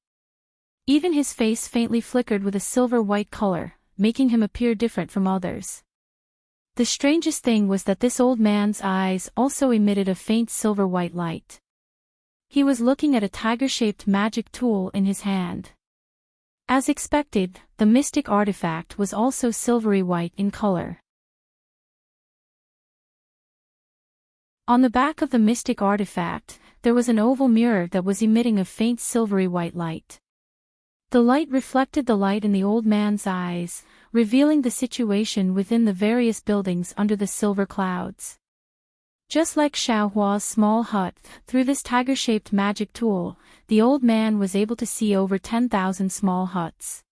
Even his face faintly flickered with a silver-white color, making him appear different from others. The strangest thing was that this old man's eyes also emitted a faint silver-white light. He was looking at a tiger-shaped magic tool in his hand. As expected, the mystic artifact was also silvery white in color. On the back of the mystic artifact, there was an oval mirror that was emitting a faint silvery white light. The light reflected the light in the old man's eyes, revealing the situation within the various buildings under the silver clouds. Just like Xiaohua's small hut, through this tiger-shaped magic tool, the old man was able to see over 10,000 small huts.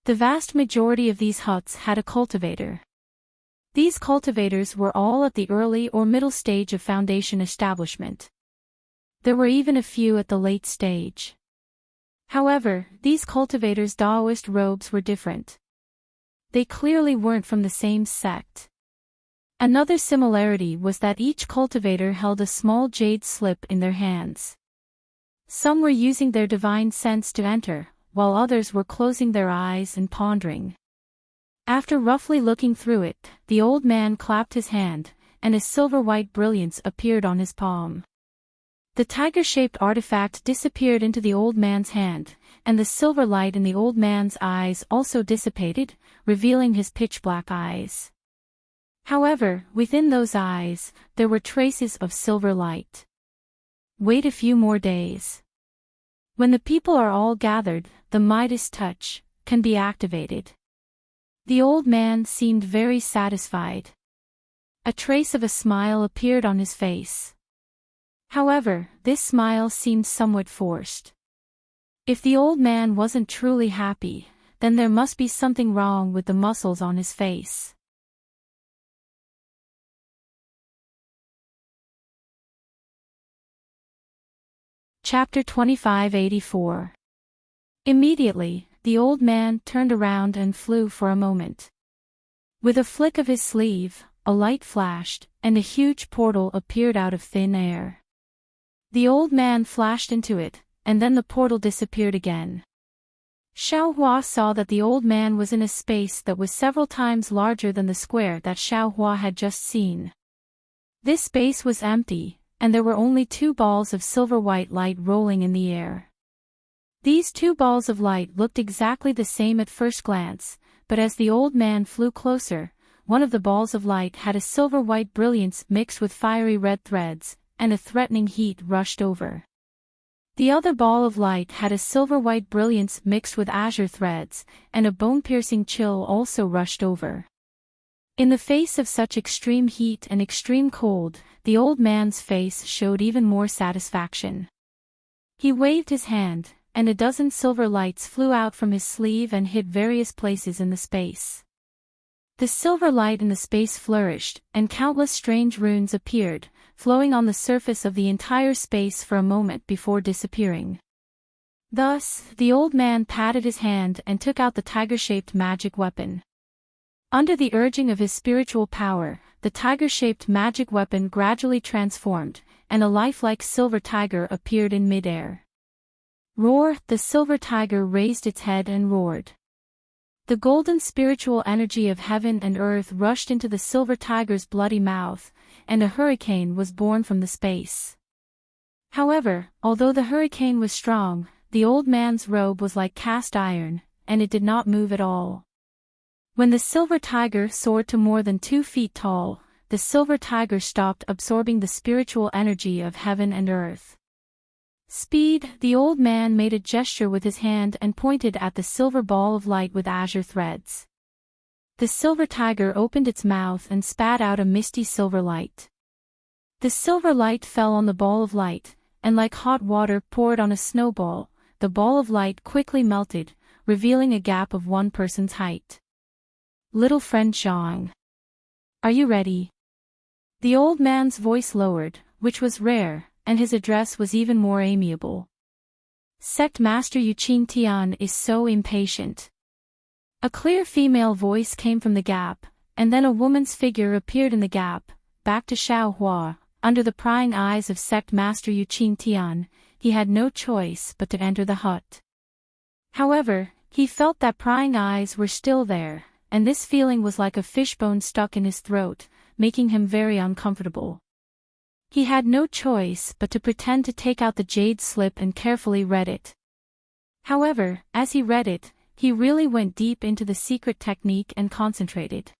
The vast majority of these huts had a cultivator. These cultivators were all at the early or middle stage of foundation establishment. There were even a few at the late stage. However, these cultivators' Taoist robes were different. They clearly weren't from the same sect. Another similarity was that each cultivator held a small jade slip in their hands. Some were using their divine sense to enter, while others were closing their eyes and pondering. After roughly looking through it, the old man clapped his hand, and a silver-white brilliance appeared on his palm. The tiger-shaped artifact disappeared into the old man's hand, and the silver light in the old man's eyes also dissipated, revealing his pitch-black eyes. However, within those eyes, there were traces of silver light. Wait a few more days. When the people are all gathered, the Midas touch can be activated. The old man seemed very satisfied. A trace of a smile appeared on his face. However, this smile seemed somewhat forced. If the old man wasn't truly happy, then there must be something wrong with the muscles on his face. Chapter 2584. Immediately, the old man turned around and flew for a moment. With a flick of his sleeve, a light flashed, and a huge portal appeared out of thin air. The old man flashed into it, and then the portal disappeared again. Xiaohua saw that the old man was in a space that was several times larger than the square that Xiaohua had just seen. This space was empty, and there were only 2 balls of silver-white light rolling in the air. These 2 balls of light looked exactly the same at first glance, but as the old man flew closer, one of the balls of light had a silver-white brilliance mixed with fiery red threads, and a threatening heat rushed over. The other ball of light had a silver-white brilliance mixed with azure threads, and a bone-piercing chill also rushed over. In the face of such extreme heat and extreme cold, the old man's face showed even more satisfaction. He waved his hand, and a dozen silver lights flew out from his sleeve and hit various places in the space. The silver light in the space flourished, and countless strange runes appeared, flowing on the surface of the entire space for a moment before disappearing. Thus, the old man patted his hand and took out the tiger-shaped magic weapon. Under the urging of his spiritual power, the tiger-shaped magic weapon gradually transformed, and a lifelike silver tiger appeared in midair. Roar! The silver tiger raised its head and roared. The golden spiritual energy of heaven and earth rushed into the silver tiger's bloody mouth, and a hurricane was born from the space. However, although the hurricane was strong, the old man's robe was like cast iron, and it did not move at all. When the silver tiger soared to more than 2 feet tall, the silver tiger stopped absorbing the spiritual energy of heaven and earth. Speed! The old man made a gesture with his hand and pointed at the silver ball of light with azure threads. The silver tiger opened its mouth and spat out a misty silver light. The silver light fell on the ball of light, and like hot water poured on a snowball, the ball of light quickly melted, revealing a gap of 1 person's height. Little friend Zhang. Are you ready? The old man's voice lowered, which was rare, and his address was even more amiable. Sect Master Yuqing Tian is so impatient. A clear female voice came from the gap, and then a woman's figure appeared in the gap. Back to Xiaohua, under the prying eyes of Sect Master Yuqing Tian, he had no choice but to enter the hut. However, he felt that prying eyes were still there, and this feeling was like a fishbone stuck in his throat, making him very uncomfortable. He had no choice but to pretend to take out the jade slip and carefully read it. However, as he read it, he really went deep into the secret technique and concentrated.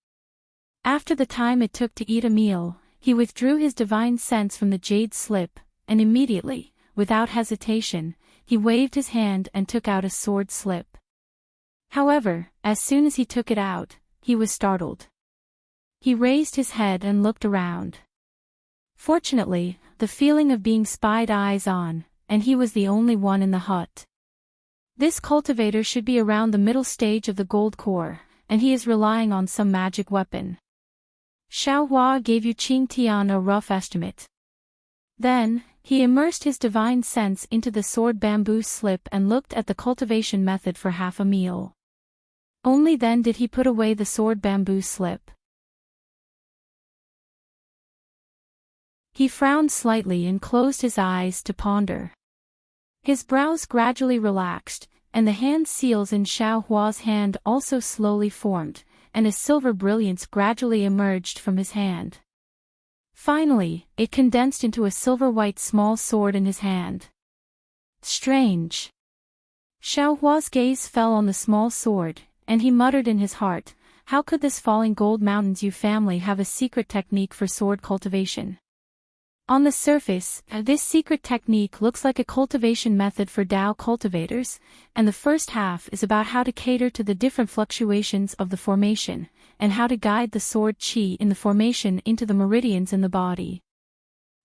After the time it took to eat a meal, he withdrew his divine sense from the jade slip, and immediately, without hesitation, he waved his hand and took out a sword slip. However, as soon as he took it out, he was startled. He raised his head and looked around. Fortunately, the feeling of being spied eyes on, and he was the only one in the hut. This cultivator should be around the middle stage of the gold core, and he is relying on some magic weapon. Xiaohua gave Yuqing Tian a rough estimate. Then, he immersed his divine sense into the sword bamboo slip and looked at the cultivation method for half a meal. Only then did he put away the sword bamboo slip. He frowned slightly and closed his eyes to ponder. His brows gradually relaxed, and the hand seals in Xiao Hua's hand also slowly formed, and a silver brilliance gradually emerged from his hand. Finally, it condensed into a silver-white small sword in his hand. Strange. Xiao Hua's gaze fell on the small sword, and he muttered in his heart, "How could this Falling Gold Mountains Yu family have a secret technique for sword cultivation?" On the surface, this secret technique looks like a cultivation method for Dao cultivators, and the first half is about how to cater to the different fluctuations of the formation, and how to guide the sword qi in the formation into the meridians in the body.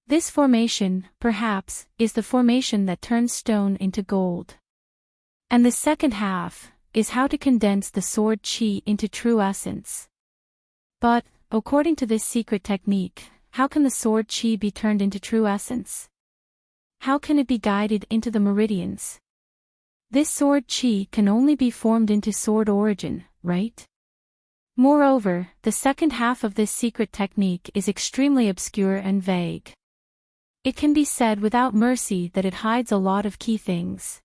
This formation, perhaps, is the formation that turns stone into gold. And the second half is how to condense the sword qi into true essence. But, according to this secret technique, how can the sword qi be turned into true essence? How can it be guided into the meridians? This sword qi can only be formed into sword origin, right? Moreover, the second half of this secret technique is extremely obscure and vague. It can be said without mercy that it hides a lot of key things.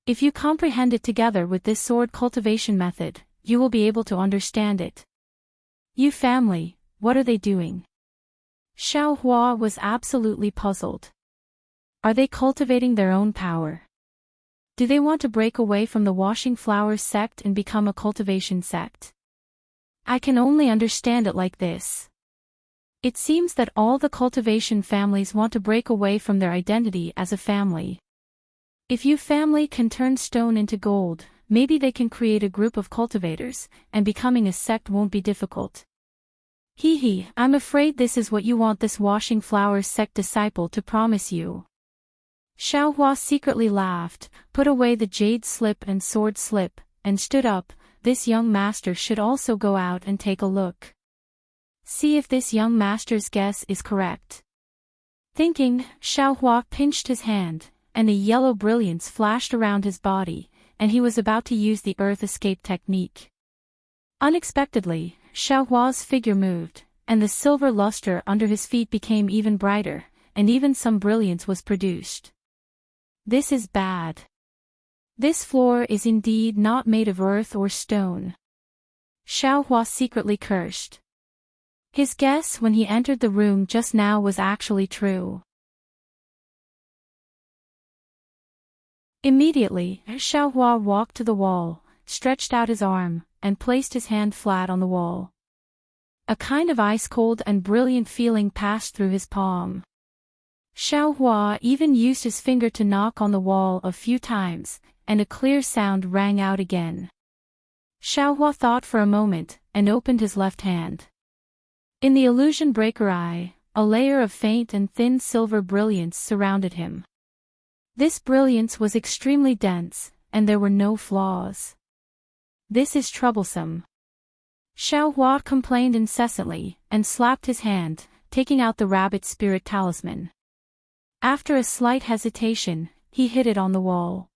If you comprehend it together with this sword cultivation method, you will be able to understand it. You family, what are they doing? Xiao Hua was absolutely puzzled. Are they cultivating their own power? Do they want to break away from the Washing Flowers sect and become a cultivation sect? I can only understand it like this. It seems that all the cultivation families want to break away from their identity as a family. If you family can turn stone into gold, maybe they can create a group of cultivators, and becoming a sect won't be difficult. Hee, I'm afraid this is what you want this Washing Flowers sect disciple to promise you. Xiao Hua secretly laughed, put away the jade slip and sword slip, and stood up. This young master should also go out and take a look. See if this young master's guess is correct. Thinking, Xiao Hua pinched his hand, and a yellow brilliance flashed around his body, and he was about to use the earth escape technique. Unexpectedly, Xiao Hua's figure moved, and the silver luster under his feet became even brighter, and even some brilliance was produced. This is bad. This floor is indeed not made of earth or stone. Xiao Hua secretly cursed. His guess when he entered the room just now was actually true. Immediately, Xiao Hua walked to the wall, stretched out his arm, and placed his hand flat on the wall. A kind of ice-cold and brilliant feeling passed through his palm. Xiao Hua even used his finger to knock on the wall a few times, and a clear sound rang out again. Xiao Hua thought for a moment, and opened his left hand. In the illusion breaker eye, a layer of faint and thin silver brilliance surrounded him. This brilliance was extremely dense, and there were no flaws. This is troublesome. Xiao Hua complained incessantly, and slapped his hand, taking out the rabbit spirit talisman. After a slight hesitation, he hid it on the wall.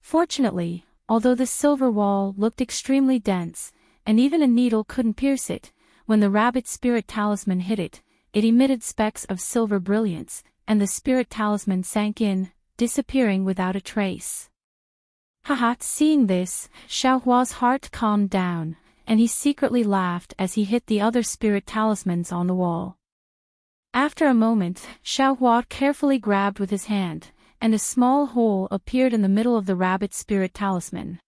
Fortunately, although the silver wall looked extremely dense, and even a needle couldn't pierce it, when the rabbit spirit talisman hit it, it emitted specks of silver brilliance, and the spirit talisman sank in, disappearing without a trace. Haha, seeing this, Xiao Hua's heart calmed down, and he secretly laughed as he hit the other spirit talismans on the wall. After a moment, Xiao Hua carefully grabbed with his hand, and a small hole appeared in the middle of the rabbit spirit talisman.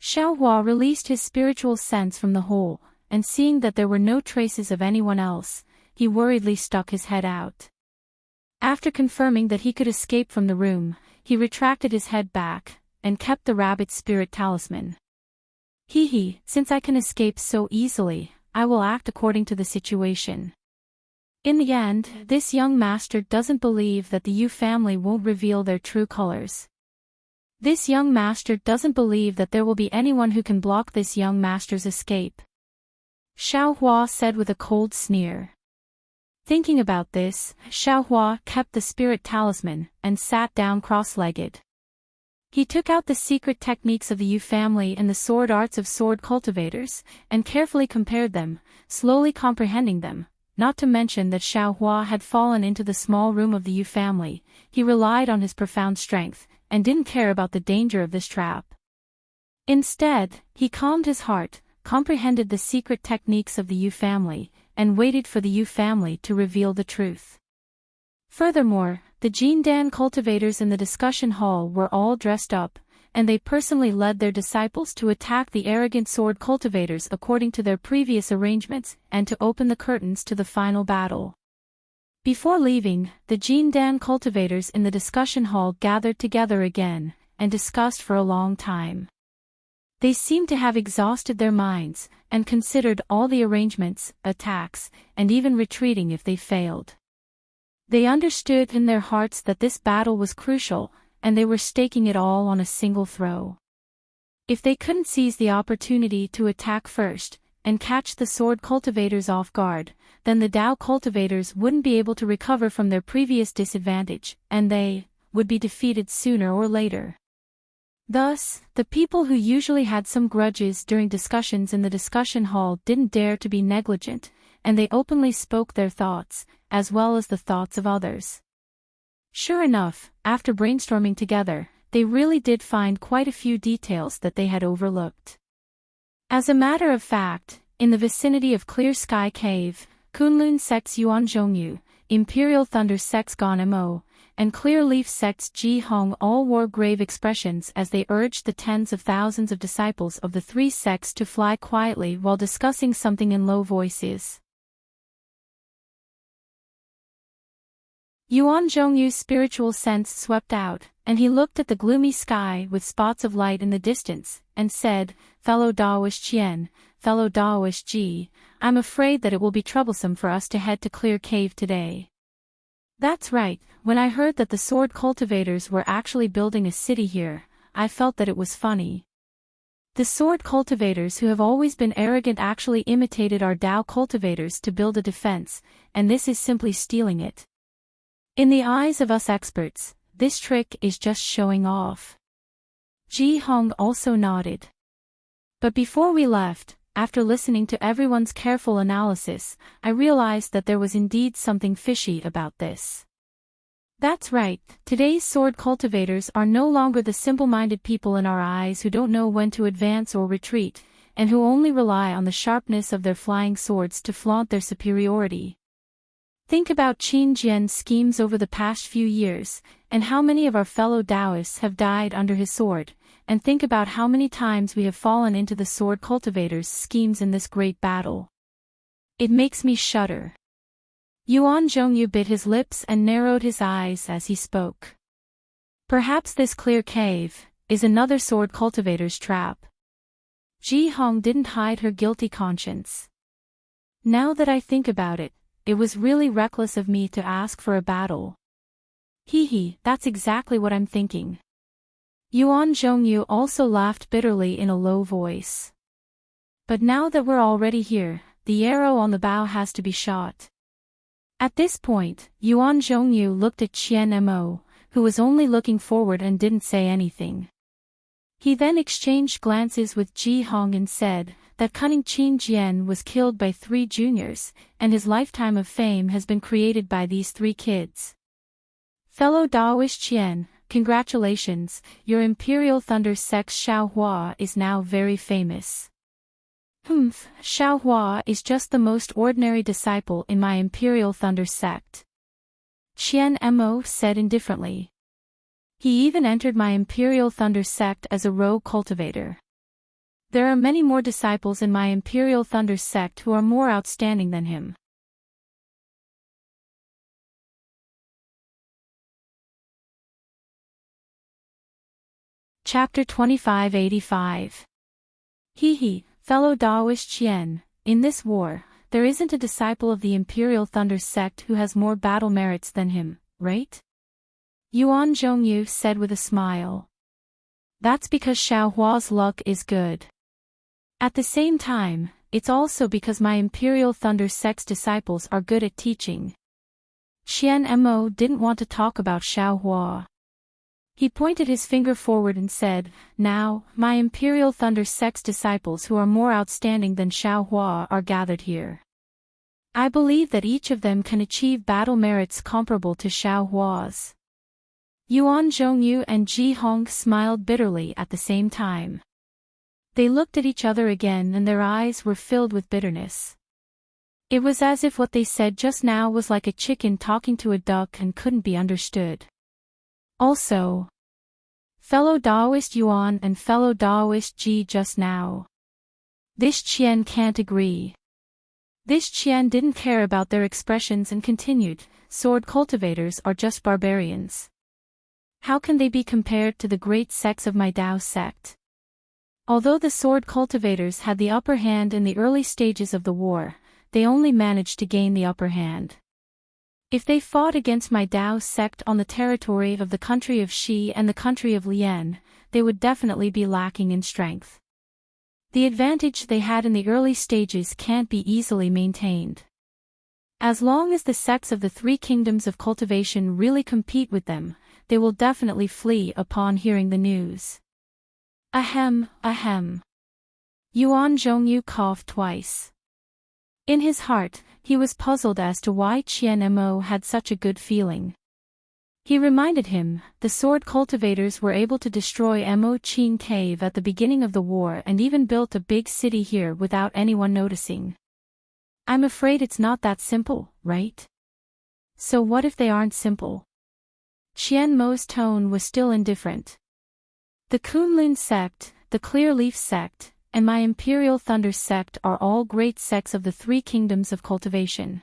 Xiao Hua released his spiritual sense from the hole, and seeing that there were no traces of anyone else, he worriedly stuck his head out. After confirming that he could escape from the room, he retracted his head back, and kept the rabbit spirit talisman. Since I can escape so easily, I will act according to the situation. In the end, this young master doesn't believe that the Yu family won't reveal their true colors. This young master doesn't believe that there will be anyone who can block this young master's escape. Xiao Hua said with a cold sneer. Thinking about this, Xiao Hua kept the spirit talisman and sat down cross-legged. He took out the secret techniques of the Yu family and the sword arts of sword cultivators, and carefully compared them, slowly comprehending them. Not to mention that Xiaohua had fallen into the small room of the Yu family, he relied on his profound strength, and didn't care about the danger of this trap. Instead, he calmed his heart, comprehended the secret techniques of the Yu family, and waited for the Yu family to reveal the truth. Furthermore, the Jindan cultivators in the discussion hall were all dressed up, and they personally led their disciples to attack the arrogant sword cultivators according to their previous arrangements and to open the curtains to the final battle. Before leaving, the Jindan cultivators in the discussion hall gathered together again, and discussed for a long time. They seemed to have exhausted their minds, and considered all the arrangements, attacks, and even retreating if they failed. They understood in their hearts that this battle was crucial, and they were staking it all on a single throw. If they couldn't seize the opportunity to attack first, and catch the sword cultivators off guard, then the Dao cultivators wouldn't be able to recover from their previous disadvantage, and they would be defeated sooner or later. Thus, the people who usually had some grudges during discussions in the discussion hall didn't dare to be negligent, and they openly spoke their thoughts, as well as the thoughts of others. Sure enough, after brainstorming together, they really did find quite a few details that they had overlooked. As a matter of fact, in the vicinity of Clear Sky Cave, Kunlun sect's Yuan Zhongyu, Imperial Thunder sect's Gon Mo, and Clear Leaf sect's Ji Hong all wore grave expressions as they urged the tens of thousands of disciples of the three sects to fly quietly while discussing something in low voices. Yuan Zhongyu's spiritual sense swept out, and he looked at the gloomy sky with spots of light in the distance, and said, "Fellow Daoist Qian, fellow Daoist Ji, I'm afraid that it will be troublesome for us to head to Clear Cave today." That's right, when I heard that the sword cultivators were actually building a city here, I felt that it was funny. The sword cultivators who have always been arrogant actually imitated our Dao cultivators to build a defense, and this is simply stealing it. In the eyes of us experts, this trick is just showing off. Ji Hong also nodded. But before we left, after listening to everyone's careful analysis, I realized that there was indeed something fishy about this. That's right, today's sword cultivators are no longer the simple-minded people in our eyes who don't know when to advance or retreat, and who only rely on the sharpness of their flying swords to flaunt their superiority. Think about Qin Jian's schemes over the past few years, and how many of our fellow Taoists have died under his sword, and think about how many times we have fallen into the sword cultivators' schemes in this great battle. It makes me shudder. Yuan Zhongyu bit his lips and narrowed his eyes as he spoke. Perhaps this Clear Cave is another sword cultivator's trap. Ji Hong didn't hide her guilty conscience. Now that I think about it, it was really reckless of me to ask for a battle. That's exactly what I'm thinking. Yuan Zhongyu also laughed bitterly in a low voice. But now that we're already here, the arrow on the bow has to be shot. At this point, Yuan Zhongyu looked at Qian Mo, who was only looking forward and didn't say anything. He then exchanged glances with Ji Hong and said that cunning Qin Jian was killed by 3 juniors, and his lifetime of fame has been created by these 3 kids. Fellow Daoist Qian, congratulations, your Imperial Thunder sect Xiaohua is now very famous. Xiaohua is just the most ordinary disciple in my Imperial Thunder sect. Qian Mo said indifferently. He even entered my Imperial Thunder sect as a rogue cultivator. There are many more disciples in my Imperial Thunder sect who are more outstanding than him. Chapter 2585. Fellow Daoist Qian, in this war, there isn't a disciple of the Imperial Thunder sect who has more battle merits than him, right? Yuan Zhongyu said with a smile. That's because Xiaohua's luck is good. At the same time, it's also because my Imperial Thunder sect's disciples are good at teaching. Qian Mo didn't want to talk about Xiaohua. He pointed his finger forward and said, "Now, my Imperial Thunder Sect's disciples who are more outstanding than Xiaohua are gathered here. I believe that each of them can achieve battle merits comparable to Xiaohua's." Yuan Zhongyu and Ji Hong smiled bitterly at the same time. They looked at each other again and their eyes were filled with bitterness. It was as if what they said just now was like a chicken talking to a duck and couldn't be understood. Also, fellow Daoist Yuan and fellow Daoist Ji just now. This Qian can't agree. This Qian didn't care about their expressions and continued, "Sword cultivators are just barbarians. How can they be compared to the great sects of my Dao sect?" Although the sword cultivators had the upper hand in the early stages of the war, they only managed to gain the upper hand. If they fought against my Dao sect on the territory of the country of Xi and the country of Lian, they would definitely be lacking in strength. The advantage they had in the early stages can't be easily maintained. As long as the sects of the three kingdoms of cultivation really compete with them, they will definitely flee upon hearing the news. Ahem, ahem. Yuan Zhongyu coughed twice. In his heart, he was puzzled as to why Qian Mo had such a good feeling. He reminded him, the sword cultivators were able to destroy Mo Qin Cave at the beginning of the war and even built a big city here without anyone noticing. I'm afraid it's not that simple, right? So what if they aren't simple? Qian Mo's tone was still indifferent. The Kunlun sect, the Clear Leaf sect, and my Imperial Thunder sect are all great sects of the three kingdoms of cultivation.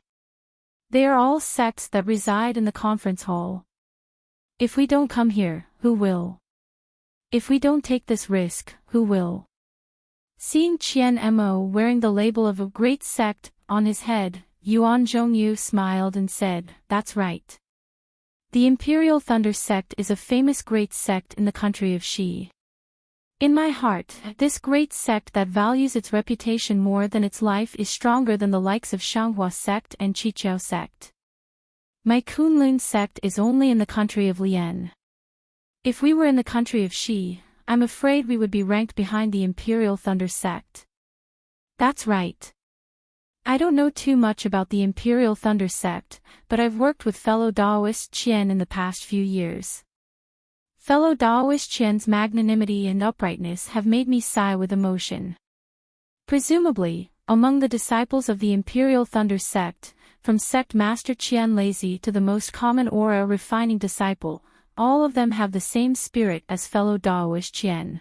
They are all sects that reside in the conference hall. If we don't come here, who will? If we don't take this risk, who will? Seeing Qian Mo wearing the label of a great sect on his head, Yuan Zhongyu smiled and said, "That's right. The Imperial Thunder sect is a famous great sect in the country of Xi. In my heart, this great sect that values its reputation more than its life is stronger than the likes of Xianghua sect and Qiqiao sect. My Kunlun sect is only in the country of Lian. If we were in the country of Xi, I'm afraid we would be ranked behind the Imperial Thunder sect." That's right. I don't know too much about the Imperial Thunder sect, but I've worked with fellow Daoist Qian in the past few years. Fellow Daoist Qian's magnanimity and uprightness have made me sigh with emotion. Presumably, among the disciples of the Imperial Thunder sect, from sect master Qian Lazy to the most common aura refining disciple, all of them have the same spirit as fellow Daoist Qian.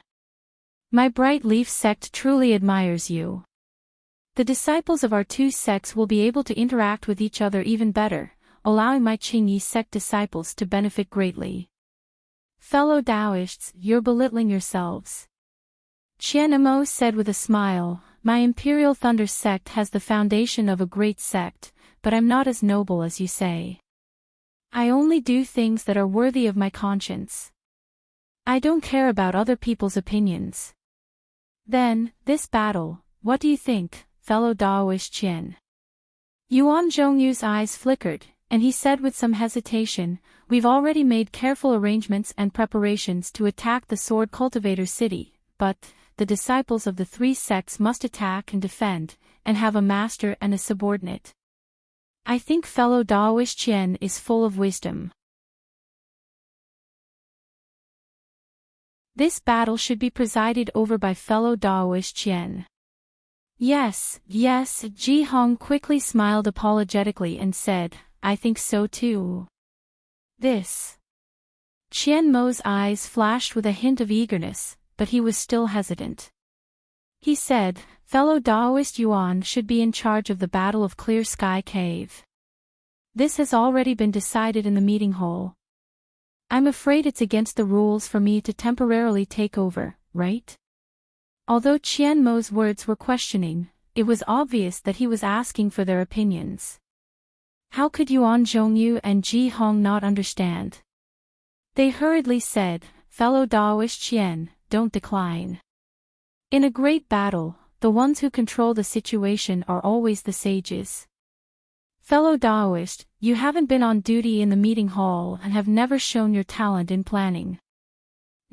My Bright Leaf sect truly admires you. The disciples of our two sects will be able to interact with each other even better, allowing my Qingyi sect disciples to benefit greatly. Fellow Daoists, you're belittling yourselves. Qian Mo said with a smile, "My Imperial Thunder sect has the foundation of a great sect, but I'm not as noble as you say. I only do things that are worthy of my conscience. I don't care about other people's opinions." Then, this battle, what do you think, fellow Daoist Qian? Yuan Zhongyu's eyes flickered, and he said with some hesitation, "We've already made careful arrangements and preparations to attack the Sword Cultivator City, but the disciples of the three sects must attack and defend, and have a master and a subordinate. I think fellow Daoist Qian is full of wisdom. This battle should be presided over by fellow Daoist Qian." Yes, Ji Hong quickly smiled apologetically and said, "I think so too." This. Qian Mo's eyes flashed with a hint of eagerness, but he was still hesitant. He said, "Fellow Daoist Yuan should be in charge of the Battle of Clear Sky Cave. This has already been decided in the meeting hall. I'm afraid it's against the rules for me to temporarily take over, right?" Although Qian Mo's words were questioning, it was obvious that he was asking for their opinions. How could Yuan Zhongyu and Ji Hong not understand? They hurriedly said, "Fellow Daoist Qian, don't decline. In a great battle, the ones who control the situation are always the sages. Fellow Daoist, you haven't been on duty in the meeting hall and have never shown your talent in planning.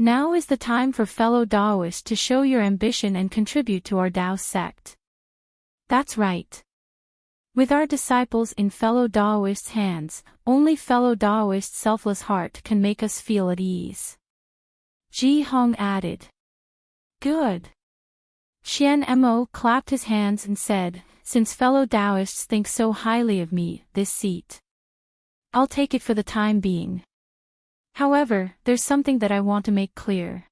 Now is the time for fellow Taoists to show your ambition and contribute to our Tao sect. That's right. With our disciples in fellow Taoists' hands, only fellow Taoists' selfless heart can make us feel at ease. Ji Hong added. Good. Qian Mo clapped his hands and said, since fellow Taoists think so highly of me, this seat. I'll take it for the time being. However, there's something that I want to make clear.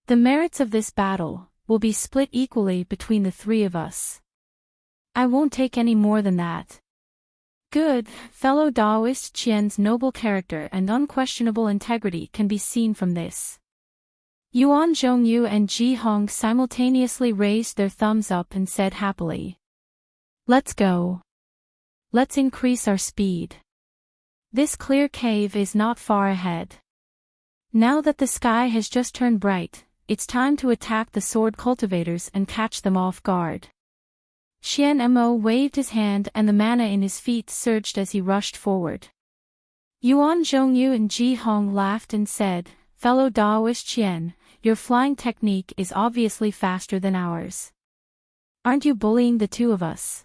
The merits of this battle will be split equally between the three of us. I won't take any more than that. Good, fellow Taoist. Qian's noble character and unquestionable integrity can be seen from this. Yuan Zhongyu and Ji Hong simultaneously raised their thumbs up and said happily. Let's go. Let's increase our speed. This clear cave is not far ahead. Now that the sky has just turned bright, it's time to attack the sword cultivators and catch them off guard. Qian Mo waved his hand and the mana in his feet surged as he rushed forward. Yuan Zhongyu and Ji Hong laughed and said, fellow Taoist Qian, your flying technique is obviously faster than ours. Aren't you bullying the two of us?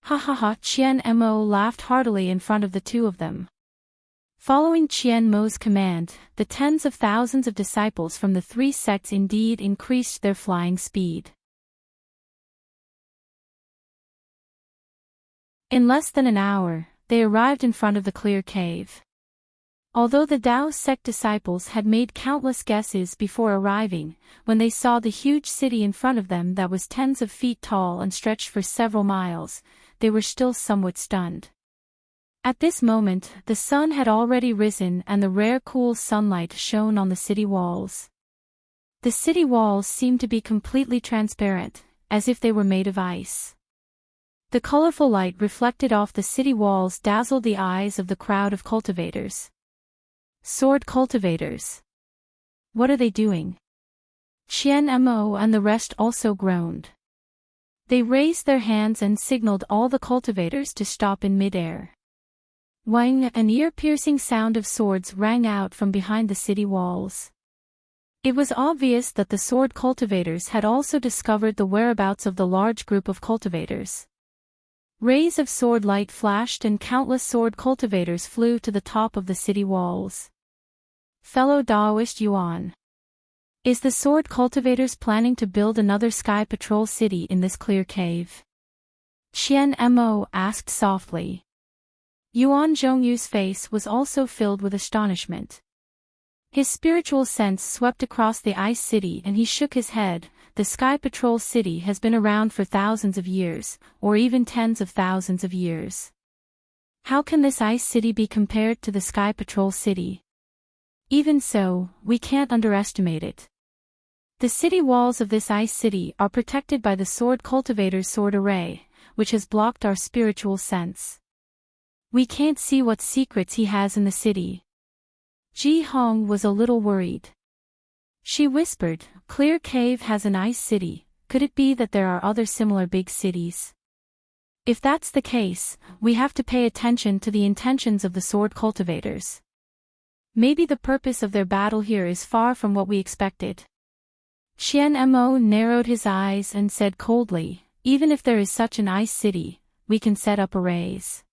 Ha ha ha. Qian Mo laughed heartily in front of the two of them. Following Qian Mo's command, the tens of thousands of disciples from the three sects indeed increased their flying speed. In less than an hour, they arrived in front of the clear cave. Although the Tao sect disciples had made countless guesses before arriving, when they saw the huge city in front of them that was tens of feet tall and stretched for several miles, they were still somewhat stunned. At this moment, the sun had already risen and the rare cool sunlight shone on the city walls. The city walls seemed to be completely transparent, as if they were made of ice. The colorful light reflected off the city walls dazzled the eyes of the crowd of cultivators. Sword cultivators. What are they doing? Qian Mo and the rest also groaned. They raised their hands and signaled all the cultivators to stop in midair. Wang, an ear-piercing sound of swords rang out from behind the city walls. It was obvious that the sword cultivators had also discovered the whereabouts of the large group of cultivators. Rays of sword light flashed and countless sword cultivators flew to the top of the city walls. Fellow Taoist Yuan. Is the sword cultivators planning to build another sky patrol city in this clear cave? Qian Mo asked softly. Yuan Zhongyu's face was also filled with astonishment. His spiritual sense swept across the ice city and he shook his head. The Sky Patrol City has been around for thousands of years, or even tens of thousands of years. How can this ice city be compared to the Sky Patrol City? Even so, we can't underestimate it. The city walls of this ice city are protected by the Sword Cultivator's sword array, which has blocked our spiritual sense. We can't see what secrets he has in the city. Ji Hong was a little worried. She whispered, Clear Cave has an ice city, could it be that there are other similar big cities? If that's the case, we have to pay attention to the intentions of the sword cultivators. Maybe the purpose of their battle here is far from what we expected. Qian Mo narrowed his eyes and said coldly, even if there is such an ice city, we can set up arrays.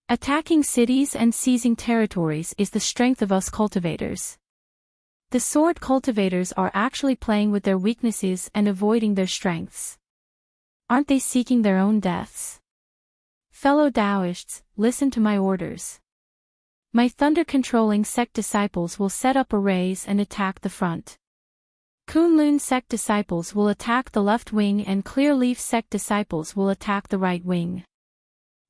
Attacking cities and seizing territories is the strength of us cultivators. The sword cultivators are actually playing with their weaknesses and avoiding their strengths. Aren't they seeking their own deaths? Fellow Taoists, listen to my orders. My thunder-controlling sect disciples will set up arrays and attack the front. Kunlun sect disciples will attack the left wing and Clear Leaf sect disciples will attack the right wing.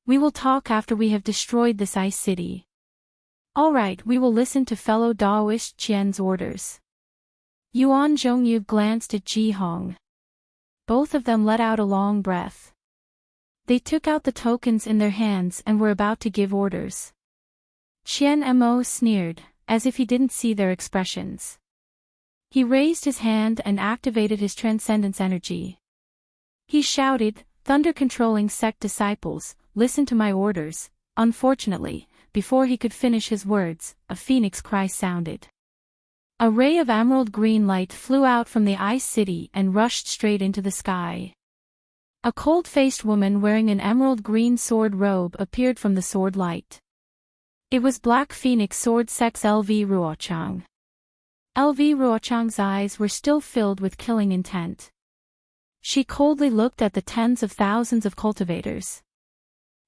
We will talk after we have destroyed this ice city. All right, we will listen to fellow Taoist Qian's orders. Yuan Zhongyu glanced at Ji Hong. Both of them let out a long breath. They took out the tokens in their hands and were about to give orders. Qian Mo sneered, as if he didn't see their expressions. He raised his hand and activated his transcendence energy. He shouted, Thunder-controlling sect disciples, listen to my orders. Unfortunately, before he could finish his words, a phoenix cry sounded. A ray of emerald green light flew out from the ice city and rushed straight into the sky. A cold-faced woman wearing an emerald green sword robe appeared from the sword light. It was Black Phoenix Sword Sex LV Ruochang. LV Ruochang's eyes were still filled with killing intent. She coldly looked at the tens of thousands of cultivators.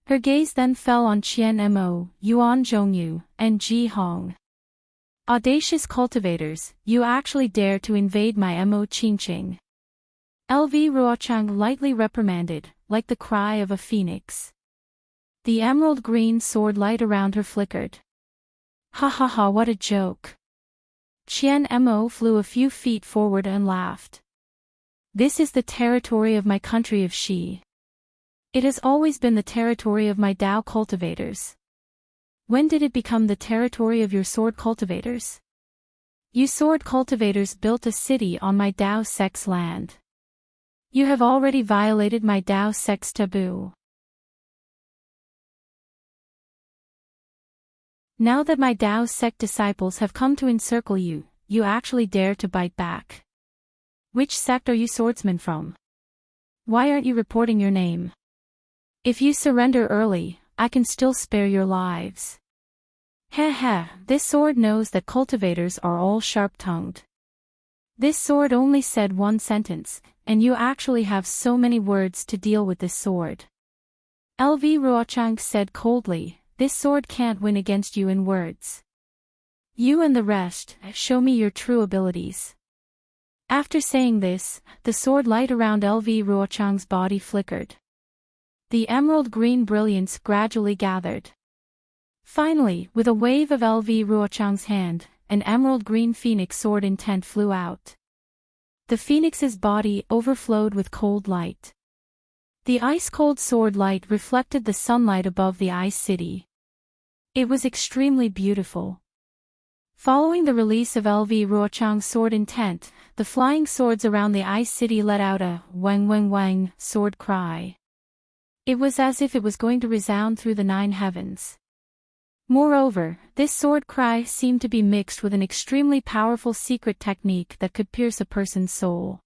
Her gaze then fell on Qian Mo, Yuan Zhongyu, and Ji Hong. Audacious cultivators, you actually dare to invade my Mo Qingqing. LV Ruochang lightly reprimanded, like the cry of a phoenix. The emerald green sword light around her flickered. Ha ha ha, what a joke. Qian Mo flew a few feet forward and laughed. This is the territory of my country of Xi. It has always been the territory of my Dao cultivators. When did it become the territory of your sword cultivators? You sword cultivators built a city on my Dao sect's land. You have already violated my Dao sect's taboo. Now that my Dao sect disciples have come to encircle you, you actually dare to bite back. Which sect are you swordsmen from? Why aren't you reporting your name? If you surrender early, I can still spare your lives. Heh heh, this sword knows that cultivators are all sharp-tongued. This sword only said one sentence, and you actually have so many words to deal with this sword. LV Ruochang said coldly, this sword can't win against you in words. You and the rest, show me your true abilities. After saying this, the sword light around LV Ruochang's body flickered. The emerald green brilliance gradually gathered. Finally, with a wave of LV Ruochang's hand, an emerald green phoenix sword intent flew out. The phoenix's body overflowed with cold light. The ice-cold sword light reflected the sunlight above the ice city. It was extremely beautiful. Following the release of LV Ruochang's sword intent, the flying swords around the ice city let out a wang wang wang sword cry. It was as if it was going to resound through the 9 heavens. Moreover, this sword cry seemed to be mixed with an extremely powerful secret technique that could pierce a person's soul.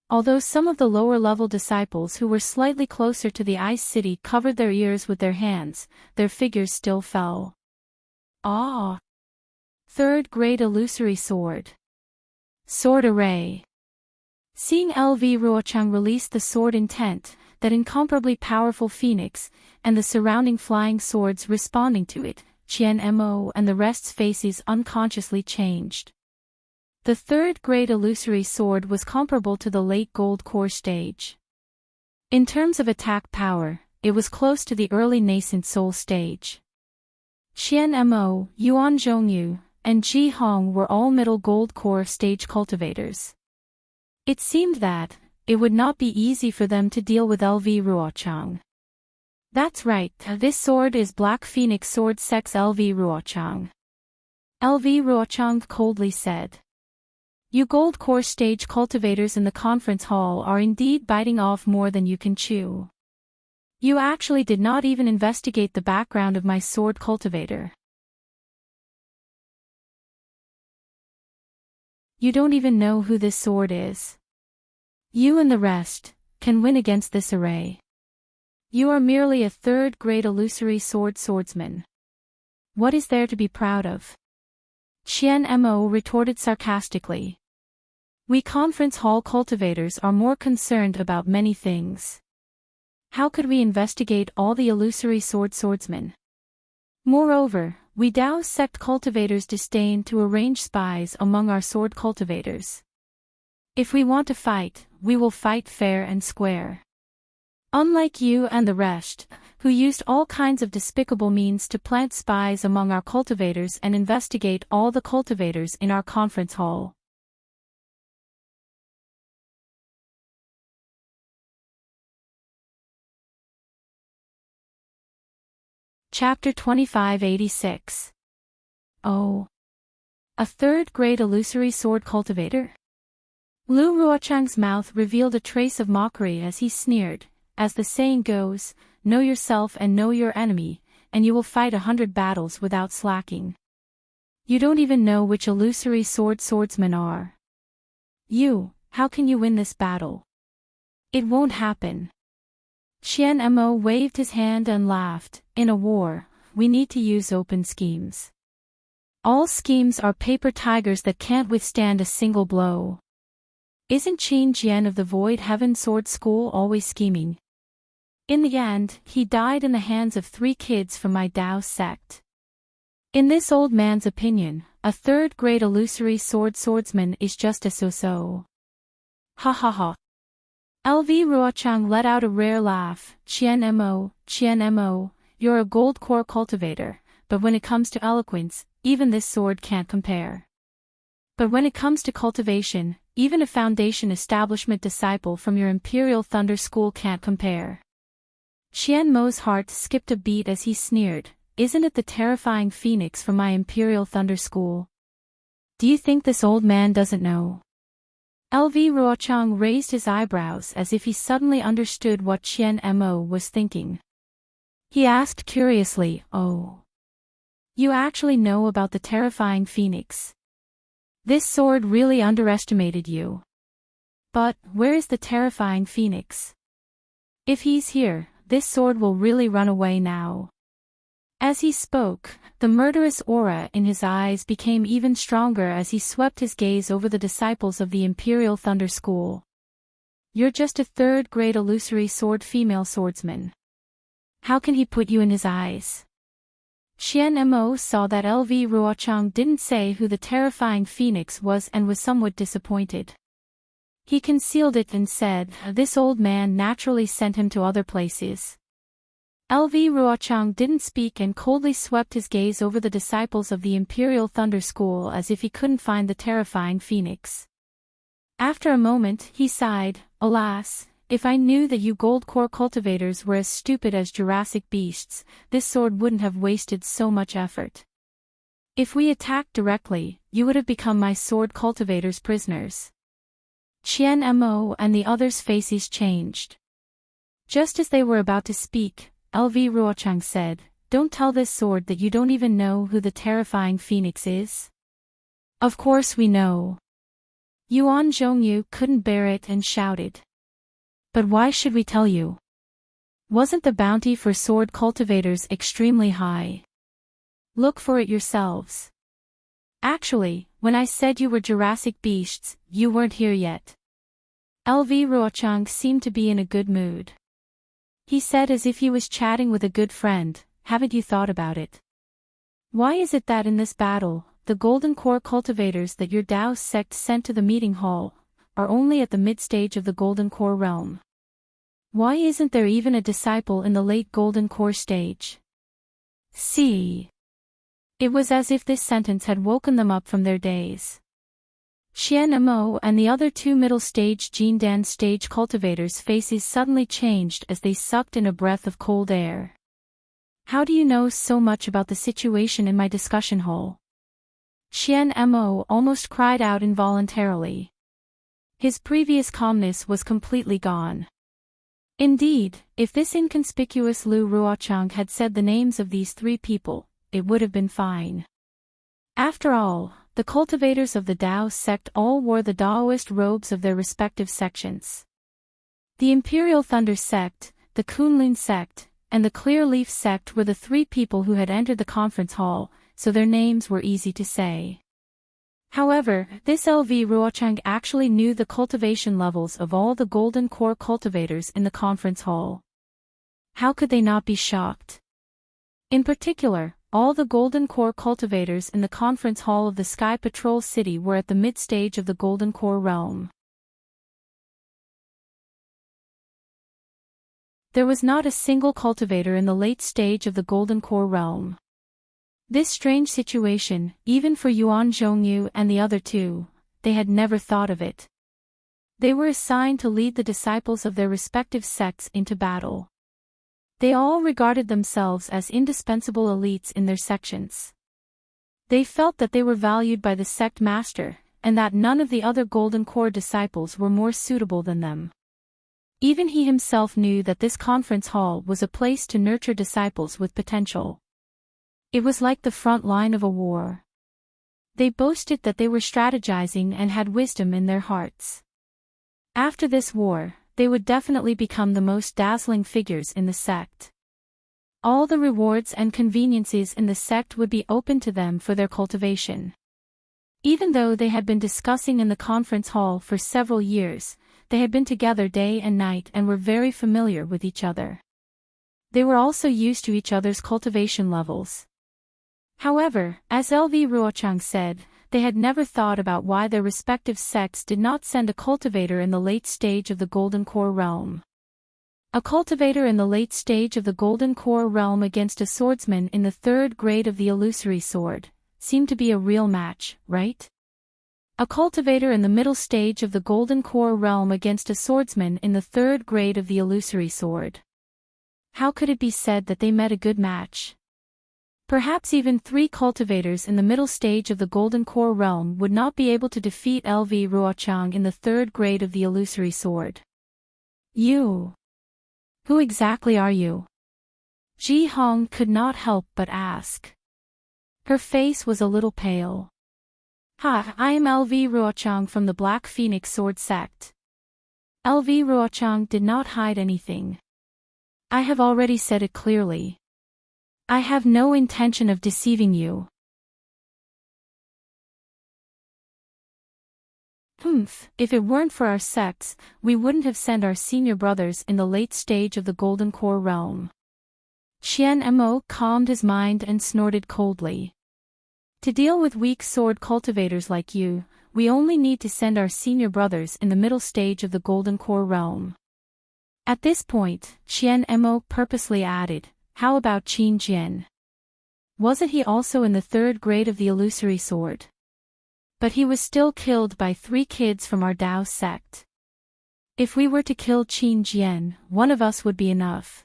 Although some of the lower-level disciples who were slightly closer to the ice city covered their ears with their hands, their figures still fell. Ah! Third grade illusory sword. Sword array. Seeing LV Ruochang release the sword intent, that incomparably powerful phoenix, and the surrounding flying swords responding to it, Qian Mo and the rest's faces unconsciously changed. The third-grade illusory sword was comparable to the late Gold Core stage. In terms of attack power, it was close to the early nascent Soul stage. Qian Mo, Yuan Zhongyu, and Ji Hong were all middle Gold Core stage cultivators. It seemed that it would not be easy for them to deal with LV Ruochang. That's right, this sword is Black Phoenix Sword Sex LV Ruochang. LV Ruochang coldly said. You Gold Core stage cultivators in the conference hall are indeed biting off more than you can chew. You actually did not even investigate the background of my sword cultivator. You don't even know who this sword is. You and the rest can win against this array. You are merely a third-grade illusory swordsman. What is there to be proud of? Qian Mo retorted sarcastically. We conference hall cultivators are more concerned about many things. How could we investigate all the illusory swordsmen? Moreover, we Dao sect cultivators disdain to arrange spies among our sword cultivators. If we want to fight, we will fight fair and square. Unlike you and the rest, who used all kinds of despicable means to plant spies among our cultivators and investigate all the cultivators in our conference hall. Chapter 2586. Oh. A third-grade illusory sword cultivator? Lu Ruochang's mouth revealed a trace of mockery as he sneered, as the saying goes, know yourself and know your enemy, and you will fight 100 battles without slacking. You don't even know which illusory swordsmen are. How can you win this battle? It won't happen. Qian Mo waved his hand and laughed. In a war, we need to use open schemes. All schemes are paper tigers that can't withstand a single blow. Isn't Qin Jian of the Void Heaven Sword School always scheming? In the end, he died in the hands of 3 kids from my Dao sect. In this old man's opinion, a third-grade illusory swordsman is just a so-so. Ha ha ha. LV Ruochang let out a rare laugh. Qian Mo, you're a gold core cultivator, but when it comes to eloquence, even this sword can't compare. But when it comes to cultivation, even a foundation establishment disciple from your Imperial Thunder School can't compare. Qian Mo's heart skipped a beat as he sneered, isn't it the terrifying phoenix from my Imperial Thunder School? Do you think this old man doesn't know? LV Ruochang raised his eyebrows as if he suddenly understood what Qian Mo was thinking. He asked curiously, oh. You actually know about the terrifying phoenix? This sword really underestimated you. But, where is the terrifying phoenix? If he's here, this sword will really run away now. As he spoke, the murderous aura in his eyes became even stronger as he swept his gaze over the disciples of the Imperial Thunder School. You're just a third-grade illusory female swordsman. How can he put you in his eyes? Qian Mo saw that LV Ruochang didn't say who the terrifying phoenix was and was somewhat disappointed. He concealed it and said, this old man naturally sent him to other places. LV Ruochang didn't speak and coldly swept his gaze over the disciples of the Imperial Thunder School as if he couldn't find the terrifying phoenix. After a moment, he sighed, alas, if I knew that you gold core cultivators were as stupid as Jurassic beasts, this sword wouldn't have wasted so much effort. If we attacked directly, you would have become my sword cultivators' prisoners. Qian Mo and the others' faces changed. Just as they were about to speak, LV Ruochang said, don't tell this sword that you don't even know who the terrifying phoenix is. Of course we know. Yuan Zhongyu couldn't bear it and shouted. But why should we tell you? Wasn't the bounty for sword cultivators extremely high? Look for it yourselves. Actually, when I said you were Jurassic beasts, you weren't here yet. LV Ruochang seemed to be in a good mood. He said as if he was chatting with a good friend, haven't you thought about it? Why is it that in this battle, the golden core cultivators that your Dao sect sent to the meeting hall, are only at the mid-stage of the golden core realm? Why isn't there even a disciple in the late golden core stage? See. It was as if this sentence had woken them up from their daze. Qian Mo and the other 2 middle-stage Jindan stage cultivators' faces suddenly changed as they sucked in a breath of cold air. How do you know so much about the situation in my discussion hall? Qian Mo almost cried out involuntarily. His previous calmness was completely gone. Indeed, if this inconspicuous Lu Ruochang had said the names of these 3 people, it would have been fine. After all, the cultivators of the Dao sect all wore the Daoist robes of their respective sections. The Imperial Thunder sect, the Kunlun sect, and the Clear Leaf sect were the 3 people who had entered the conference hall, so their names were easy to say. However, this LV Ruochang actually knew the cultivation levels of all the golden core cultivators in the conference hall. How could they not be shocked? In particular, all the golden core cultivators in the conference hall of the Sky Patrol City were at the mid-stage of the golden core realm. There was not a single cultivator in the late stage of the golden core realm. This strange situation, even for Yuan Zhongyu and the other 2, they had never thought of it. They were assigned to lead the disciples of their respective sects into battle. They all regarded themselves as indispensable elites in their sections. They felt that they were valued by the sect master, and that none of the other golden core disciples were more suitable than them. Even he himself knew that this conference hall was a place to nurture disciples with potential. It was like the front line of a war. They boasted that they were strategizing and had wisdom in their hearts. After this war, they would definitely become the most dazzling figures in the sect. All the rewards and conveniences in the sect would be open to them for their cultivation. Even though they had been discussing in the conference hall for several years, they had been together day and night and were very familiar with each other. They were also used to each other's cultivation levels. However, as LV Ruochang said, they had never thought about why their respective sects did not send a cultivator in the late stage of the Golden Core realm. A cultivator in the late stage of the Golden Core realm against a swordsman in the 3rd grade of the illusory sword seemed to be a real match, right? A cultivator in the middle stage of the Golden Core realm against a swordsman in the 3rd grade of the illusory sword. How could it be said that they met a good match? Perhaps even 3 cultivators in the middle stage of the Golden Core realm would not be able to defeat LV Ruochang in the 3rd grade of the illusory sword. You. Who exactly are you? Ji Hong could not help but ask. Her face was a little pale. I am LV Ruochang from the Black Phoenix Sword Sect. LV Ruochang did not hide anything. I have already said it clearly. I have no intention of deceiving you. If it weren't for our sects, we wouldn't have sent our senior brothers in the late stage of the Golden Core realm. Qian Mo calmed his mind and snorted coldly. To deal with weak sword cultivators like you, we only need to send our senior brothers in the middle stage of the Golden Core realm. At this point, Qian Mo purposely added, how about Qin Jian? Wasn't he also in the 3rd grade of the illusory sword? But he was still killed by 3 kids from our Dao sect. If we were to kill Qin Jian, one of us would be enough.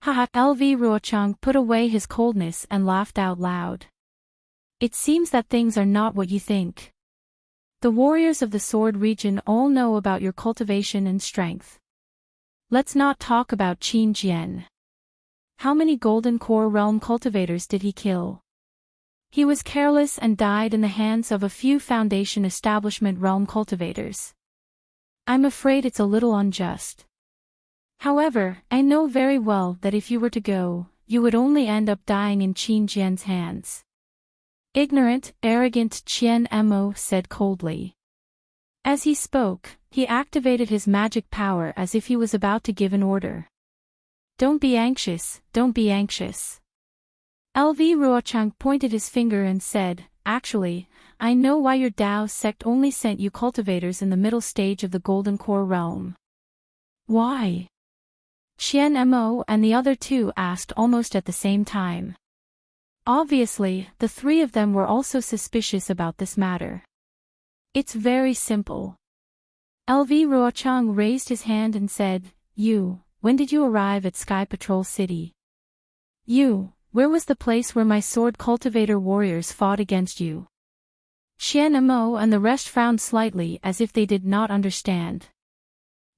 LV Ruochang put away his coldness and laughed out loud. It seems that things are not what you think. The warriors of the sword region all know about your cultivation and strength. Let's not talk about Qin Jian. How many Golden Core realm cultivators did he kill? He was careless and died in the hands of a few Foundation Establishment realm cultivators. I'm afraid it's a little unjust. However, I know very well that if you were to go, you would only end up dying in Qin Jian's hands. Ignorant, arrogant Qian Mo said coldly. As he spoke, he activated his magic power as if he was about to give an order. Don't be anxious, don't be anxious. LV Ruochang pointed his finger and said, actually, I know why your Dao sect only sent you cultivators in the middle stage of the Golden Core realm. Why? Qian Mo and the other 2 asked almost at the same time. Obviously, the 3 of them were also suspicious about this matter. It's very simple. LV Ruochang raised his hand and said, when did you arrive at Sky Patrol City? Where was the place where my sword cultivator warriors fought against you? Qian Mo and the rest frowned slightly as if they did not understand.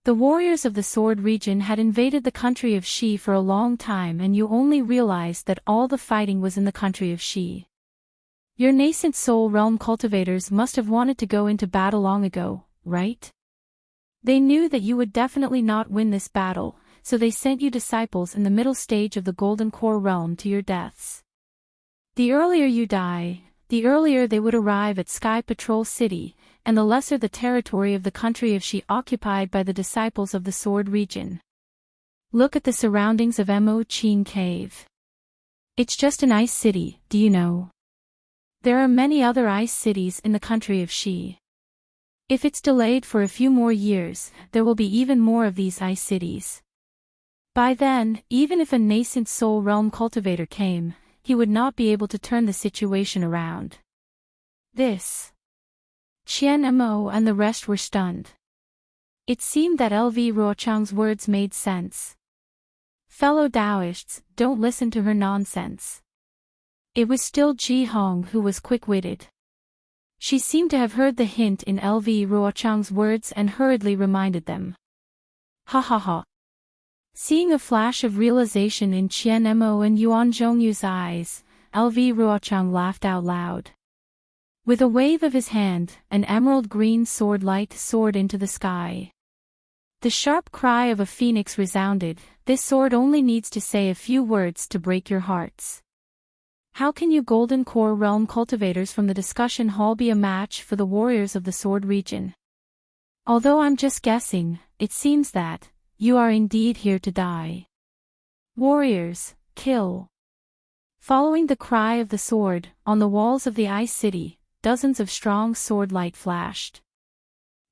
The warriors of the sword region had invaded the country of Shi for a long time and you only realized that all the fighting was in the country of Shi. Your nascent soul realm cultivators must have wanted to go into battle long ago, right? They knew that you would definitely not win this battle, so they sent you disciples in the middle stage of the Golden Core realm to your deaths. The earlier you die, the earlier they would arrive at Sky Patrol City, and the lesser the territory of the country of Shi occupied by the disciples of the Sword region. Look at the surroundings of Mo Qin Cave. It's just an ice city, do you know? There are many other ice cities in the country of Shi. If it's delayed for a few more years, there will be even more of these ice cities. By then, even if a nascent soul realm cultivator came, he would not be able to turn the situation around. Qian Mo and the rest were stunned. It seemed that LV Ruochang's words made sense. Fellow Taoists, don't listen to her nonsense. It was still Ji Hong who was quick-witted. She seemed to have heard the hint in LV Ruochang's words and hurriedly reminded them. Ha ha ha. Seeing a flash of realization in Qian Mo and Yuan Zhongyu's eyes, LV Ruochang laughed out loud. With a wave of his hand, an emerald green sword light soared into the sky. The sharp cry of a phoenix resounded. This sword only needs to say a few words to break your hearts. How can you Golden Core Realm cultivators from the discussion hall be a match for the warriors of the Sword region? Although I'm just guessing, it seems that you are indeed here to die. Warriors, kill. Following the cry of the sword, on the walls of the Ice City, dozens of strong sword light flashed.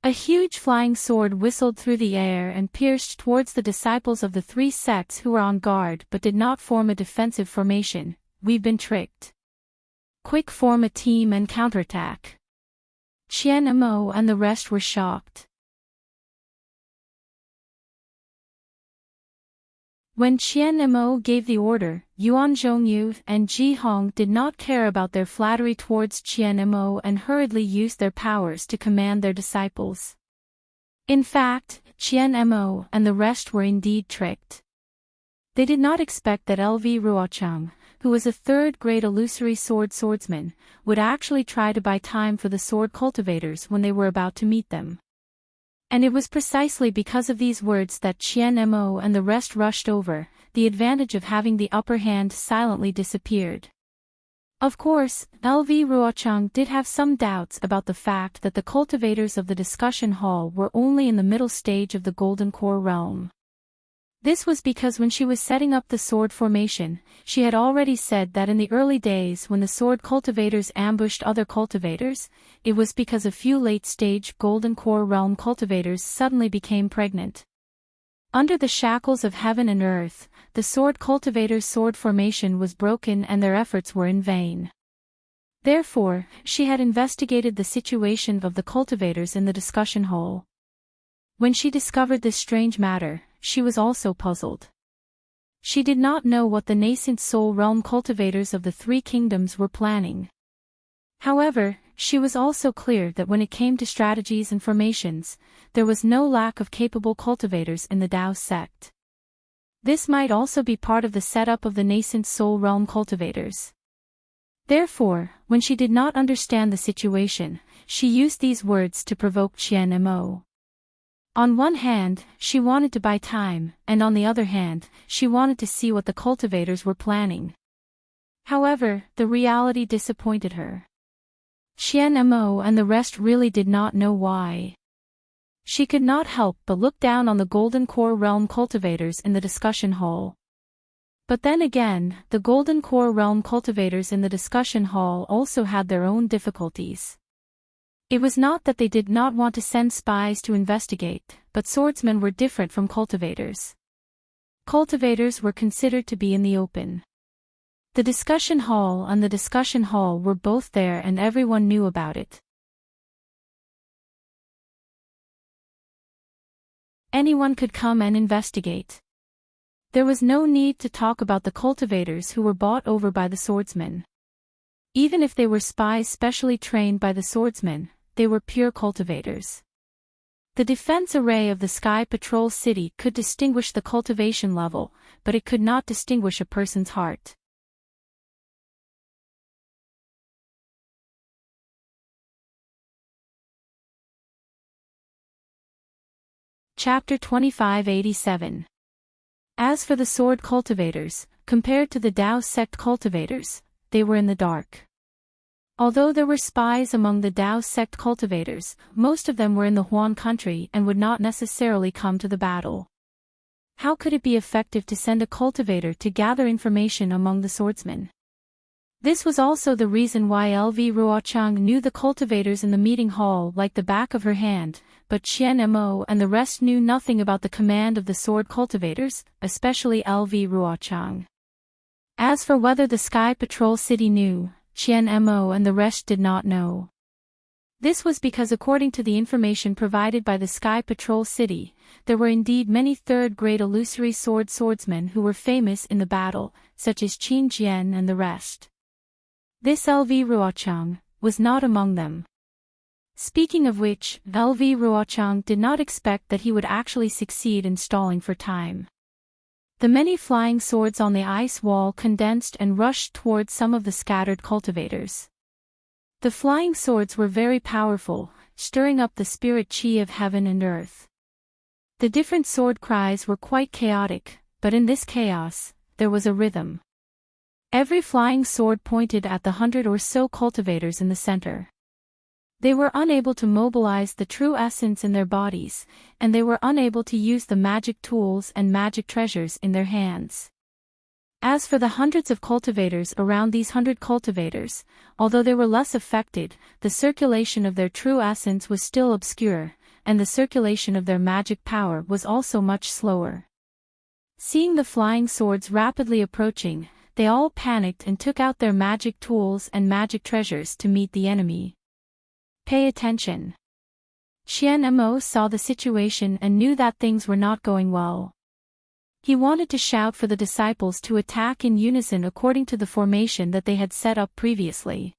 A huge flying sword whistled through the air and pierced towards the disciples of the three sects who were on guard but did not form a defensive formation. We've been tricked. Quick, form a team and counterattack. Qian Mo and the rest were shocked. When Qian Mo gave the order, Yuan Zhongyu and Ji Hong did not care about their flattery towards Qian Mo and hurriedly used their powers to command their disciples. In fact, Qian Mo and the rest were indeed tricked. They did not expect that LV Ruochang, who was a third-grade illusory swordsman, would actually try to buy time for the sword cultivators when they were about to meet them. And it was precisely because of these words that Qian Mo and the rest rushed over. The advantage of having the upper hand silently disappeared. Of course, LV Ruochang did have some doubts about the fact that the cultivators of the discussion hall were only in the middle stage of the Golden Core realm. This was because when she was setting up the sword formation, she had already said that in the early days when the sword cultivators ambushed other cultivators, it was because a few late-stage Golden Core realm cultivators suddenly became pregnant. Under the shackles of heaven and earth, the sword cultivators' sword formation was broken and their efforts were in vain. Therefore, she had investigated the situation of the cultivators in the discussion hall. When she discovered this strange matter, she was also puzzled. She did not know what the nascent soul realm cultivators of the three kingdoms were planning. However, she was also clear that when it came to strategies and formations, there was no lack of capable cultivators in the Dao sect. This might also be part of the setup of the nascent soul realm cultivators. Therefore, when she did not understand the situation, she used these words to provoke Qian Mo. On one hand, she wanted to buy time, and on the other hand, she wanted to see what the cultivators were planning. However, the reality disappointed her. Qian Mo and the rest really did not know why. She could not help but look down on the Golden Core realm cultivators in the discussion hall. But then again, the Golden Core realm cultivators in the discussion hall also had their own difficulties. It was not that they did not want to send spies to investigate, but swordsmen were different from cultivators. Cultivators were considered to be in the open. The discussion hall and the discussion hall were both there and everyone knew about it. Anyone could come and investigate. There was no need to talk about the cultivators who were bought over by the swordsmen. Even if they were spies specially trained by the swordsmen, they were pure cultivators. The defense array of the Sky Patrol City could distinguish the cultivation level, but it could not distinguish a person's heart. Chapter 2587. As for the sword cultivators, compared to the Dao sect cultivators, they were in the dark. Although there were spies among the Dao sect cultivators, most of them were in the Huan country and would not necessarily come to the battle. How could it be effective to send a cultivator to gather information among the swordsmen? This was also the reason why LV Ruochang knew the cultivators in the meeting hall like the back of her hand, but Qian Mo and the rest knew nothing about the command of the sword cultivators, especially LV Ruochang. As for whether the Sky Patrol City knew, Qian Mo and the rest did not know. This was because according to the information provided by the Sky Patrol City, there were indeed many third-grade illusory swordsmen who were famous in the battle, such as Qin Jian and the rest. This LV Ruochang was not among them. Speaking of which, LV Ruochang did not expect that he would actually succeed in stalling for time. The many flying swords on the ice wall condensed and rushed towards some of the scattered cultivators. The flying swords were very powerful, stirring up the spirit chi of heaven and earth. The different sword cries were quite chaotic, but in this chaos, there was a rhythm. Every flying sword pointed at the 100 or so cultivators in the center. They were unable to mobilize the true essence in their bodies, and they were unable to use the magic tools and magic treasures in their hands. As for the hundreds of cultivators around these 100 cultivators, although they were less affected, the circulation of their true essence was still obscure, and the circulation of their magic power was also much slower. Seeing the flying swords rapidly approaching, they all panicked and took out their magic tools and magic treasures to meet the enemy. Pay attention. Qian Mo saw the situation and knew that things were not going well. He wanted to shout for the disciples to attack in unison according to the formation that they had set up previously.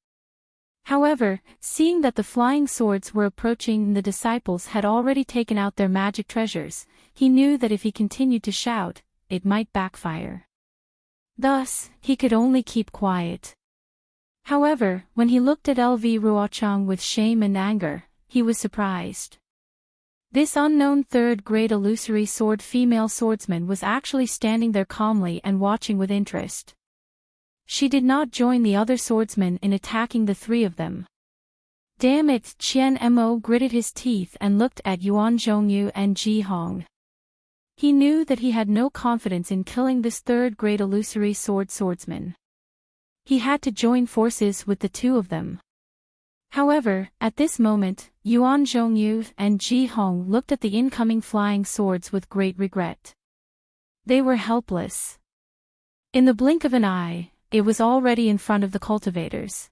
However, seeing that the flying swords were approaching and the disciples had already taken out their magic treasures, he knew that if he continued to shout, it might backfire. Thus, he could only keep quiet. However, when he looked at LV Ruochang with shame and anger, he was surprised. This unknown third-grade illusory sword female swordsman was actually standing there calmly and watching with interest. She did not join the other swordsmen in attacking the three of them. Damn it! Qian Mo gritted his teeth and looked at Yuan Zhongyu and Ji Hong. He knew that he had no confidence in killing this third-grade illusory swordsman. He had to join forces with the two of them. However, at this moment, Yuan Zhongyu and Ji Hong looked at the incoming flying swords with great regret. They were helpless. In the blink of an eye, it was already in front of the cultivators.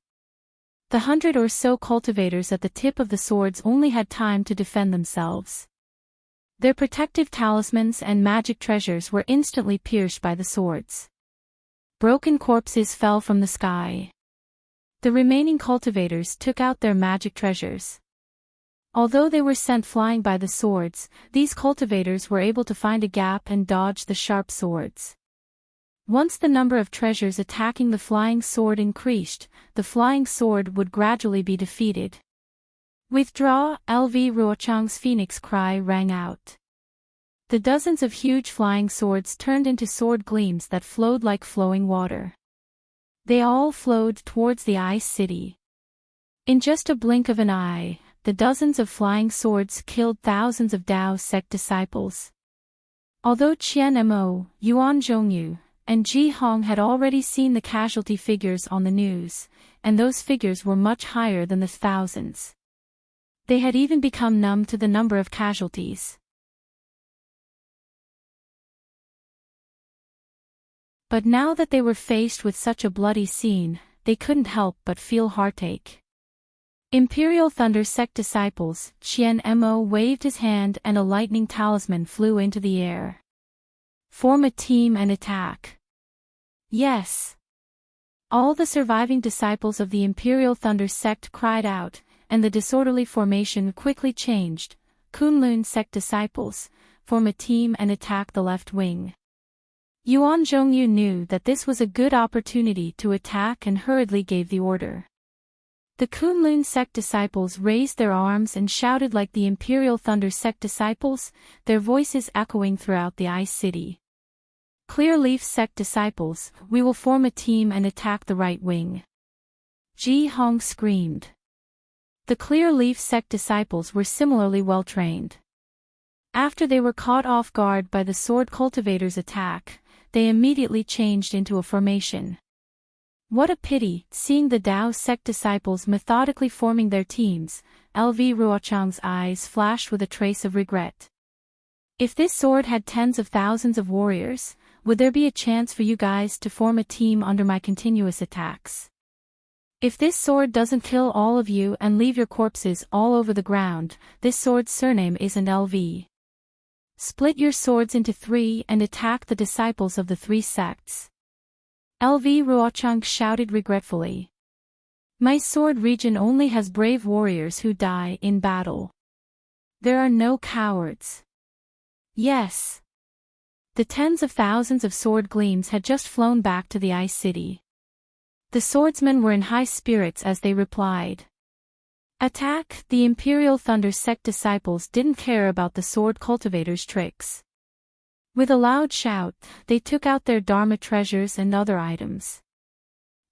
The 100 or so cultivators at the tip of the swords only had time to defend themselves. Their protective talismans and magic treasures were instantly pierced by the swords. Broken corpses fell from the sky. The remaining cultivators took out their magic treasures. Although they were sent flying by the swords, these cultivators were able to find a gap and dodge the sharp swords. Once the number of treasures attacking the flying sword increased, the flying sword would gradually be defeated. Withdraw! LV Ruochang's phoenix cry rang out. The dozens of huge flying swords turned into sword gleams that flowed like flowing water. They all flowed towards the Ice City. In just a blink of an eye, the dozens of flying swords killed thousands of Dao sect disciples. Although Qian Mo, Yuan Zhongyu, and Ji Hong had already seen the casualty figures on the news, and those figures were much higher than the thousands. They had even become numb to the number of casualties. But now that they were faced with such a bloody scene, they couldn't help but feel heartache. Imperial Thunder Sect disciples, Qian Mo waved his hand and a lightning talisman flew into the air. Form a team and attack. Yes. All the surviving disciples of the Imperial Thunder Sect cried out, and the disorderly formation quickly changed. Kunlun Sect disciples, form a team and attack the left wing. Yuan Zhongyu knew that this was a good opportunity to attack and hurriedly gave the order. The Kunlun Sect disciples raised their arms and shouted like the Imperial Thunder Sect disciples, their voices echoing throughout the Ice City. Clear Leaf Sect disciples, we will form a team and attack the right wing. Ji Hong screamed. The Clear Leaf Sect disciples were similarly well trained. After they were caught off guard by the sword cultivators' attack, they immediately changed into a formation. What a pity, seeing the Dao sect disciples methodically forming their teams, LV Ruochang's eyes flashed with a trace of regret. If this sword had tens of thousands of warriors, would there be a chance for you guys to form a team under my continuous attacks? If this sword doesn't kill all of you and leave your corpses all over the ground, this sword's surname isn't LV. Split your swords into 3 and attack the disciples of the 3 sects. LV Ruochang shouted regretfully. My sword region only has brave warriors who die in battle. There are no cowards. Yes. The tens of thousands of sword gleams had just flown back to the Ice City. The swordsmen were in high spirits as they replied. Attack! The Imperial Thunder Sect disciples didn't care about the sword cultivators' tricks. With a loud shout, they took out their Dharma treasures and other items.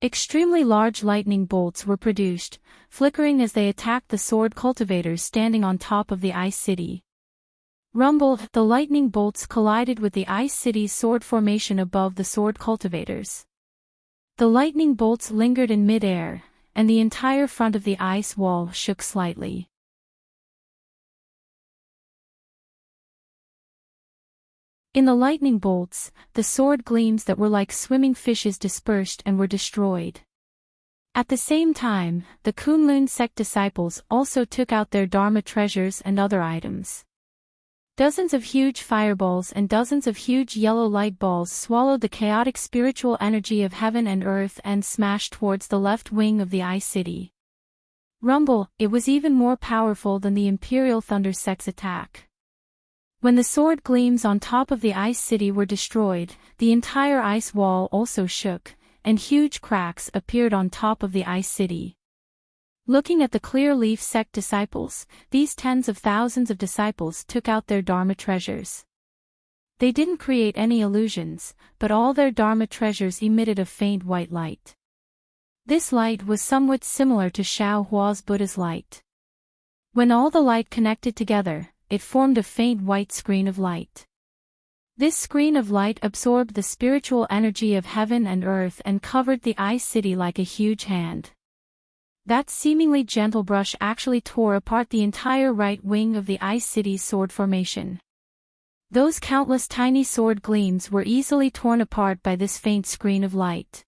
Extremely large lightning bolts were produced, flickering as they attacked the sword cultivators standing on top of the Ice City. Rumble! The lightning bolts collided with the Ice City's sword formation above the sword cultivators. The lightning bolts lingered in mid-air, and the entire front of the ice wall shook slightly. In the lightning bolts, the sword gleams that were like swimming fishes dispersed and were destroyed. At the same time, the Kunlun sect disciples also took out their Dharma treasures and other items. Dozens of huge fireballs and dozens of huge yellow light balls swallowed the chaotic spiritual energy of heaven and earth and smashed towards the left wing of the Ice City. Rumble! It was even more powerful than the Imperial Thunder Sect's attack. When the sword gleams on top of the Ice City were destroyed, the entire ice wall also shook, and huge cracks appeared on top of the Ice City. Looking at the Clear Leaf sect disciples, these tens of thousands of disciples took out their Dharma treasures. They didn't create any illusions, but all their Dharma treasures emitted a faint white light. This light was somewhat similar to Xiao Hua's Buddha's light. When all the light connected together, it formed a faint white screen of light. This screen of light absorbed the spiritual energy of heaven and earth and covered the Ice City like a huge hand. That seemingly gentle brush actually tore apart the entire right wing of the Ice City's sword formation. Those countless tiny sword gleams were easily torn apart by this faint screen of light.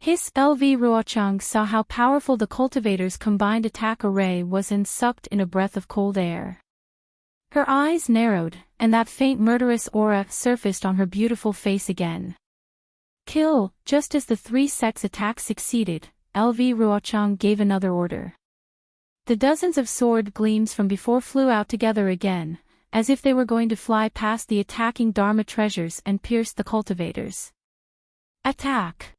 LV Ruochang saw how powerful the cultivator's combined attack array was and sucked in a breath of cold air. Her eyes narrowed, and that faint murderous aura surfaced on her beautiful face again. Kill! Just as the three sects' attack succeeded, LV Ruochang gave another order. The dozens of sword gleams from before flew out together again, as if they were going to fly past the attacking Dharma treasures and pierce the cultivators. Attack!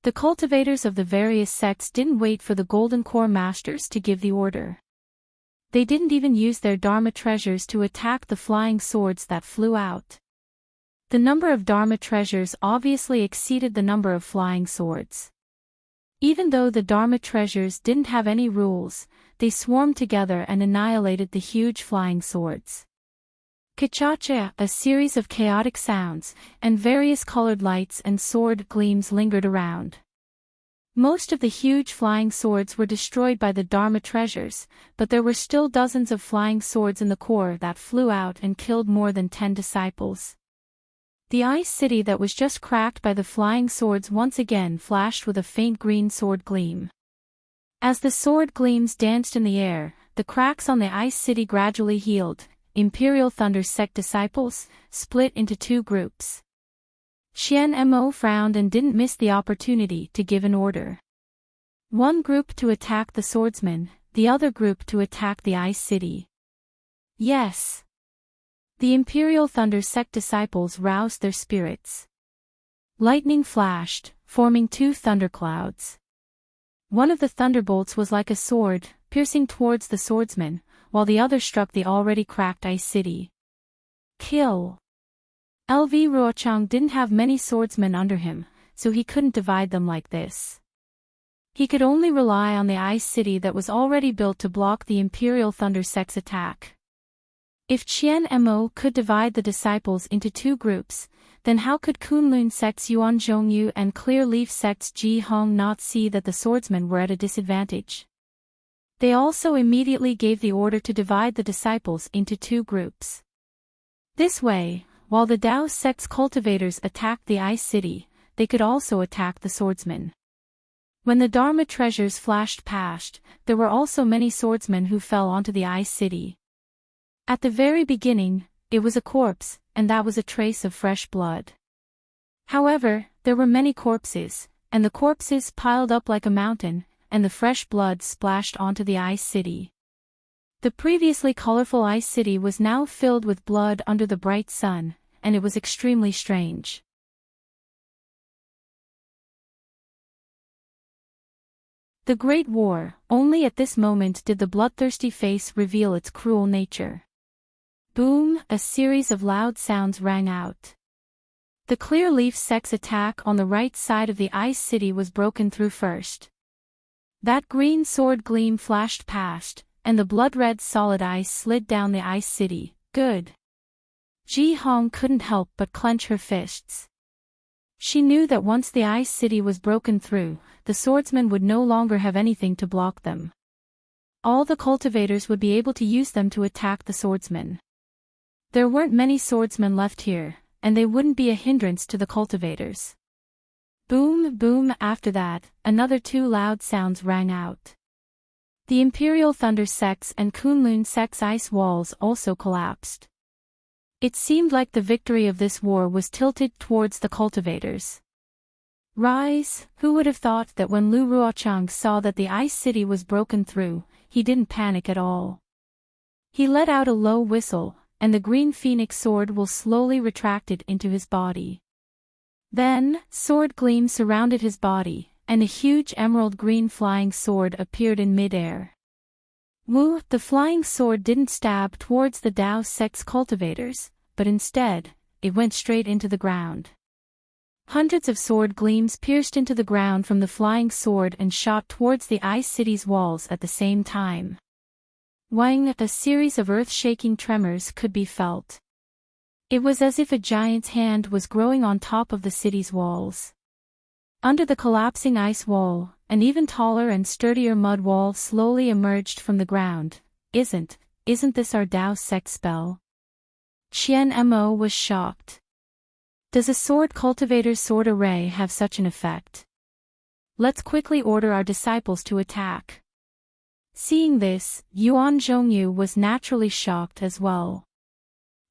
The cultivators of the various sects didn't wait for the Golden Core Masters to give the order. They didn't even use their Dharma treasures to attack the flying swords that flew out. The number of Dharma treasures obviously exceeded the number of flying swords. Even though the Dharma treasures didn't have any rules, they swarmed together and annihilated the huge flying swords. Kachacha! A series of chaotic sounds, and various colored lights and sword gleams lingered around. Most of the huge flying swords were destroyed by the Dharma treasures, but there were still dozens of flying swords in the core that flew out and killed more than 10 disciples. The Ice City that was just cracked by the flying swords once again flashed with a faint green sword gleam. As the sword gleams danced in the air, the cracks on the Ice City gradually healed. Imperial Thunder Sect disciples split into two groups. Xian Mo frowned and didn't miss the opportunity to give an order. One group to attack the swordsmen, the other group to attack the Ice City. Yes. The Imperial Thunder Sect disciples roused their spirits. Lightning flashed, forming two thunderclouds. One of the thunderbolts was like a sword, piercing towards the swordsman, while the other struck the already cracked Ice City. Kill! LV Ruochang didn't have many swordsmen under him, so he couldn't divide them like this. He could only rely on the Ice City that was already built to block the Imperial Thunder Sect's attack. If Qian Mo could divide the disciples into two groups, then how could Kunlun sect's Yuan Zhongyu and Clear Leaf sect's Ji Hong not see that the swordsmen were at a disadvantage? They also immediately gave the order to divide the disciples into two groups. This way, while the Dao sect's cultivators attacked the Ice City, they could also attack the swordsmen. When the Dharma treasures flashed past, there were also many swordsmen who fell onto the Ice City. At the very beginning, it was a corpse, and that was a trace of fresh blood. However, there were many corpses, and the corpses piled up like a mountain, and the fresh blood splashed onto the Ice City. The previously colorful Ice City was now filled with blood under the bright sun, and it was extremely strange. The Great War. Only at this moment did the bloodthirsty face reveal its cruel nature. Boom! A series of loud sounds rang out. The Clear Leaf Sect's attack on the right side of the Ice City was broken through first. That green sword gleam flashed past, and the blood-red solid ice slid down the Ice City. Good. Ji Hong couldn't help but clench her fists. She knew that once the Ice City was broken through, the swordsmen would no longer have anything to block them. All the cultivators would be able to use them to attack the swordsmen. There weren't many swordsmen left here, and they wouldn't be a hindrance to the cultivators. Boom, boom. After that, another two loud sounds rang out. The Imperial Thunder Sect's and Kunlun Sect's ice walls also collapsed. It seemed like the victory of this war was tilted towards the cultivators. Rise! Who would have thought that when Lu Ruochang saw that the Ice City was broken through, he didn't panic at all. He let out a low whistle, and the green phoenix sword will slowly retracted into his body. Then, sword gleam surrounded his body, and a huge emerald green flying sword appeared in mid-air. Wu, the flying sword didn't stab towards the Dao Sect's cultivators, but instead, it went straight into the ground. Hundreds of sword gleams pierced into the ground from the flying sword and shot towards the Ice City's walls at the same time. Wang, a series of earth-shaking tremors could be felt. It was as if a giant's hand was growing on top of the city's walls. Under the collapsing ice wall, an even taller and sturdier mud wall slowly emerged from the ground. Isn't this our Dao Sect spell? Qian Mo was shocked. Does a sword cultivator's sword array have such an effect? Let's quickly order our disciples to attack. Seeing this, Yuan Zhongyu was naturally shocked as well.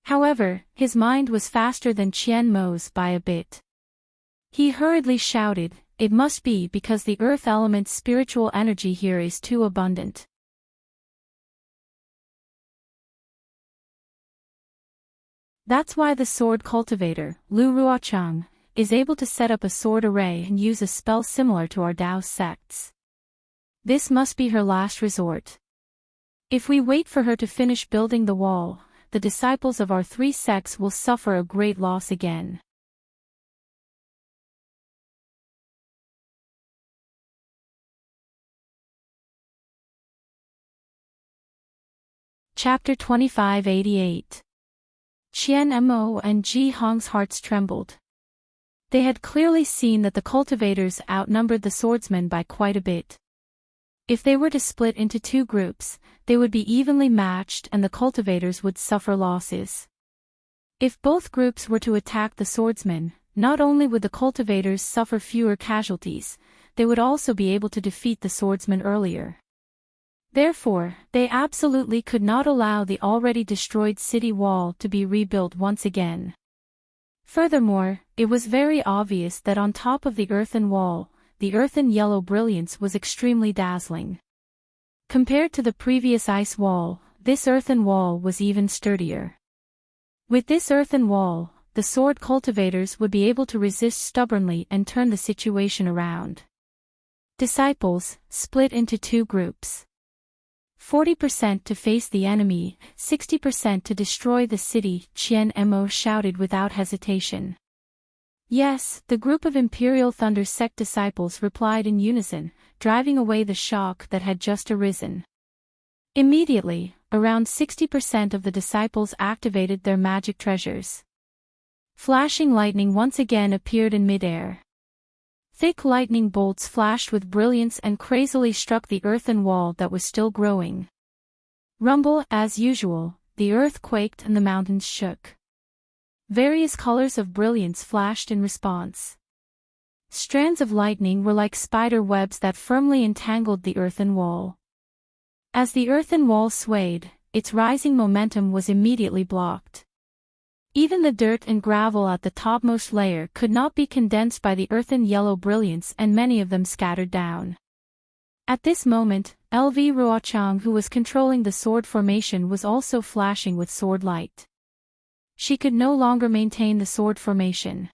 However, his mind was faster than Qian Mo's by a bit. He hurriedly shouted, "It must be because the earth element's spiritual energy here is too abundant." That's why the sword cultivator, Lu Ruochang, is able to set up a sword array and use a spell similar to our Dao sects. This must be her last resort. If we wait for her to finish building the wall, the disciples of our three sects will suffer a great loss again. Chapter 2588. Qian Mo and Ji Hong's hearts trembled. They had clearly seen that the cultivators outnumbered the swordsmen by quite a bit. If they were to split into two groups, they would be evenly matched and the cultivators would suffer losses. If both groups were to attack the swordsmen, not only would the cultivators suffer fewer casualties, they would also be able to defeat the swordsmen earlier. Therefore, they absolutely could not allow the already destroyed city wall to be rebuilt once again. Furthermore, it was very obvious that on top of the earthen wall, the earthen yellow brilliance was extremely dazzling. Compared to the previous ice wall, this earthen wall was even sturdier. With this earthen wall, the sword cultivators would be able to resist stubbornly and turn the situation around. Disciples, split into two groups. 40% to face the enemy, 60% to destroy the city, Qian Mo shouted without hesitation. Yes, the group of Imperial Thunder Sect disciples replied in unison, driving away the shock that had just arisen. Immediately, around 60% of the disciples activated their magic treasures. Flashing lightning once again appeared in midair. Thick lightning bolts flashed with brilliance and crazily struck the earthen wall that was still growing. Rumble, as usual, the earth quaked and the mountains shook. Various colors of brilliance flashed in response. Strands of lightning were like spider webs that firmly entangled the earthen wall. As the earthen wall swayed, its rising momentum was immediately blocked. Even the dirt and gravel at the topmost layer could not be condensed by the earthen yellow brilliance and many of them scattered down. At this moment, LV Ruochang, who was controlling the sword formation, was also flashing with sword light. She could no longer maintain the sword formation.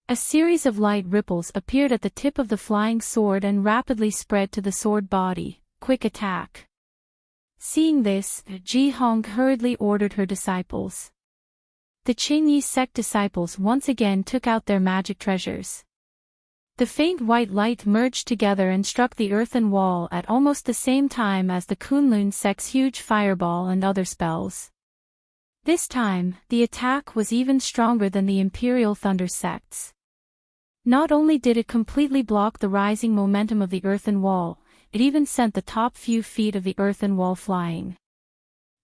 A series of light ripples appeared at the tip of the flying sword and rapidly spread to the sword body. Quick attack. Seeing this, Ji Hong hurriedly ordered her disciples. The Qingyi sect disciples once again took out their magic treasures. The faint white light merged together and struck the earthen wall at almost the same time as the Kunlun sect's huge fireball and other spells. This time, the attack was even stronger than the Imperial Thunder sect's. Not only did it completely block the rising momentum of the earthen wall, it even sent the top few feet of the earthen wall flying.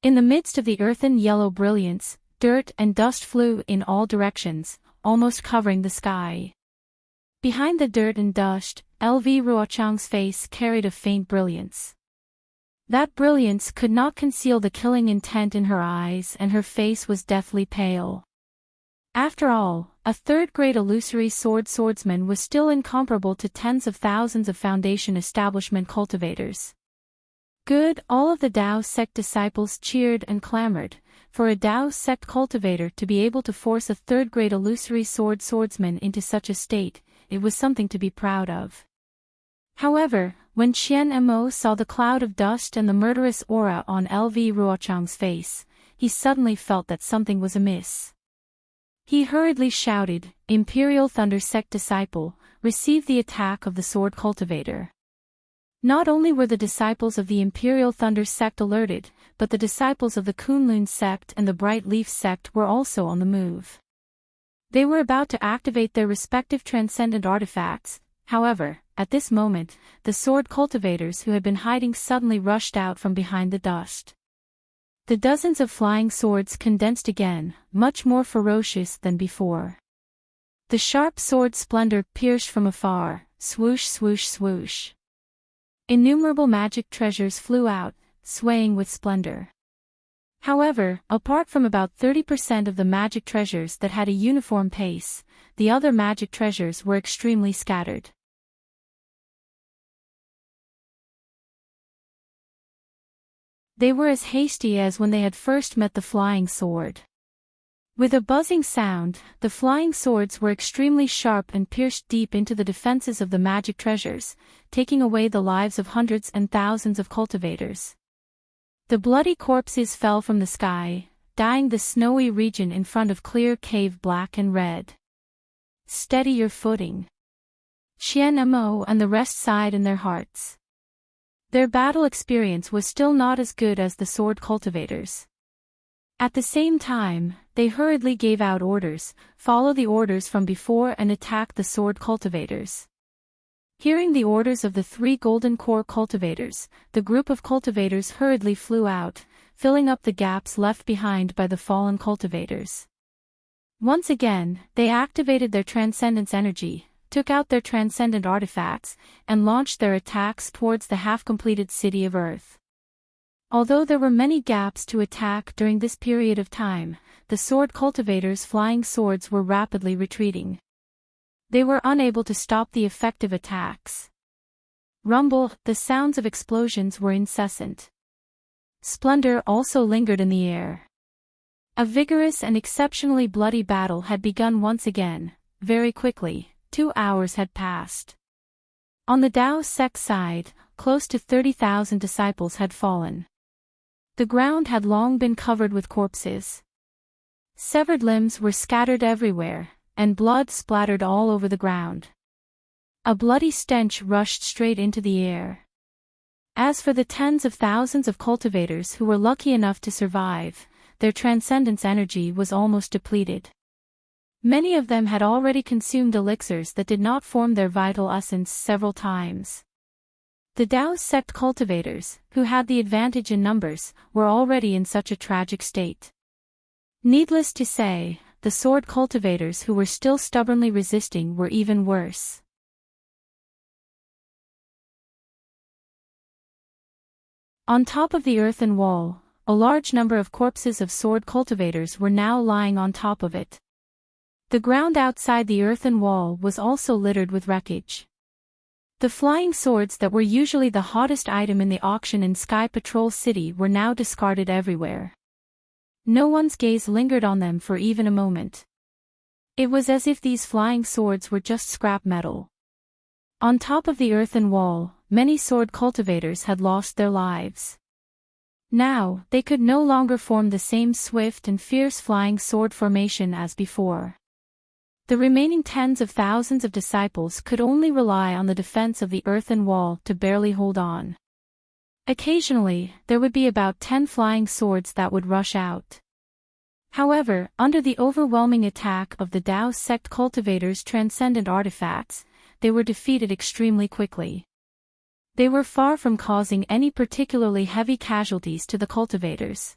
In the midst of the earthen yellow brilliance, dirt and dust flew in all directions, almost covering the sky. Behind the dirt and dust, LV Ruochang's face carried a faint brilliance. That brilliance could not conceal the killing intent in her eyes, and her face was deathly pale. After all, a third-grade illusory swordsman was still incomparable to tens of thousands of Foundation establishment cultivators. Good, all of the Dao sect disciples cheered and clamored. For a Dao sect cultivator to be able to force a third-grade illusory swordsman into such a state, it was something to be proud of. However, when Qian Mo saw the cloud of dust and the murderous aura on LV Ruochang's face, he suddenly felt that something was amiss. He hurriedly shouted, "Imperial Thunder Sect disciple, receive the attack of the sword cultivator." Not only were the disciples of the Imperial Thunder Sect alerted, but the disciples of the Kunlun Sect and the Bright Leaf Sect were also on the move. They were about to activate their respective transcendent artifacts. However, at this moment, the sword cultivators who had been hiding suddenly rushed out from behind the dust. The dozens of flying swords condensed again, much more ferocious than before. The sharp sword splendor pierced from afar, swoosh swoosh swoosh. Innumerable magic treasures flew out, swaying with splendor. However, apart from about 30% of the magic treasures that had a uniform pace, the other magic treasures were extremely scattered. They were as hasty as when they had first met the flying sword. With a buzzing sound, the flying swords were extremely sharp and pierced deep into the defenses of the magic treasures, taking away the lives of hundreds and thousands of cultivators. The bloody corpses fell from the sky, dyeing the snowy region in front of Clear Cave black and red. Steady your footing. Qian Mo and the rest sighed in their hearts. Their battle experience was still not as good as the sword cultivators. At the same time, they hurriedly gave out orders, follow the orders from before and attack the sword cultivators. Hearing the orders of the 3 golden core cultivators, the group of cultivators hurriedly flew out, filling up the gaps left behind by the fallen cultivators. Once again, they activated their transcendence energy, took out their transcendent artifacts, and launched their attacks towards the half-completed city of Earth. Although there were many gaps to attack during this period of time, the sword cultivators' flying swords were rapidly retreating. They were unable to stop the effective attacks. Rumble, the sounds of explosions were incessant. Splendor also lingered in the air. A vigorous and exceptionally bloody battle had begun once again. Very quickly, 2 hours had passed. On the Dao sect side, close to 30,000 disciples had fallen. The ground had long been covered with corpses. Severed limbs were scattered everywhere, and blood splattered all over the ground. A bloody stench rushed straight into the air. As for the tens of thousands of cultivators who were lucky enough to survive, their transcendence energy was almost depleted. Many of them had already consumed elixirs that did not form their vital essence several times. The Dao sect cultivators, who had the advantage in numbers, were already in such a tragic state. Needless to say, the sword cultivators who were still stubbornly resisting were even worse. On top of the earthen wall, a large number of corpses of sword cultivators were now lying on top of it. The ground outside the earthen wall was also littered with wreckage. The flying swords that were usually the hottest item in the auction in Sky Patrol City were now discarded everywhere. No one's gaze lingered on them for even a moment. It was as if these flying swords were just scrap metal. On top of the earthen wall, many sword cultivators had lost their lives. Now, they could no longer form the same swift and fierce flying sword formation as before. The remaining tens of thousands of disciples could only rely on the defense of the earthen wall to barely hold on. Occasionally, there would be about 10 flying swords that would rush out. However, under the overwhelming attack of the Dao sect cultivators' transcendent artifacts, they were defeated extremely quickly. They were far from causing any particularly heavy casualties to the cultivators.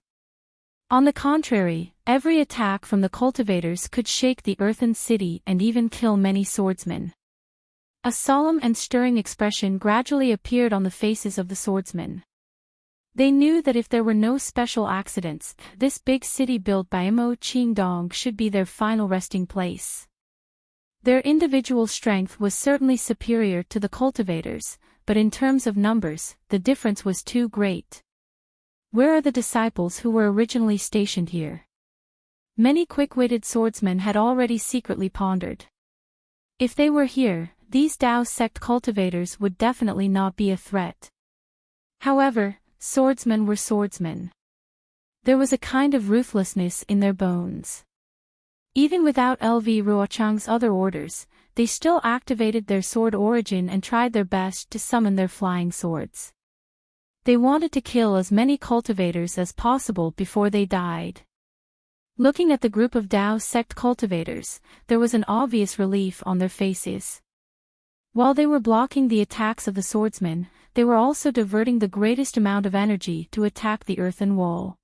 On the contrary, every attack from the cultivators could shake the earthen city and even kill many swordsmen. A solemn and stirring expression gradually appeared on the faces of the swordsmen. They knew that if there were no special accidents, this big city built by Mo Qingdong should be their final resting place. Their individual strength was certainly superior to the cultivators, but in terms of numbers, the difference was too great. Where are the disciples who were originally stationed here? Many quick-witted swordsmen had already secretly pondered. If they were here, these Dao sect cultivators would definitely not be a threat. However, swordsmen were swordsmen. There was a kind of ruthlessness in their bones. Even without LV Ruochang's other orders, they still activated their sword origin and tried their best to summon their flying swords. They wanted to kill as many cultivators as possible before they died. Looking at the group of Dao sect cultivators, there was an obvious relief on their faces. While they were blocking the attacks of the swordsmen, they were also diverting the greatest amount of energy to attack the earthen wall.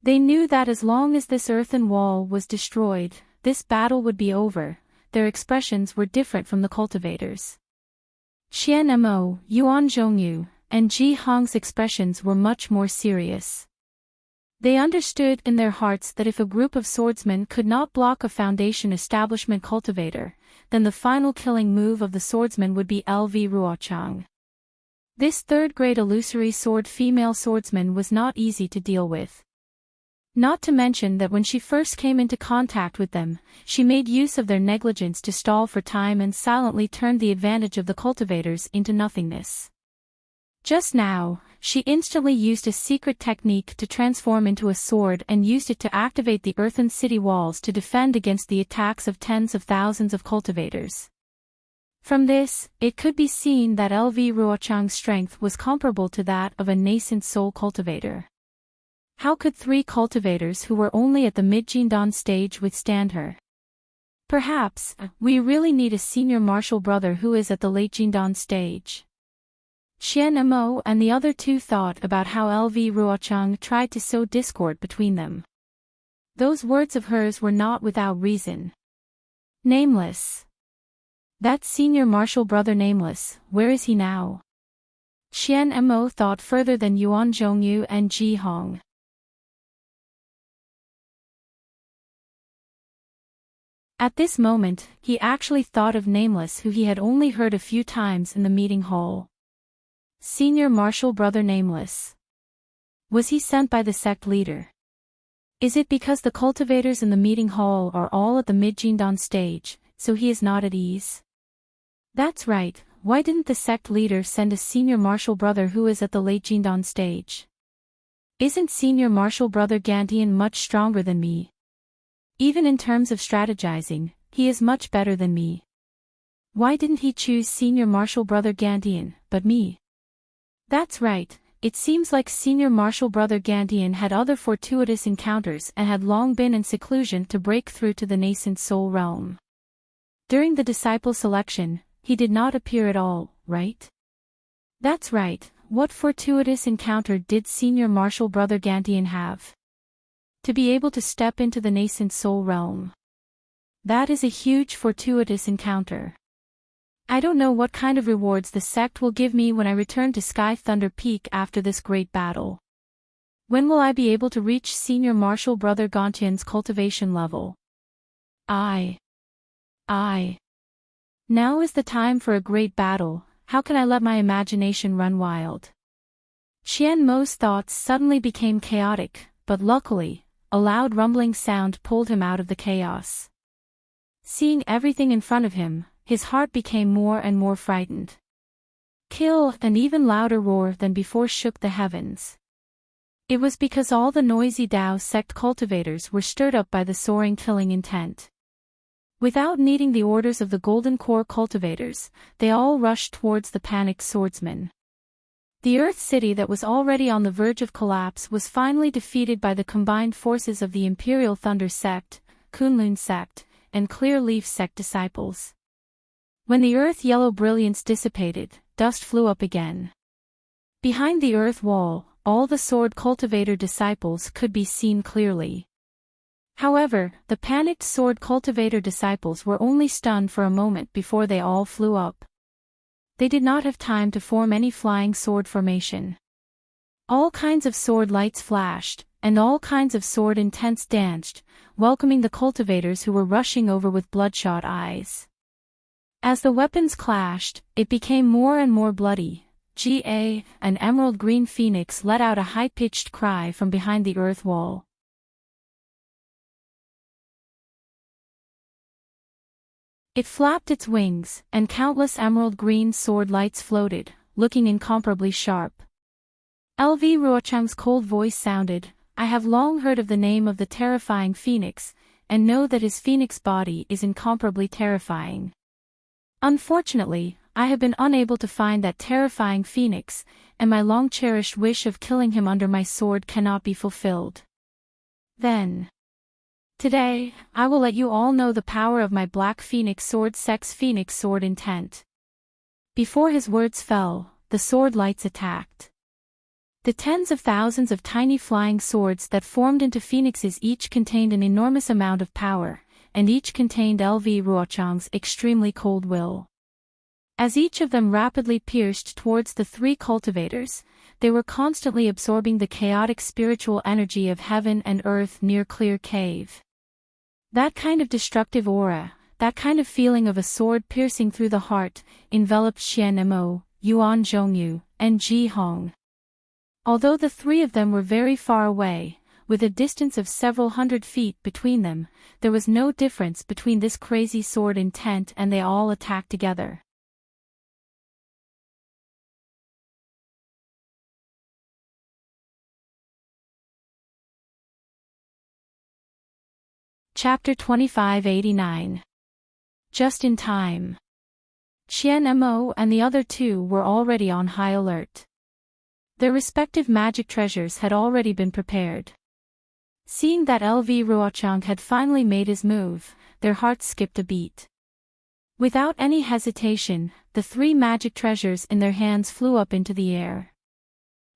They knew that as long as this earthen wall was destroyed, this battle would be over. Their expressions were different from the cultivators. Qian Mo, Yuan Zhongyu, and Ji Hong's expressions were much more serious. They understood in their hearts that if a group of swordsmen could not block a foundation establishment cultivator, then the final killing move of the swordsman would be LV Ruochang. This third-grade illusory sword female swordsman was not easy to deal with. Not to mention that when she first came into contact with them, she made use of their negligence to stall for time and silently turned the advantage of the cultivators into nothingness. Just now, she instantly used a secret technique to transform into a sword and used it to activate the earthen city walls to defend against the attacks of tens of thousands of cultivators. From this, it could be seen that LV Ruochang's strength was comparable to that of a nascent soul cultivator. How could 3 cultivators who were only at the mid-Jindan stage withstand her? Perhaps, we really need a senior martial brother who is at the late Jindan stage. Qian Mo and the other 2 thought about how LV Ruochang tried to sow discord between them. Those words of hers were not without reason. Nameless. That senior martial brother Nameless, where is he now? Qian Mo thought further than Yuan Zhongyu and Ji Hong. At this moment, he actually thought of Nameless, who he had only heard a few times in the meeting hall. Senior martial brother Nameless. Was he sent by the sect leader? Is it because the cultivators in the meeting hall are all at the mid-Jindan stage, so he is not at ease? That's right, why didn't the sect leader send a senior martial brother who is at the late Jindan stage? Isn't senior martial brother Gantian much stronger than me? Even in terms of strategizing, he is much better than me. Why didn't he choose senior martial brother Gantian, but me? That's right, it seems like senior martial brother Gantian had other fortuitous encounters and had long been in seclusion to break through to the nascent soul realm. During the disciple selection, he did not appear at all, right? That's right, what fortuitous encounter did senior martial brother Gantian have? To be able to step into the nascent soul realm. That is a huge fortuitous encounter. I don't know what kind of rewards the sect will give me when I return to Sky Thunder Peak after this great battle. When will I be able to reach senior martial brother Gantian's cultivation level? I. Now is the time for a great battle. How can I let my imagination run wild? Qian Mo's thoughts suddenly became chaotic, but luckily, a loud rumbling sound pulled him out of the chaos. Seeing everything in front of him, his heart became more and more frightened. Kill, an even louder roar than before shook the heavens. It was because all the noisy Tao sect cultivators were stirred up by the soaring killing intent. Without needing the orders of the Golden Core cultivators, they all rushed towards the panicked swordsman. The Earth City that was already on the verge of collapse was finally defeated by the combined forces of the Imperial Thunder Sect, Kunlun Sect, and Clear Leaf Sect disciples. When the Earth Yellow brilliance dissipated, dust flew up again. Behind the Earth Wall, all the Sword Cultivator disciples could be seen clearly. However, the panicked Sword Cultivator disciples were only stunned for a moment before they all flew up. They did not have time to form any flying sword formation. All kinds of sword lights flashed, and all kinds of sword intents danced, welcoming the cultivators who were rushing over with bloodshot eyes. As the weapons clashed, it became more and more bloody. An emerald green phoenix let out a high-pitched cry from behind the earth wall. It flapped its wings, and countless emerald green sword lights floated, looking incomparably sharp. LV Ruochang's cold voice sounded, "I have long heard of the name of the terrifying phoenix, and know that his phoenix body is incomparably terrifying. Unfortunately, I have been unable to find that terrifying phoenix, and my long-cherished wish of killing him under my sword cannot be fulfilled. Then, today, I will let you all know the power of my Black Phoenix Sword Sex Phoenix Sword intent." Before his words fell, the sword lights attacked. The tens of thousands of tiny flying swords that formed into phoenixes each contained an enormous amount of power, and each contained LV Ruochang's extremely cold will. As each of them rapidly pierced towards the three cultivators, they were constantly absorbing the chaotic spiritual energy of heaven and earth near Clear Cave. That kind of destructive aura, that kind of feeling of a sword piercing through the heart, enveloped Xian Mo, Yuan Zhongyu, and Ji Hong. Although the three of them were very far away, with a distance of several hundred feet between them, there was no difference between this crazy sword intent and they all attacked together. Chapter 2589. Just in time. Qian Mo and the other two were already on high alert. Their respective magic treasures had already been prepared. Seeing that LV Ruochang had finally made his move, their hearts skipped a beat. Without any hesitation, the three magic treasures in their hands flew up into the air.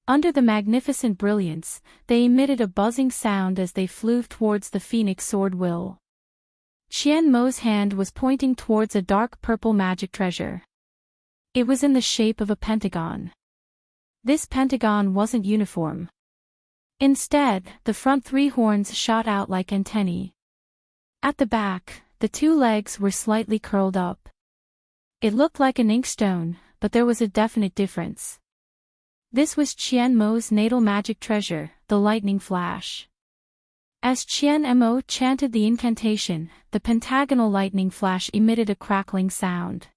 Under the magnificent brilliance, they emitted a buzzing sound as they flew towards the Phoenix Sword Will. Qian Mo's hand was pointing towards a dark purple magic treasure. It was in the shape of a pentagon. This pentagon wasn't uniform. Instead, the front three horns shot out like antennae. At the back, the two legs were slightly curled up. It looked like an inkstone, but there was a definite difference. This was Qian Mo's natal magic treasure, the lightning flash. As Qian Mo chanted the incantation, the pentagonal lightning flash emitted a crackling sound.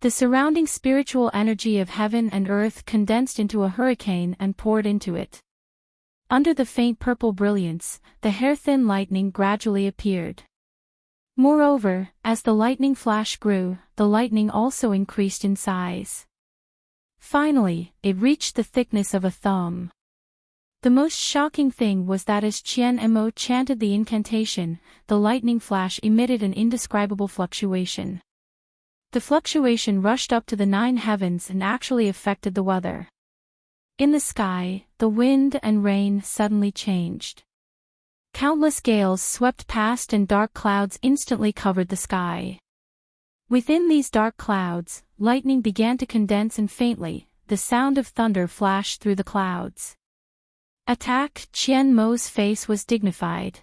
The surrounding spiritual energy of heaven and earth condensed into a hurricane and poured into it. Under the faint purple brilliance, the hair-thin lightning gradually appeared. Moreover, as the lightning flash grew, the lightning also increased in size. Finally, it reached the thickness of a thumb. The most shocking thing was that as Qian Mo chanted the incantation, the lightning flash emitted an indescribable fluctuation. The fluctuation rushed up to the 9 heavens and actually affected the weather. In the sky, the wind and rain suddenly changed. Countless gales swept past and dark clouds instantly covered the sky. Within these dark clouds, lightning began to condense and faintly, the sound of thunder flashed through the clouds. Attack! Qian Mo's face was dignified.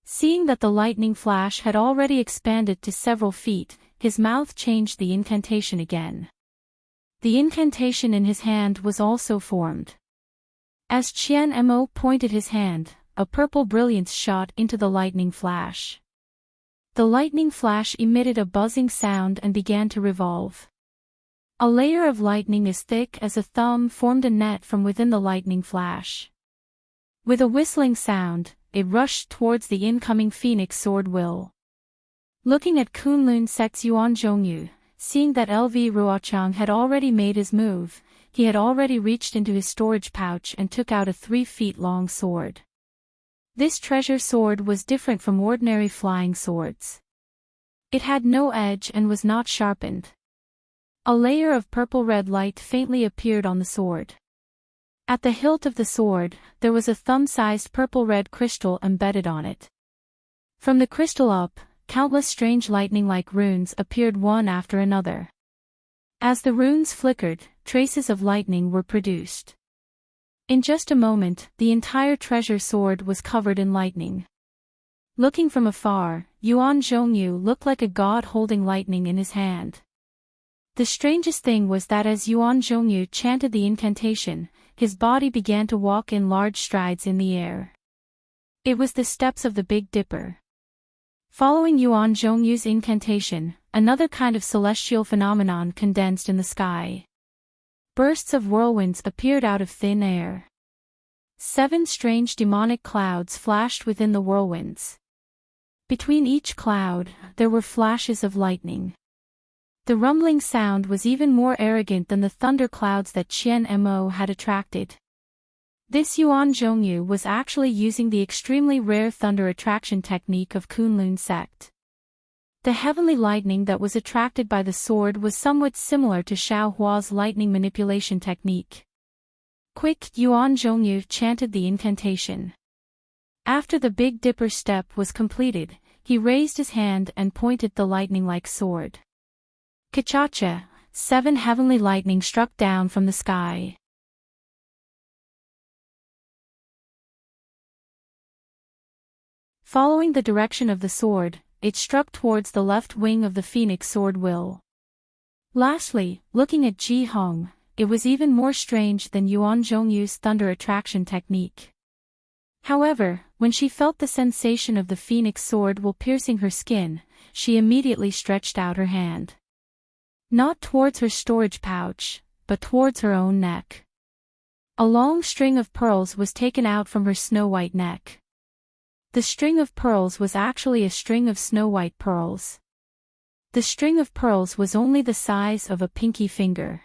Seeing that the lightning flash had already expanded to several feet, his mouth changed the incantation again. The incantation in his hand was also formed. As Qian Mo pointed his hand, a purple brilliance shot into the lightning flash. The lightning flash emitted a buzzing sound and began to revolve. A layer of lightning as thick as a thumb formed a net from within the lightning flash. With a whistling sound, it rushed towards the incoming phoenix sword will. Looking at Kunlun Sek's Yuan Zhongyu, seeing that LV Ruochang had already made his move, he had already reached into his storage pouch and took out a 3-feet-long sword. This treasure sword was different from ordinary flying swords. It had no edge and was not sharpened. A layer of purple-red light faintly appeared on the sword. At the hilt of the sword, there was a thumb-sized purple-red crystal embedded on it. From the crystal up, countless strange lightning-like runes appeared one after another. As the runes flickered, traces of lightning were produced. In just a moment, the entire treasure sword was covered in lightning. Looking from afar, Yuan Zhongyu looked like a god holding lightning in his hand. The strangest thing was that as Yuan Zhongyu chanted the incantation, his body began to walk in large strides in the air. It was the steps of the Big Dipper. Following Yuan Zhongyu's incantation, another kind of celestial phenomenon condensed in the sky. Bursts of whirlwinds appeared out of thin air. 7 strange demonic clouds flashed within the whirlwinds. Between each cloud, there were flashes of lightning. The rumbling sound was even more arrogant than the thunder clouds that Qian Mo had attracted. This Yuan Zhongyu was actually using the extremely rare thunder attraction technique of Kunlun sect. The heavenly lightning that was attracted by the sword was somewhat similar to Xiao Hua's lightning manipulation technique. Quick, Yuan Zhongyu chanted the incantation. After the Big Dipper step was completed, he raised his hand and pointed the lightning-like sword. Kachacha, 7 heavenly lightning struck down from the sky. Following the direction of the sword, it struck towards the left wing of the phoenix sword will. Lastly, looking at Ji Hong, it was even more strange than Yuan Zhongyu's thunder attraction technique. However, when she felt the sensation of the phoenix sword will piercing her skin, she immediately stretched out her hand. Not towards her storage pouch, but towards her own neck. A long string of pearls was taken out from her snow-white neck. The string of pearls was actually a string of snow-white pearls. The string of pearls was only the size of a pinky finger.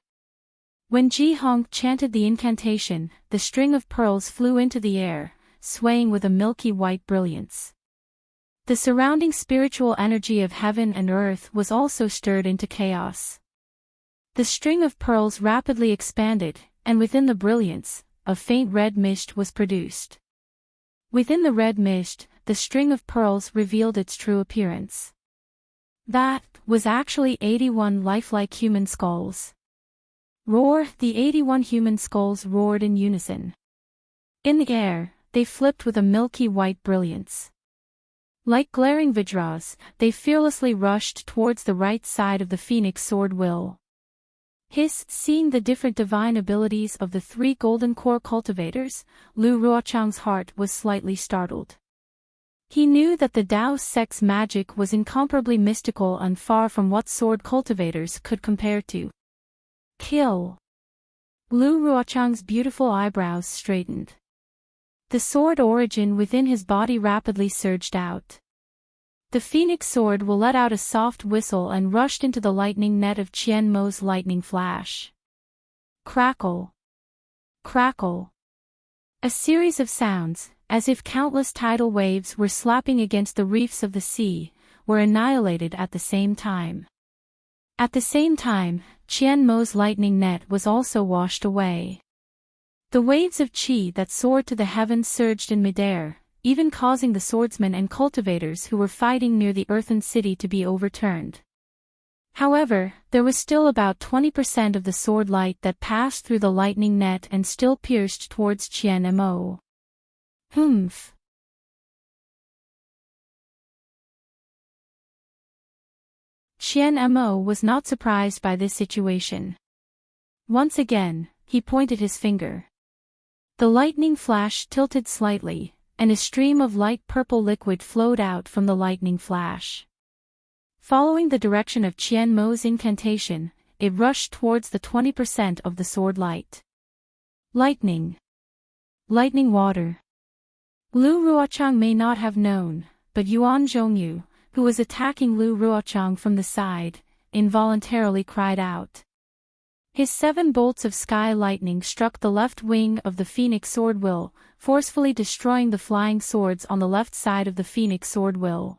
When Ji Hong chanted the incantation, the string of pearls flew into the air, swaying with a milky white brilliance. The surrounding spiritual energy of heaven and earth was also stirred into chaos. The string of pearls rapidly expanded, and within the brilliance, a faint red mist was produced. Within the red mist, the string of pearls revealed its true appearance. That was actually 81 lifelike human skulls. Roar! The 81 human skulls roared in unison. In the air, they flipped with a milky white brilliance. Like glaring Vajras, they fearlessly rushed towards the right side of the phoenix sword will. Hiss! Seeing the different divine abilities of the 3 golden core cultivators, Lu Ruochang's heart was slightly startled. He knew that the Dao sect's magic was incomparably mystical and far from what sword cultivators could compare to. Kill! Lu Ruochang's beautiful eyebrows straightened. The sword origin within his body rapidly surged out. The phoenix sword will let out a soft whistle and rushed into the lightning net of Qian Mo's lightning flash. Crackle! Crackle! A series of sounds, as if countless tidal waves were slapping against the reefs of the sea, were annihilated at the same time. At the same time, Qian Mo's lightning net was also washed away. The waves of qi that soared to the heavens surged in midair, even causing the swordsmen and cultivators who were fighting near the earthen city to be overturned. However, there was still about 20% of the sword light that passed through the lightning net and still pierced towards Qian Mo. Humph! Qian Mo was not surprised by this situation. Once again, he pointed his finger. The lightning flash tilted slightly, and a stream of light purple liquid flowed out from the lightning flash. Following the direction of Qian Mo's incantation, it rushed towards the 20% of the sword light. Lightning. Lightning water. Lu Ruochang may not have known, but Yuan Zhongyu, who was attacking Lu Ruochang from the side, involuntarily cried out. His 7 bolts of sky lightning struck the left wing of the Phoenix Sword Will, forcefully destroying the flying swords on the left side of the Phoenix Sword Will.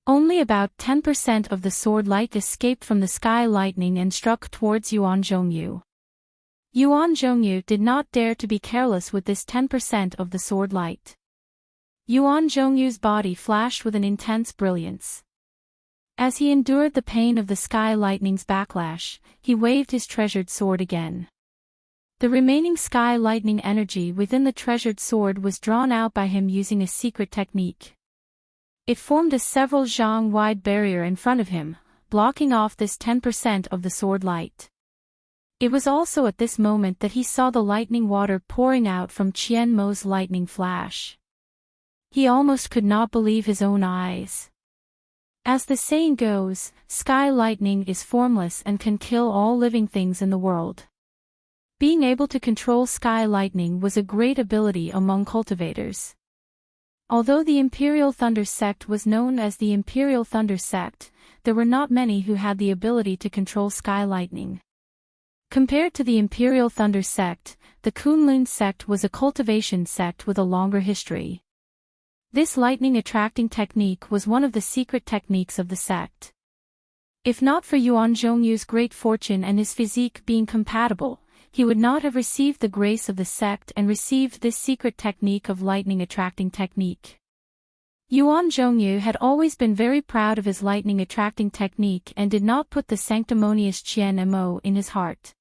Only about 10% of the sword light escaped from the sky lightning and struck towards Yuan Zhongyu. Yuan Zhongyu did not dare to be careless with this 10% of the sword light. Yuan Zhongyu's body flashed with an intense brilliance. As he endured the pain of the sky lightning's backlash, he waved his treasured sword again. The remaining sky lightning energy within the treasured sword was drawn out by him using a secret technique. It formed a several zhang wide barrier in front of him, blocking off this 10% of the sword light. It was also at this moment that he saw the lightning water pouring out from Qian Mo's lightning flash. He almost could not believe his own eyes. As the saying goes, sky lightning is formless and can kill all living things in the world. Being able to control sky lightning was a great ability among cultivators. Although the Imperial Thunder Sect was known as the Imperial Thunder Sect, there were not many who had the ability to control sky lightning. Compared to the Imperial Thunder Sect, the Kunlun Sect was a cultivation sect with a longer history. This lightning-attracting technique was one of the secret techniques of the sect. If not for Yuan Zhongyu's great fortune and his physique being compatible, he would not have received the grace of the sect and received this secret technique of lightning-attracting technique. Yuan Zhongyu had always been very proud of his lightning-attracting technique and did not put the sanctimonious Qian Mo in his heart.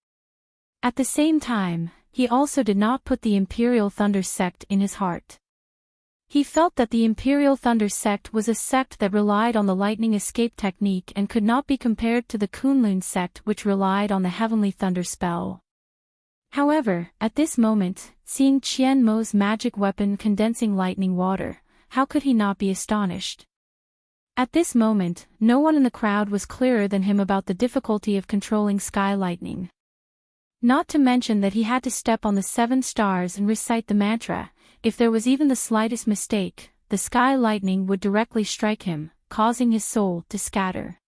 At the same time, he also did not put the Imperial Thunder Sect in his heart. He felt that the Imperial Thunder Sect was a sect that relied on the lightning escape technique and could not be compared to the Kunlun Sect which relied on the Heavenly Thunder spell. However, at this moment, seeing Qian Mo's magic weapon condensing lightning water, how could he not be astonished? At this moment, no one in the crowd was clearer than him about the difficulty of controlling sky lightning. Not to mention that he had to step on the 7 stars and recite the mantra. If there was even the slightest mistake, the sky lightning would directly strike him, causing his soul to scatter.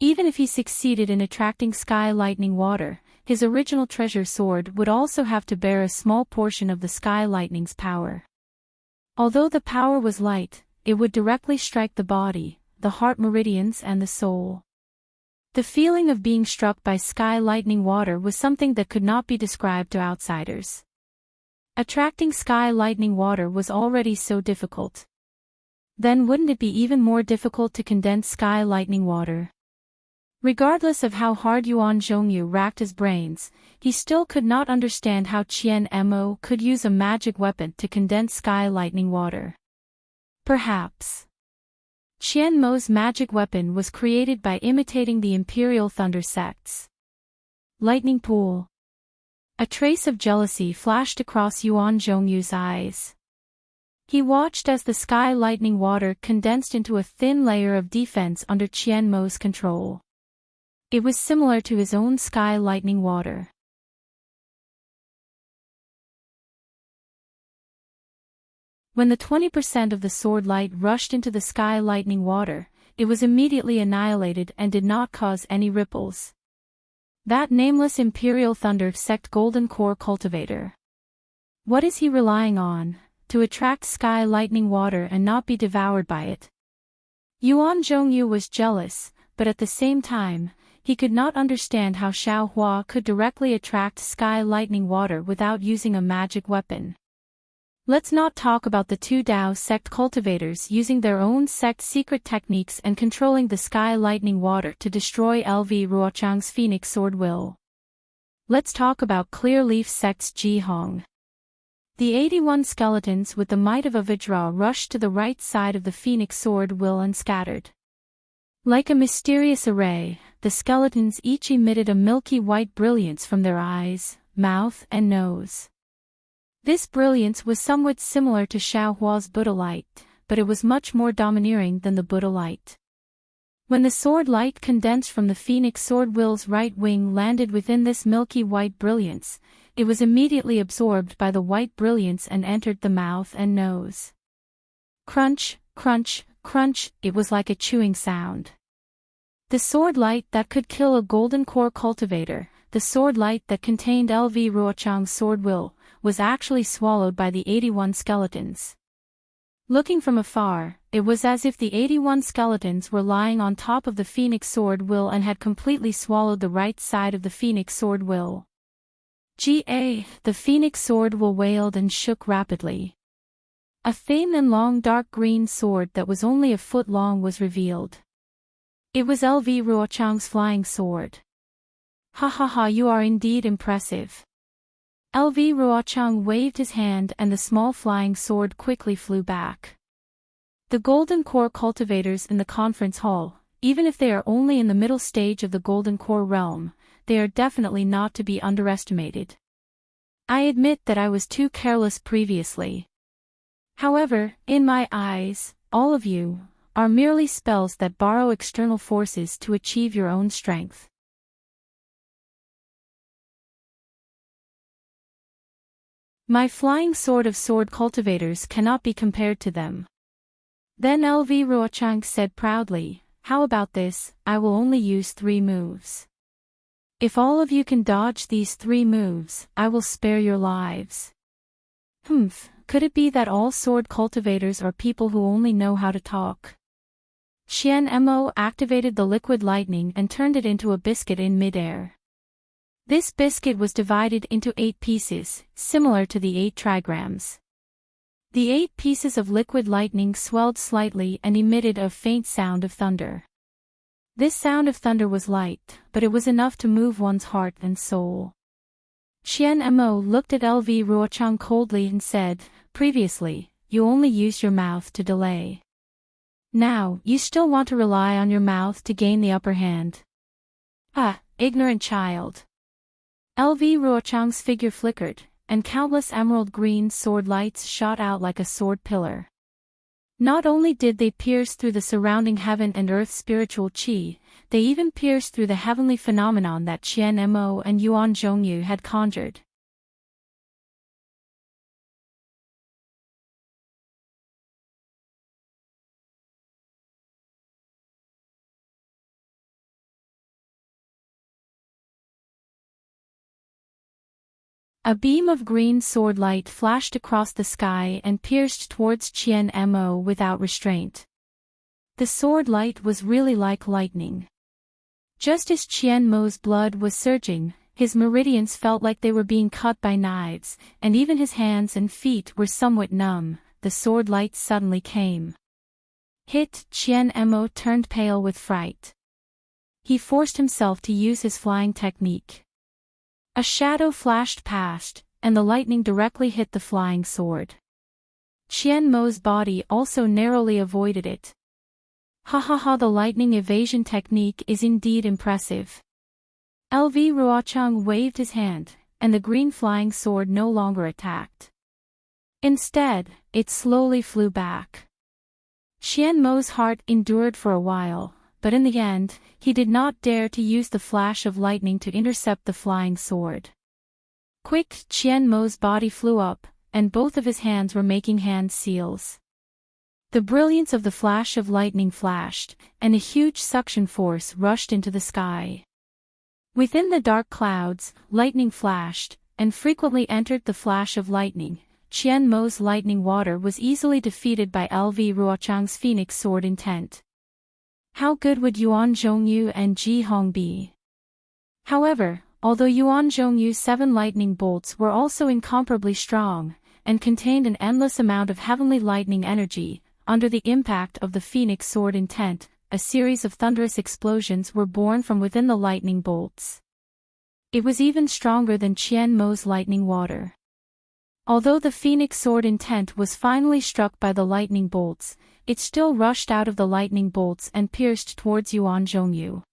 Even if he succeeded in attracting sky lightning water, his original treasure sword would also have to bear a small portion of the sky lightning's power. Although the power was light, it would directly strike the body, the heart meridians and the soul. The feeling of being struck by sky lightning water was something that could not be described to outsiders. Attracting sky lightning water was already so difficult. Then wouldn't it be even more difficult to condense sky lightning water? Regardless of how hard Yuan Zhongyu racked his brains, he still could not understand how Qian Mo could use a magic weapon to condense sky lightning water. Perhaps Qian Mo's magic weapon was created by imitating the Imperial Thunder Sect's lightning pool. A trace of jealousy flashed across Yuan Zhongyu's eyes. He watched as the sky lightning water condensed into a thin layer of defense under Qian Mo's control. It was similar to his own sky lightning water. When the 20% of the sword light rushed into the sky lightning water, it was immediately annihilated and did not cause any ripples. That nameless Imperial Thunder Sect Golden Core cultivator. What is he relying on, to attract sky lightning water and not be devoured by it? Yuan Zhongyu was jealous, but at the same time, he could not understand how Xiao Hua could directly attract sky lightning water without using a magic weapon. Let's not talk about the 2 Dao sect cultivators using their own sect secret techniques and controlling the sky lightning water to destroy LV Ruochang's Phoenix Sword Will. Let's talk about Clear Leaf Sect's Ji Hong. The 81 skeletons with the might of a Vajra rushed to the right side of the Phoenix Sword Will and scattered. Like a mysterious array, the skeletons each emitted a milky white brilliance from their eyes, mouth and nose. This brilliance was somewhat similar to Xiao Hua's Buddha light, but it was much more domineering than the Buddha light. When the sword light condensed from the phoenix sword will's right wing landed within this milky white brilliance, it was immediately absorbed by the white brilliance and entered the mouth and nose. Crunch, crunch, crunch, it was like a chewing sound. The sword light that could kill a golden core cultivator, the sword light that contained LV Ruochang's sword will, was actually swallowed by the 81 skeletons. Looking from afar, it was as if the 81 skeletons were lying on top of the phoenix sword will and had completely swallowed the right side of the phoenix sword will. The phoenix sword will wailed and shook rapidly. A thin and long dark green sword that was only a foot long was revealed. It was LV Ruochang's flying sword. Ha ha ha, you are indeed impressive. LV Ruochang waved his hand and the small flying sword quickly flew back. The golden core cultivators in the conference hall, even if they are only in the middle stage of the golden core realm, they are definitely not to be underestimated. I admit that I was too careless previously. However, in my eyes, all of you are merely spells that borrow external forces to achieve your own strength. My flying sword of sword cultivators cannot be compared to them. Then LV Ruochang said proudly, how about this, I will only use 3 moves. If all of you can dodge these 3 moves, I will spare your lives. Could it be that all sword cultivators are people who only know how to talk? Qian Mo activated the liquid lightning and turned it into a biscuit in midair. This biscuit was divided into 8 pieces, similar to the 8 trigrams. The 8 pieces of liquid lightning swelled slightly and emitted a faint sound of thunder. This sound of thunder was light, but it was enough to move one's heart and soul. Qian Mo looked at LV Ruochang coldly and said, previously, you only used your mouth to delay. Now, you still want to rely on your mouth to gain the upper hand. Ah, ignorant child. LV Ruochang's figure flickered, and countless emerald green sword lights shot out like a sword pillar. Not only did they pierce through the surrounding heaven and earth spiritual qi, they even pierced through the heavenly phenomenon that Qian Mo and Yuan Zhongyu had conjured. A beam of green sword light flashed across the sky and pierced towards Qian Mo without restraint. The sword light was really like lightning. Just as Qian Mo's blood was surging, his meridians felt like they were being cut by knives, and even his hands and feet were somewhat numb. The sword light suddenly came. Hit! Qian Mo turned pale with fright. He forced himself to use his flying technique. A shadow flashed past, and the lightning directly hit the flying sword. Qian Mo's body also narrowly avoided it. Ha ha ha, the lightning evasion technique is indeed impressive. LV Ruochang waved his hand, and the green flying sword no longer attacked. Instead, it slowly flew back. Qian Mo's heart endured for a while, but in the end, he did not dare to use the flash of lightning to intercept the flying sword. Quick! Qian Mo's body flew up, and both of his hands were making hand seals. The brilliance of the flash of lightning flashed, and a huge suction force rushed into the sky. Within the dark clouds, lightning flashed, and frequently entered the flash of lightning. Qian Mo's lightning water was easily defeated by LV Ruochang's phoenix sword intent. How good would Yuan Zhongyu and Ji Hong be? However, although Yuan Zhongyu's 7 lightning bolts were also incomparably strong, and contained an endless amount of heavenly lightning energy, under the impact of the phoenix sword intent, a series of thunderous explosions were born from within the lightning bolts. It was even stronger than Qian Mo's lightning water. Although the phoenix sword intent was finally struck by the lightning bolts, it still rushed out of the lightning bolts and pierced towards Yuan Zhongyu.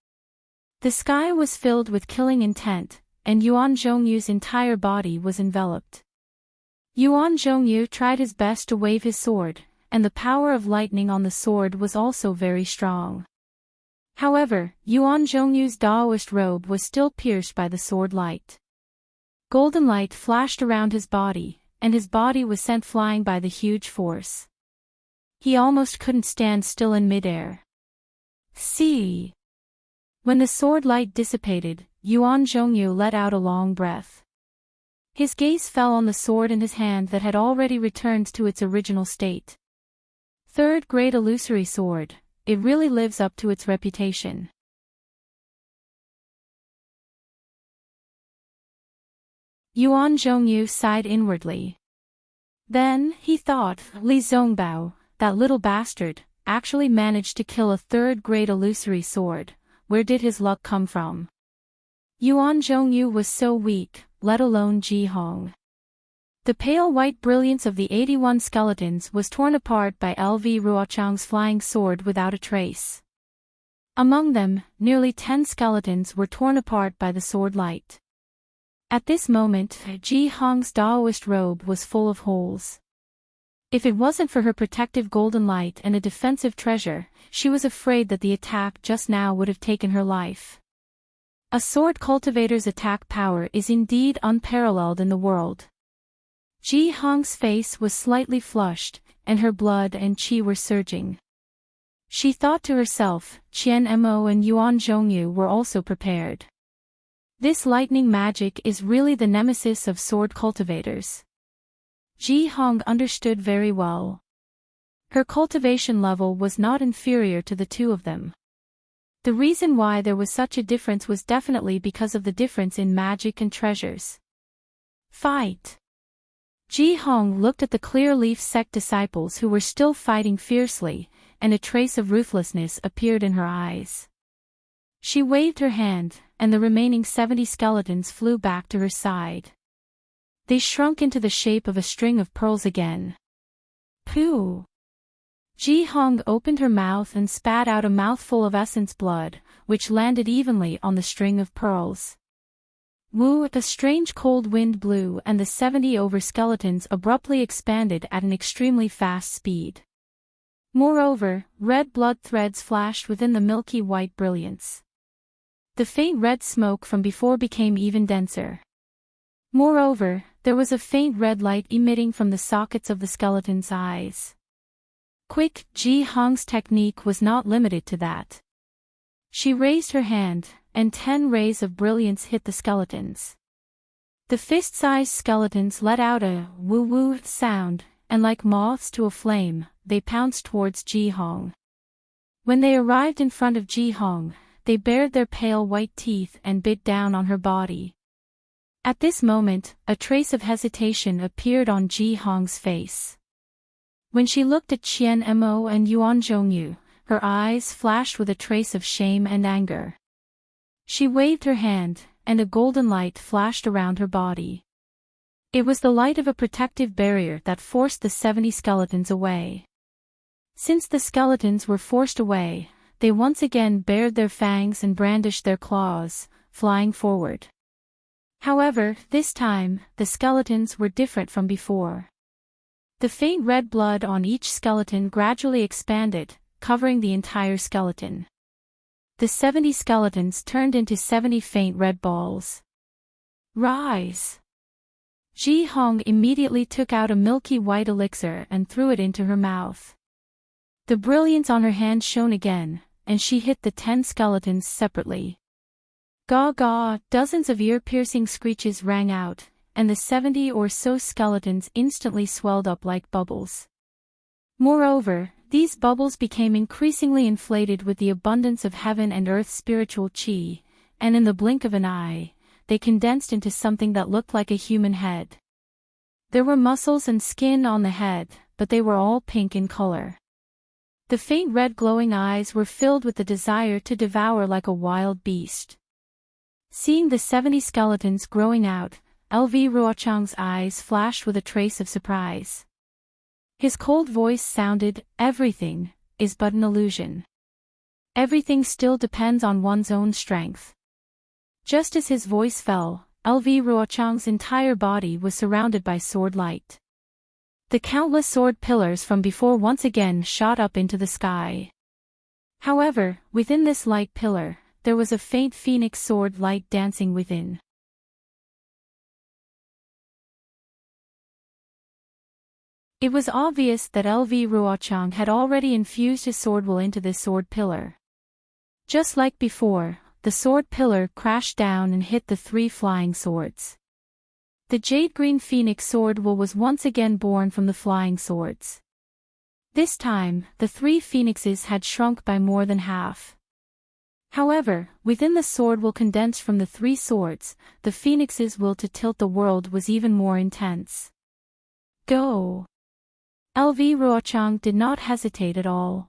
The sky was filled with killing intent, and Yuan Zhongyu's entire body was enveloped. Yuan Zhongyu tried his best to wave his sword, and the power of lightning on the sword was also very strong. However, Yuan Zhongyu's Daoist robe was still pierced by the sword light. Golden light flashed around his body, and his body was sent flying by the huge force. He almost couldn't stand still in midair. See. When the sword light dissipated, Yuan Zhongyu let out a long breath. His gaze fell on the sword in his hand that had already returned to its original state. Third grade illusory sword, it really lives up to its reputation. Yuan Zhongyu sighed inwardly. Then, he thought, Li Zongbao, that little bastard, actually managed to kill a third-grade illusory sword. Where did his luck come from? Yuan Zhongyu was so weak, let alone Ji Hong. The pale white brilliance of the 81 skeletons was torn apart by LV Ruochang's flying sword without a trace. Among them, nearly 10 skeletons were torn apart by the sword light. At this moment, Ji Hong's Daoist robe was full of holes. If it wasn't for her protective golden light and a defensive treasure, she was afraid that the attack just now would have taken her life. A sword cultivator's attack power is indeed unparalleled in the world. Ji Hong's face was slightly flushed, and her blood and qi were surging. She thought to herself, Qian Mo and Yuan Zhongyu were also prepared. This lightning magic is really the nemesis of sword cultivators. Ji Hong understood very well. Her cultivation level was not inferior to the two of them. The reason why there was such a difference was definitely because of the difference in magic and treasures. Fight! Ji Hong looked at the Clear Leaf sect disciples who were still fighting fiercely, and a trace of ruthlessness appeared in her eyes. She waved her hand, and the remaining 70 skeletons flew back to her side. They shrunk into the shape of a string of pearls again. Pooh! Ji Hong opened her mouth and spat out a mouthful of essence blood, which landed evenly on the string of pearls. Woo! A strange cold wind blew and the 70 over skeletons abruptly expanded at an extremely fast speed. Moreover, red blood threads flashed within the milky white brilliance. The faint red smoke from before became even denser. Moreover, there was a faint red light emitting from the sockets of the skeleton's eyes. Quick, Ji Hong's technique was not limited to that. She raised her hand, and 10 rays of brilliance hit the skeletons. The fist-sized skeletons let out a woo-woo sound, and like moths to a flame, they pounced towards Ji Hong. When they arrived in front of Ji Hong, they bared their pale white teeth and bit down on her body. At this moment, a trace of hesitation appeared on Ji Hong's face. When she looked at Qian Mo and Yuan Zhongyu, her eyes flashed with a trace of shame and anger. She waved her hand, and a golden light flashed around her body. It was the light of a protective barrier that forced the 70 skeletons away. Since the skeletons were forced away, they once again bared their fangs and brandished their claws, flying forward. However, this time, the skeletons were different from before. The faint red blood on each skeleton gradually expanded, covering the entire skeleton. The 70 skeletons turned into 70 faint red balls. Rise! Ji Hong immediately took out a milky white elixir and threw it into her mouth. The brilliance on her hand shone again, and she hit the 10 skeletons separately. Gaw-gaw, dozens of ear-piercing screeches rang out, and the 70 or so skeletons instantly swelled up like bubbles. Moreover, these bubbles became increasingly inflated with the abundance of heaven and earth spiritual qi, and in the blink of an eye, they condensed into something that looked like a human head. There were muscles and skin on the head, but they were all pink in color. The faint red glowing eyes were filled with the desire to devour like a wild beast. Seeing the 70 skeletons growing out, LV Ruochang's eyes flashed with a trace of surprise. His cold voice sounded, "Everything is but an illusion. Everything still depends on one's own strength." Just as his voice fell, LV Ruochang's entire body was surrounded by sword light. The countless sword pillars from before once again shot up into the sky. However, within this light pillar, there was a faint phoenix sword light dancing within. It was obvious that LV Ruochang had already infused his sword will into this sword pillar. Just like before, the sword pillar crashed down and hit the 3 flying swords. The jade-green phoenix sword will was once again born from the flying swords. This time, the 3 phoenixes had shrunk by more than half. However, within the sword will condensed from the 3 swords, the phoenix's will to tilt the world was even more intense. Go! LV Ruochang did not hesitate at all.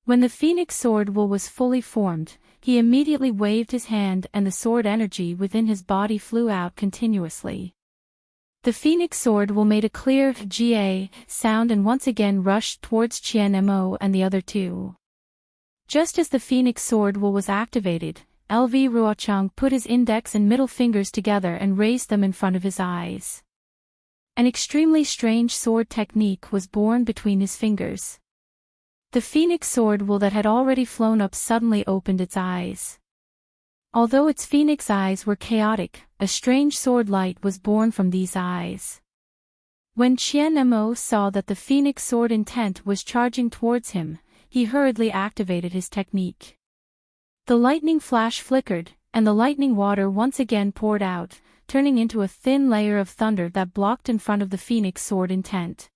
When the phoenix sword will was fully formed, he immediately waved his hand and the sword energy within his body flew out continuously. The phoenix sword will made a clear GA sound and once again rushed towards Qian Mo and the other 2. Just as the phoenix sword will was activated, LV Ruochang put his index and middle fingers together and raised them in front of his eyes. An extremely strange sword technique was born between his fingers. The phoenix sword will that had already flown up suddenly opened its eyes. Although its phoenix eyes were chaotic, a strange sword light was born from these eyes. When Qian Mo saw that the phoenix sword intent was charging towards him, he hurriedly activated his technique. The lightning flash flickered, and the lightning water once again poured out, turning into a thin layer of thunder that blocked in front of the phoenix sword intent.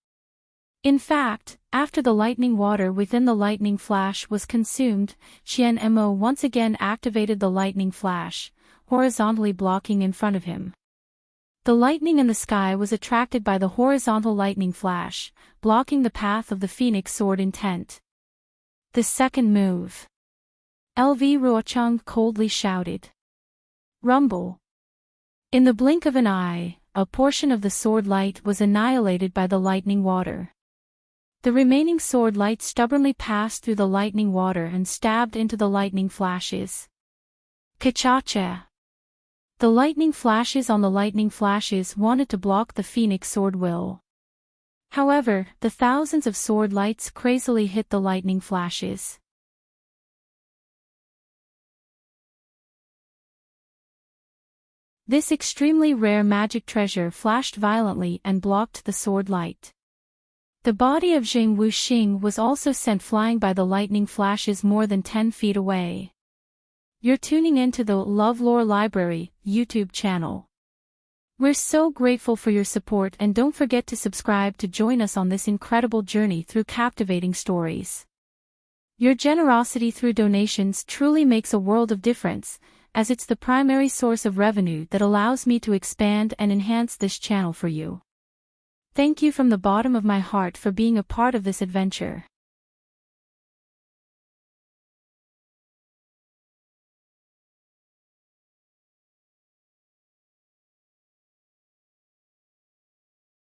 In fact, after the lightning water within the lightning flash was consumed, Qian Mo once again activated the lightning flash, horizontally blocking in front of him. The lightning in the sky was attracted by the horizontal lightning flash, blocking the path of the phoenix sword intent. The second move. LV Ruochang coldly shouted. Rumble. In the blink of an eye, a portion of the sword light was annihilated by the lightning water. The remaining sword light stubbornly passed through the lightning water and stabbed into the lightning flashes. Ka-cha-cha! The lightning flashes on the lightning flashes wanted to block the phoenix sword will. However, the thousands of sword lights crazily hit the lightning flashes. This extremely rare magic treasure flashed violently and blocked the sword light. The body of Zheng Wuxing was also sent flying by the lightning flashes more than 10 feet away. You're tuning into the LoveLore Library YouTube channel. We're so grateful for your support and don't forget to subscribe to join us on this incredible journey through captivating stories. Your generosity through donations truly makes a world of difference, as it's the primary source of revenue that allows me to expand and enhance this channel for you. Thank you from the bottom of my heart for being a part of this adventure.